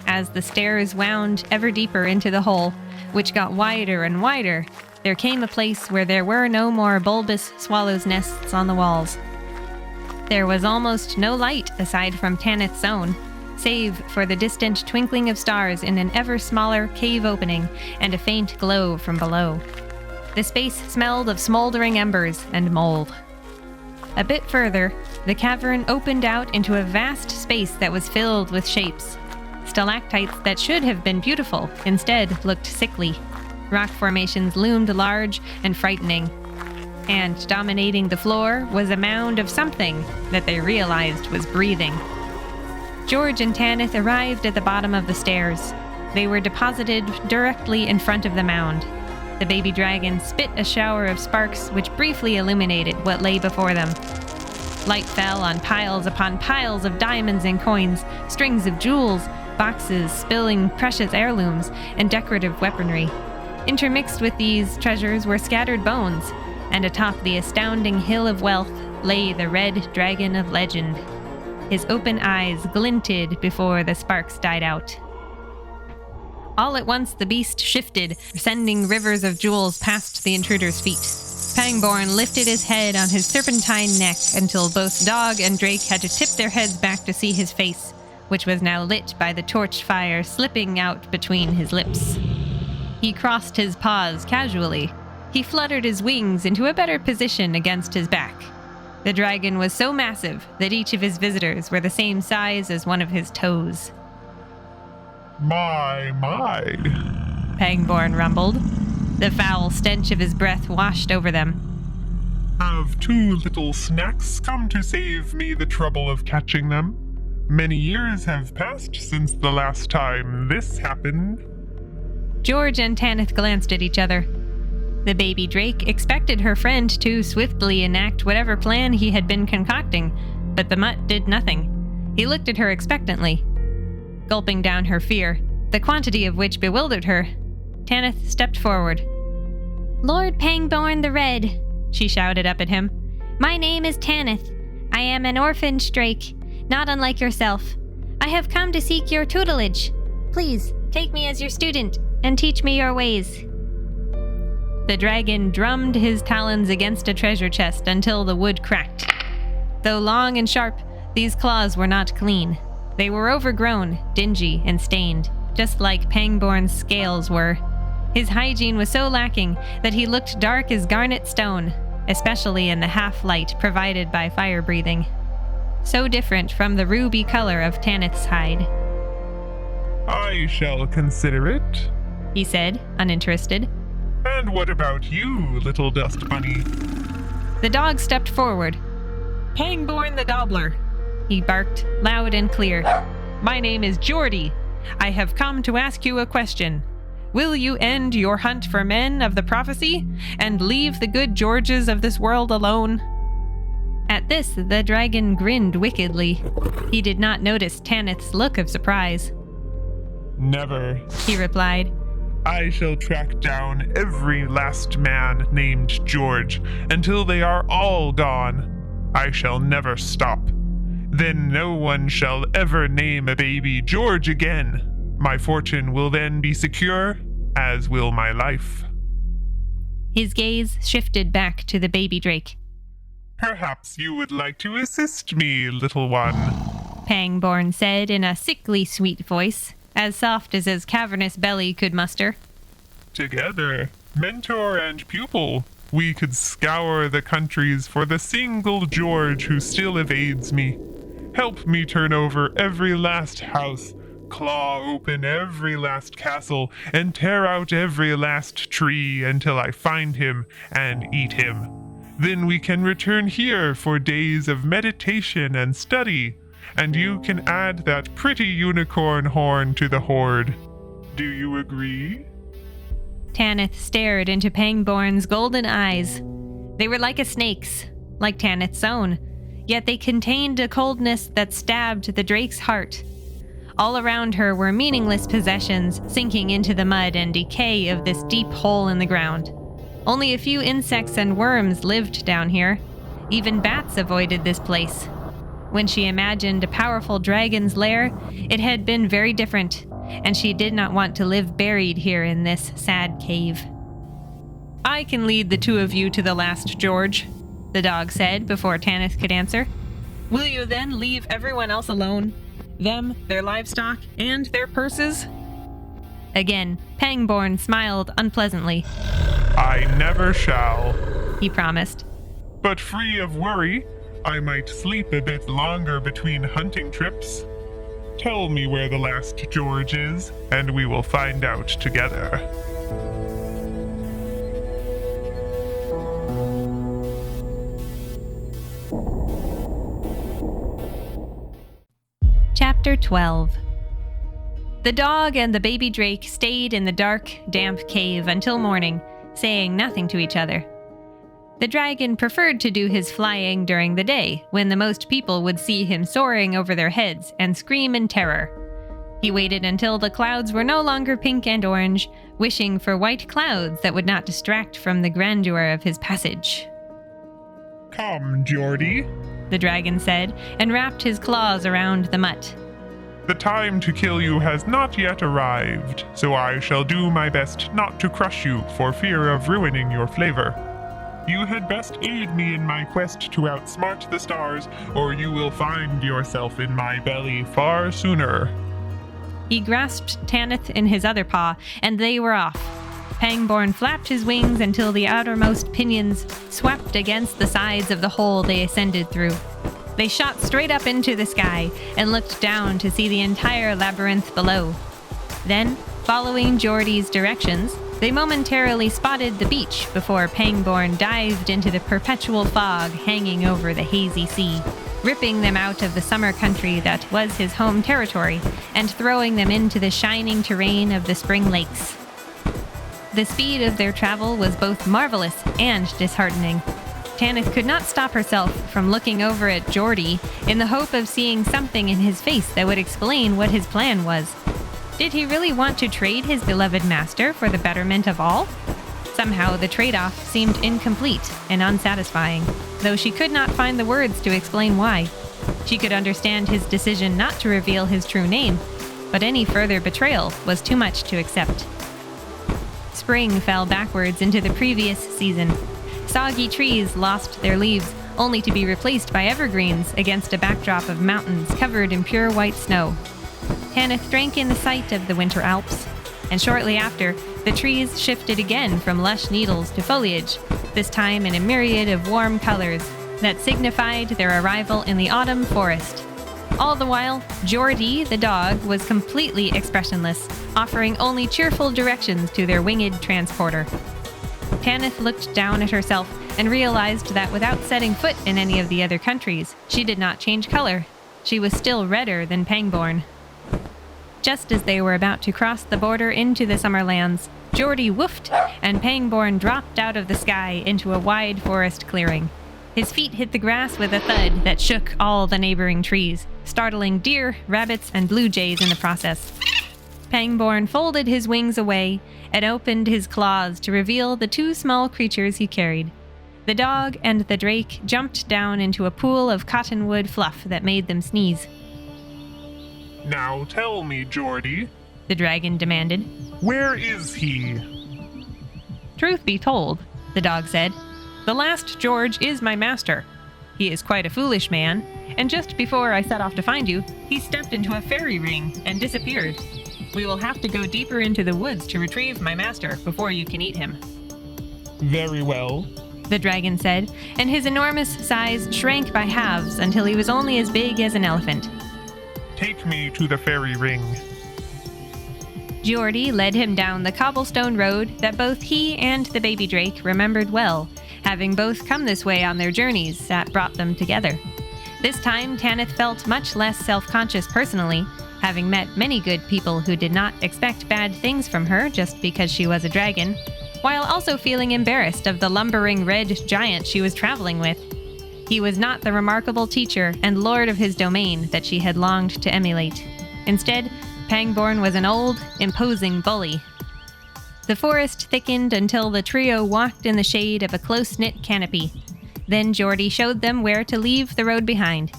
as the stairs wound ever deeper into the hole, which got wider and wider. There came a place where there were no more bulbous swallows' nests on the walls. There was almost no light aside from Tanith's own, save for the distant twinkling of stars in an ever smaller cave opening and a faint glow from below. The space smelled of smoldering embers and mold. A bit further, the cavern opened out into a vast space that was filled with shapes. Stalactites that should have been beautiful instead looked sickly. Rock formations loomed large and frightening. And dominating the floor was a mound of something that they realized was breathing. George and Tanith arrived at the bottom of the stairs. They were deposited directly in front of the mound. The baby dragon spit a shower of sparks which briefly illuminated what lay before them. Light fell on piles upon piles of diamonds and coins, strings of jewels, boxes spilling precious heirlooms, and decorative weaponry. Intermixed with these treasures were scattered bones, and atop the astounding hill of wealth lay the red dragon of legend. His open eyes glinted before the sparks died out. All at once the beast shifted, sending rivers of jewels past the intruder's feet. Pangborn lifted his head on his serpentine neck until both dog and Drake had to tip their heads back to see his face, which was now lit by the torch fire slipping out between his lips. He crossed his paws casually. He fluttered his wings into a better position against his back. The dragon was so massive that each of his visitors were the same size as one of his toes. My. Pangborn rumbled. The foul stench of his breath washed over them. Have two little snacks come to save me the trouble of catching them? Many years have passed since the last time this happened. George and Tanith glanced at each other. The baby Drake expected her friend to swiftly enact whatever plan he had been concocting, but the mutt did nothing. He looked at her expectantly, gulping down her fear, the quantity of which bewildered her. Tanith stepped forward. Lord Pangborn the Red, She shouted up at him. my name is Tanith. I am an orphan drake, not unlike yourself. I have come to seek your tutelage. Please, take me as your student and teach me your ways. The dragon drummed his talons against a treasure chest until the wood cracked. Though long and sharp, these claws were not clean. They were overgrown, dingy, and stained, just like Pangborn's scales were. His hygiene was so lacking that he looked dark as garnet stone, especially in the half-light provided by fire breathing. So different from the ruby color of Tanith's hide. I shall consider it. He said, uninterested. And what about you, little dust bunny? The dog stepped forward. Pangborn the Gobbler. He barked, loud and clear. My name is Geordie. I have come to ask you a question. Will you end your hunt for men of the prophecy and leave the good Georges of this world alone? At this, the dragon grinned wickedly. He did not notice Tanith's look of surprise. Never. He replied. I shall track down every last man named George until they are all gone. I shall never stop. Then no one shall ever name a baby George again. My fortune will then be secure, as will my life. His gaze shifted back to the baby drake. Perhaps you would like to assist me, little one. Pangborn said in a sickly sweet voice, as soft as his cavernous belly could muster. Together, mentor and pupil, we could scour the countries for the single George who still evades me. Help me turn over every last house, claw open every last castle, and tear out every last tree until I find him and eat him. Then we can return here for days of meditation and study, and you can add that pretty unicorn horn to the hoard. Do you agree? Tanith stared into Pangborn's golden eyes. They were like a snake's, like Tanith's own, yet they contained a coldness that stabbed the drake's heart. All around her were meaningless possessions sinking into the mud and decay of this deep hole in the ground. Only a few insects and worms lived down here. Even bats avoided this place. When she imagined a powerful dragon's lair, it had been very different, and she did not want to live buried here in this sad cave. I can lead the two of you to the last George, the dog said before Tanith could answer. Will you then leave everyone else alone? Them, their livestock, and their purses? Again, Pangborn smiled unpleasantly. I never shall, He promised. but free of worry, I might sleep a bit longer between hunting trips. Tell me where the last George is, and we will find out together. Chapter 12. The dog and the baby drake stayed in the dark, damp cave until morning, saying nothing to each other. The dragon preferred to do his flying during the day, when the most people would see him soaring over their heads and scream in terror. He waited until the clouds were no longer pink and orange, wishing for white clouds that would not distract from the grandeur of his passage. Come, Geordie. The dragon said, and wrapped his claws around the mutt. The time to kill you has not yet arrived, so I shall do my best not to crush you for fear of ruining your flavor. You had best aid me in my quest to outsmart the stars, or you will find yourself in my belly far sooner. He grasped Tanith in his other paw, and they were off. Pangborn flapped his wings until the outermost pinions swept against the sides of the hole they ascended through. They shot straight up into the sky and looked down to see the entire labyrinth below. Then, following Geordie's directions, they momentarily spotted the beach before Pangborn dived into the perpetual fog hanging over the hazy sea, ripping them out of the summer country that was his home territory and throwing them into the shining terrain of the spring lakes. The speed of their travel was both marvelous and disheartening. Tanith could not stop herself from looking over at Geordie in the hope of seeing something in his face that would explain what his plan was. Did he really want to trade his beloved master for the betterment of all? Somehow the trade-off seemed incomplete and unsatisfying, though she could not find the words to explain why. She could understand his decision not to reveal his true name, but any further betrayal was too much to accept. Spring fell backwards into the previous season. Soggy trees lost their leaves, only to be replaced by evergreens against a backdrop of mountains covered in pure white snow. Tanith drank in the sight of the winter Alps, and shortly after, the trees shifted again from lush needles to foliage, this time in a myriad of warm colors that signified their arrival in the autumn forest. All the while, Geordie, the dog, was completely expressionless, offering only cheerful directions to their winged transporter. Tanith looked down at herself and realized that without setting foot in any of the other countries, she did not change color. She was still redder than Pangborn. Just as they were about to cross the border into the Summerlands, Geordie woofed, and Pangborn dropped out of the sky into a wide forest clearing. His feet hit the grass with a thud that shook all the neighboring trees, startling deer, rabbits, and blue jays in the process. Pangborn folded his wings away and opened his claws to reveal the two small creatures he carried. The dog and the drake jumped down into a pool of cottonwood fluff that made them sneeze. Now tell me, Geordie, The dragon demanded. where is he? Truth be told, the dog said, the last George is my master. He is quite a foolish man, and just before I set off to find you, he stepped into a fairy ring and disappeared. We will have to go deeper into the woods to retrieve my master before you can eat him. Very well. the dragon said, and his enormous size shrank by halves until he was only as big as an elephant. Take me to the fairy ring. Geordie led him down the cobblestone road that both he and the baby drake remembered well, having both come this way on their journeys that brought them together. This time, Tanith felt much less self-conscious personally, having met many good people who did not expect bad things from her just because she was a dragon, while also feeling embarrassed of the lumbering red giant she was traveling with. He was not the remarkable teacher and lord of his domain that she had longed to emulate. Instead, Pangborn was an old, imposing bully. The forest thickened until the trio walked in the shade of a close-knit canopy. Then Geordie showed them where to leave the road behind.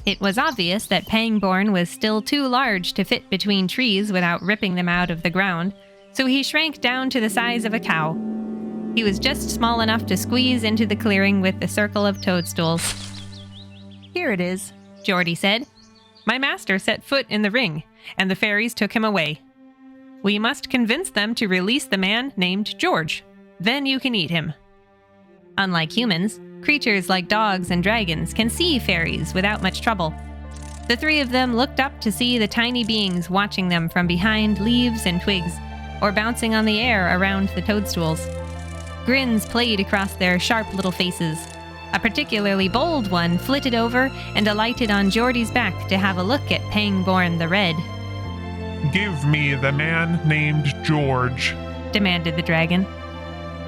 It was obvious that Pangborn was still too large to fit between trees without ripping them out of the ground, so he shrank down to the size of a cow. He was just small enough to squeeze into the clearing with the circle of toadstools. Here it is, Geordie said. My master set foot in the ring, and the fairies took him away. We must convince them to release the man named George. Then you can eat him. Unlike humans, creatures like dogs and dragons can see fairies without much trouble. The three of them looked up to see the tiny beings watching them from behind leaves and twigs, or bouncing on the air around the toadstools. Grins played across their sharp little faces. A particularly bold one flitted over and alighted on Geordie's back to have a look at Pangborn the Red. Give me the man named George, demanded the dragon.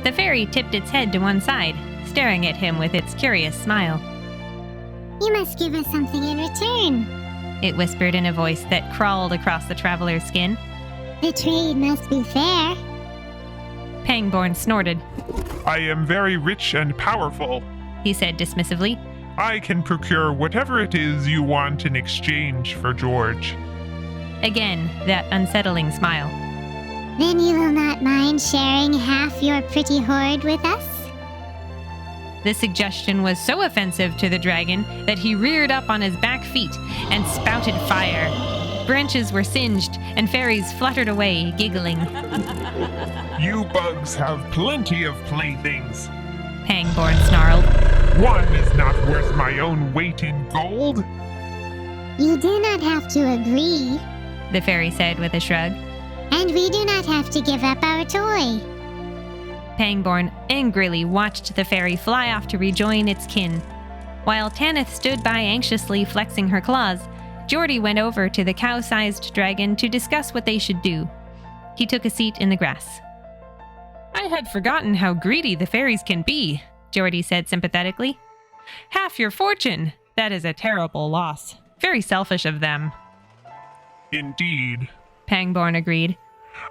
The fairy tipped its head to one side, staring at him with its curious smile. You must give us something in return, it whispered in a voice that crawled across the traveler's skin. The trade must be fair. Pangborn snorted. I am very rich and powerful, he said dismissively. I can procure whatever it is you want in exchange for George. Again, that unsettling smile. Then you will not mind sharing half your pretty hoard with us? The suggestion was so offensive to the dragon that he reared up on his back feet and spouted fire. Branches were singed, and fairies fluttered away, giggling. You bugs have plenty of playthings, Pangborn snarled. One is not worth my own weight in gold. You do not have to agree, the fairy said with a shrug. And we do not have to give up our toy. Pangborn angrily watched the fairy fly off to rejoin its kin. While Tanith stood by anxiously flexing her claws, Geordie went over to the cow-sized dragon to discuss what they should do. He took a seat in the grass. I had forgotten how greedy the fairies can be, Geordie said sympathetically. Half your fortune! That is a terrible loss. Very selfish of them. Indeed, Pangborn agreed.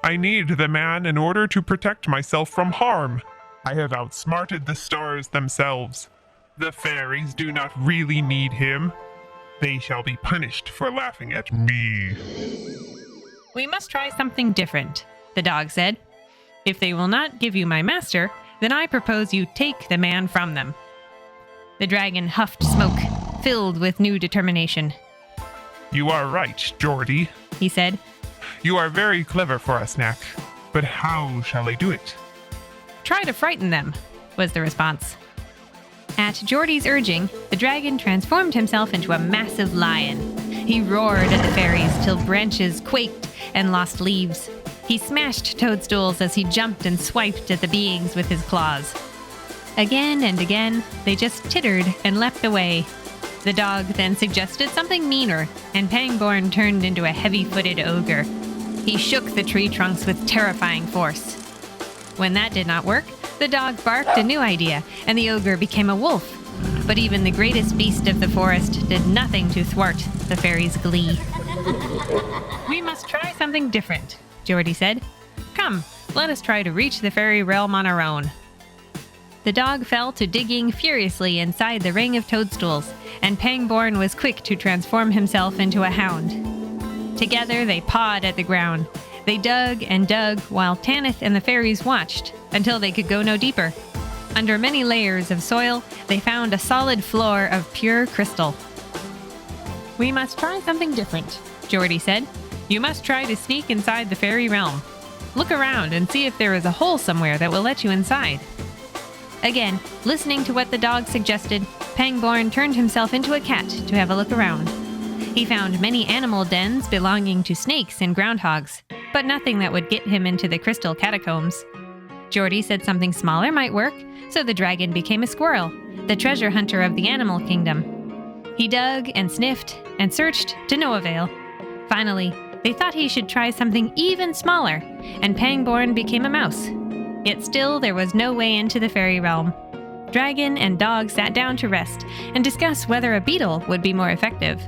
I need the man in order to protect myself from harm. I have outsmarted the stars themselves. The fairies do not really need him. They shall be punished for laughing at me. We must try something different, the dog said. If they will not give you my master, then I propose you take the man from them. The dragon huffed smoke, filled with new determination. You are right, Geordie, he said. You are very clever for a snack, but how shall I do it? Try to frighten them, was the response. At Geordie's urging, the dragon transformed himself into a massive lion. He roared at the fairies till branches quaked and lost leaves. He smashed toadstools as he jumped and swiped at the beings with his claws. Again and again, they just tittered and leapt away. The dog then suggested something meaner, and Pangborn turned into a heavy-footed ogre. He shook the tree trunks with terrifying force. When that did not work, the dog barked a new idea, and the ogre became a wolf. But even the greatest beast of the forest did nothing to thwart the fairies' glee. We must try something different, Geordie said. Come, let us try to reach the fairy realm on our own. The dog fell to digging furiously inside the ring of toadstools, and Pangborn was quick to transform himself into a hound. Together they pawed at the ground. They dug and dug while Tanith and the fairies watched until they could go no deeper. Under many layers of soil, they found a solid floor of pure crystal. We must try something different, Geordie said. You must try to sneak inside the fairy realm. Look around and see if there is a hole somewhere that will let you inside. Again, listening to what the dog suggested, Pangborn turned himself into a cat to have a look around. He found many animal dens belonging to snakes and groundhogs, but nothing that would get him into the crystal catacombs. Geordie said something smaller might work, so the dragon became a squirrel, the treasure hunter of the animal kingdom. He dug and sniffed and searched to no avail. Finally, they thought he should try something even smaller, and Pangborn became a mouse. Yet still there was no way into the fairy realm. Dragon and dog sat down to rest and discuss whether a beetle would be more effective.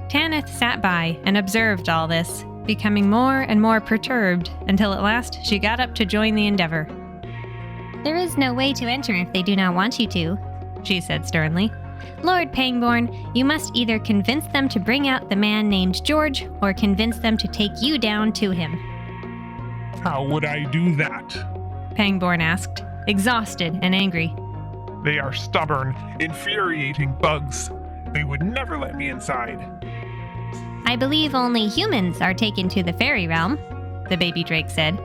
Tanith sat by and observed all this, becoming more and more perturbed until at last she got up to join the endeavor. There is no way to enter if they do not want you to, She said sternly. Lord Pangborn, you must either convince them to bring out the man named George or convince them to take you down to him. How would I do that? Pangborn asked, exhausted and angry. They are stubborn, infuriating bugs. They would never let me inside. I believe only humans are taken to the fairy realm, The baby drake said.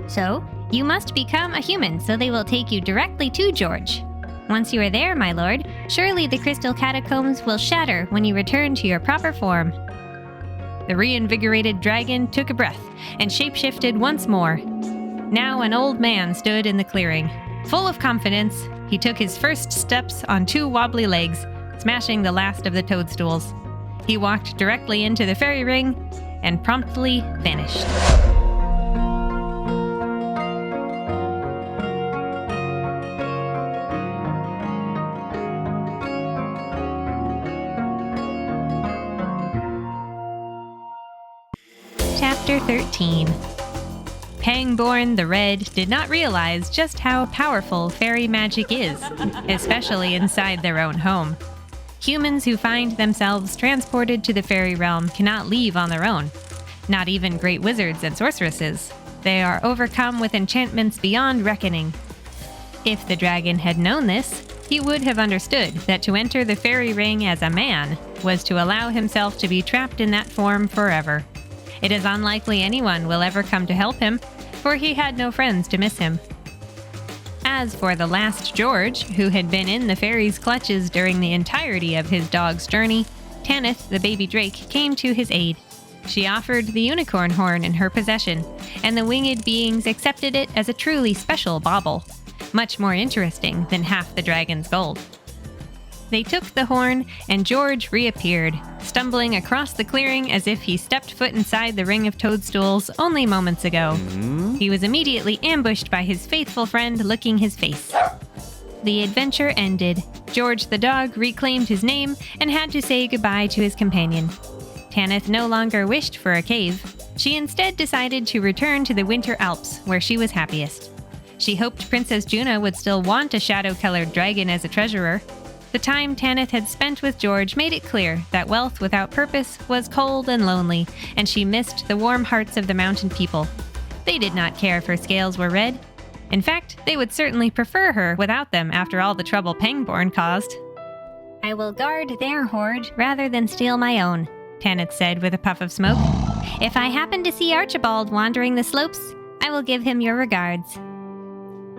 so you must become a human so they will take you directly to George. Once you are there, my lord, surely the crystal catacombs will shatter when you return to your proper form. The reinvigorated dragon took a breath and shapeshifted once more. Now an old man stood in the clearing. Full of confidence, he took his first steps on two wobbly legs, smashing the last of the toadstools. He walked directly into the fairy ring and promptly vanished. Chapter 13. Pangborn the Red did not realize just how powerful fairy magic is, especially inside their own home. Humans who find themselves transported to the fairy realm cannot leave on their own. Not even great wizards and sorceresses. They are overcome with enchantments beyond reckoning. If the dragon had known this, he would have understood that to enter the fairy ring as a man was to allow himself to be trapped in that form forever. It is unlikely anyone will ever come to help him, for he had no friends to miss him. As for the last George, who had been in the fairy's clutches during the entirety of his dog's journey, Tanith, the baby drake, came to his aid. She offered the unicorn horn in her possession, and the winged beings accepted it as a truly special bauble, much more interesting than half the dragon's gold. They took the horn, and George reappeared, stumbling across the clearing as if he stepped foot inside the ring of toadstools only moments ago. He was immediately ambushed by his faithful friend licking his face. The adventure ended. George the dog reclaimed his name and had to say goodbye to his companion. Tanith no longer wished for a cave. She instead decided to return to the Winter Alps, where she was happiest. She hoped Princess Juna would still want a shadow-colored dragon as a treasurer. The time Tanith had spent with George made it clear that wealth without purpose was cold and lonely, and she missed the warm hearts of the mountain people. They did not care if her scales were red. In fact, they would certainly prefer her without them after all the trouble Pangborn caused. I will guard their hoard rather than steal my own, Tanith said with a puff of smoke. If I happen to see Archibald wandering the slopes, I will give him your regards.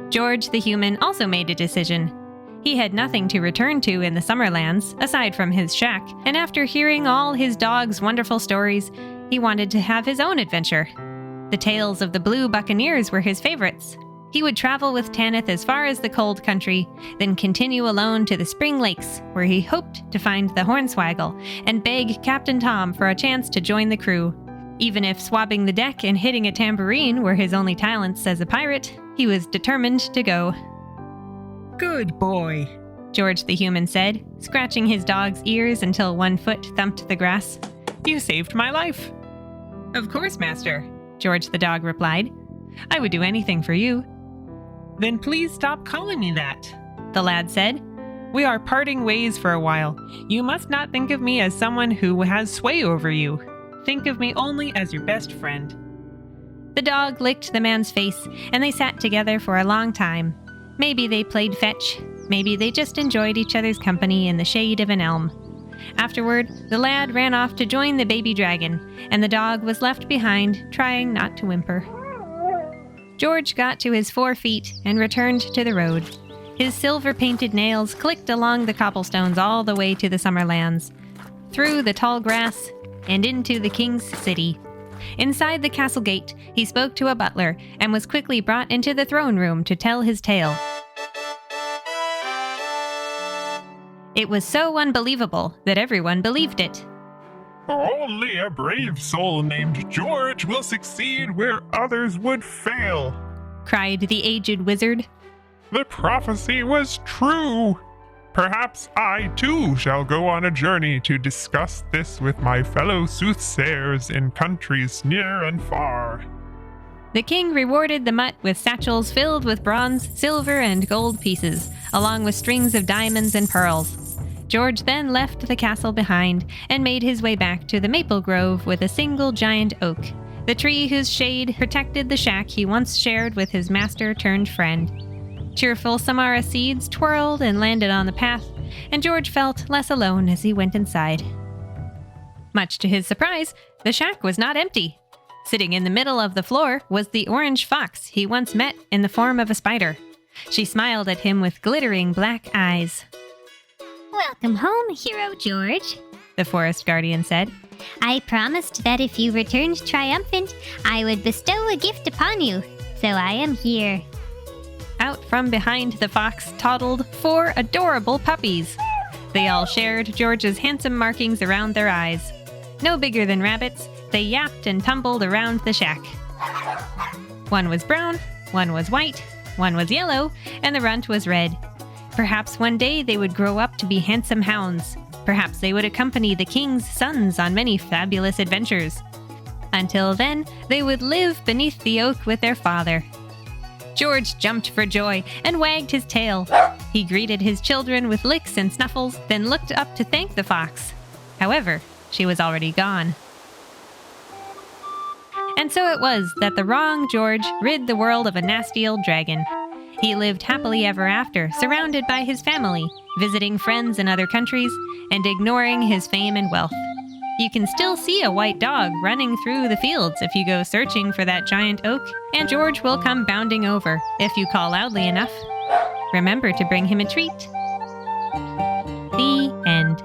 George the human also made a decision. He had nothing to return to in the Summerlands, aside from his shack, and after hearing all his dog's wonderful stories, he wanted to have his own adventure. The tales of the Blue Buccaneers were his favorites. He would travel with Tanith as far as the cold country, then continue alone to the Spring Lakes, where he hoped to find the Hornswaggle and beg Captain Tom for a chance to join the crew. Even if swabbing the deck and hitting a tambourine were his only talents as a pirate, he was determined to go. Good boy. George the human said, scratching his dog's ears until one foot thumped the grass. You saved my life. Of course, master, George the dog replied. I would do anything for you. Then please stop calling me that, the lad said. We are parting ways for a while. You must not think of me as someone who has sway over you. Think of me only as your best friend. The dog licked the man's face, and they sat together for a long time. Maybe they played fetch. Maybe they just enjoyed each other's company in the shade of an elm. Afterward, the lad ran off to join the baby dragon, and the dog was left behind, trying not to whimper. George got to his 4 feet and returned to the road. His silver-painted nails clicked along the cobblestones all the way to the Summerlands, through the tall grass, and into the king's city. Inside the castle gate, he spoke to a butler and was quickly brought into the throne room to tell his tale. It was so unbelievable that everyone believed it. Only a brave soul named George will succeed where others would fail. Cried the aged wizard. The prophecy was true. Perhaps I too shall go on a journey to discuss this with my fellow soothsayers in countries near and far. The king rewarded the mutt with satchels filled with bronze, silver, and gold pieces, along with strings of diamonds and pearls. George then left the castle behind and made his way back to the maple grove with a single giant oak, the tree whose shade protected the shack he once shared with his master-turned-friend. Cheerful samara seeds twirled and landed on the path, and George felt less alone as he went inside. Much to his surprise, the shack was not empty. Sitting in the middle of the floor was the orange fox he once met in the form of a spider. She smiled at him with glittering black eyes. Welcome home, Hero George, the forest guardian said. I promised that if you returned triumphant, I would bestow a gift upon you, so I am here. Out from behind the fox toddled 4 adorable puppies. They all shared George's handsome markings around their eyes. No bigger than rabbits, they yapped and tumbled around the shack. One was brown, one was white, one was yellow, and the runt was red. Perhaps one day they would grow up to be handsome hounds. Perhaps they would accompany the king's sons on many fabulous adventures. Until then, they would live beneath the oak with their father. George jumped for joy and wagged his tail. He greeted his children with licks and snuffles, then looked up to thank the fox. However, she was already gone. And so it was that the wrong George rid the world of a nasty old dragon. He lived happily ever after, surrounded by his family, visiting friends in other countries, and ignoring his fame and wealth. You can still see a white dog running through the fields if you go searching for that giant oak, and George will come bounding over if you call loudly enough. Remember to bring him a treat. The end.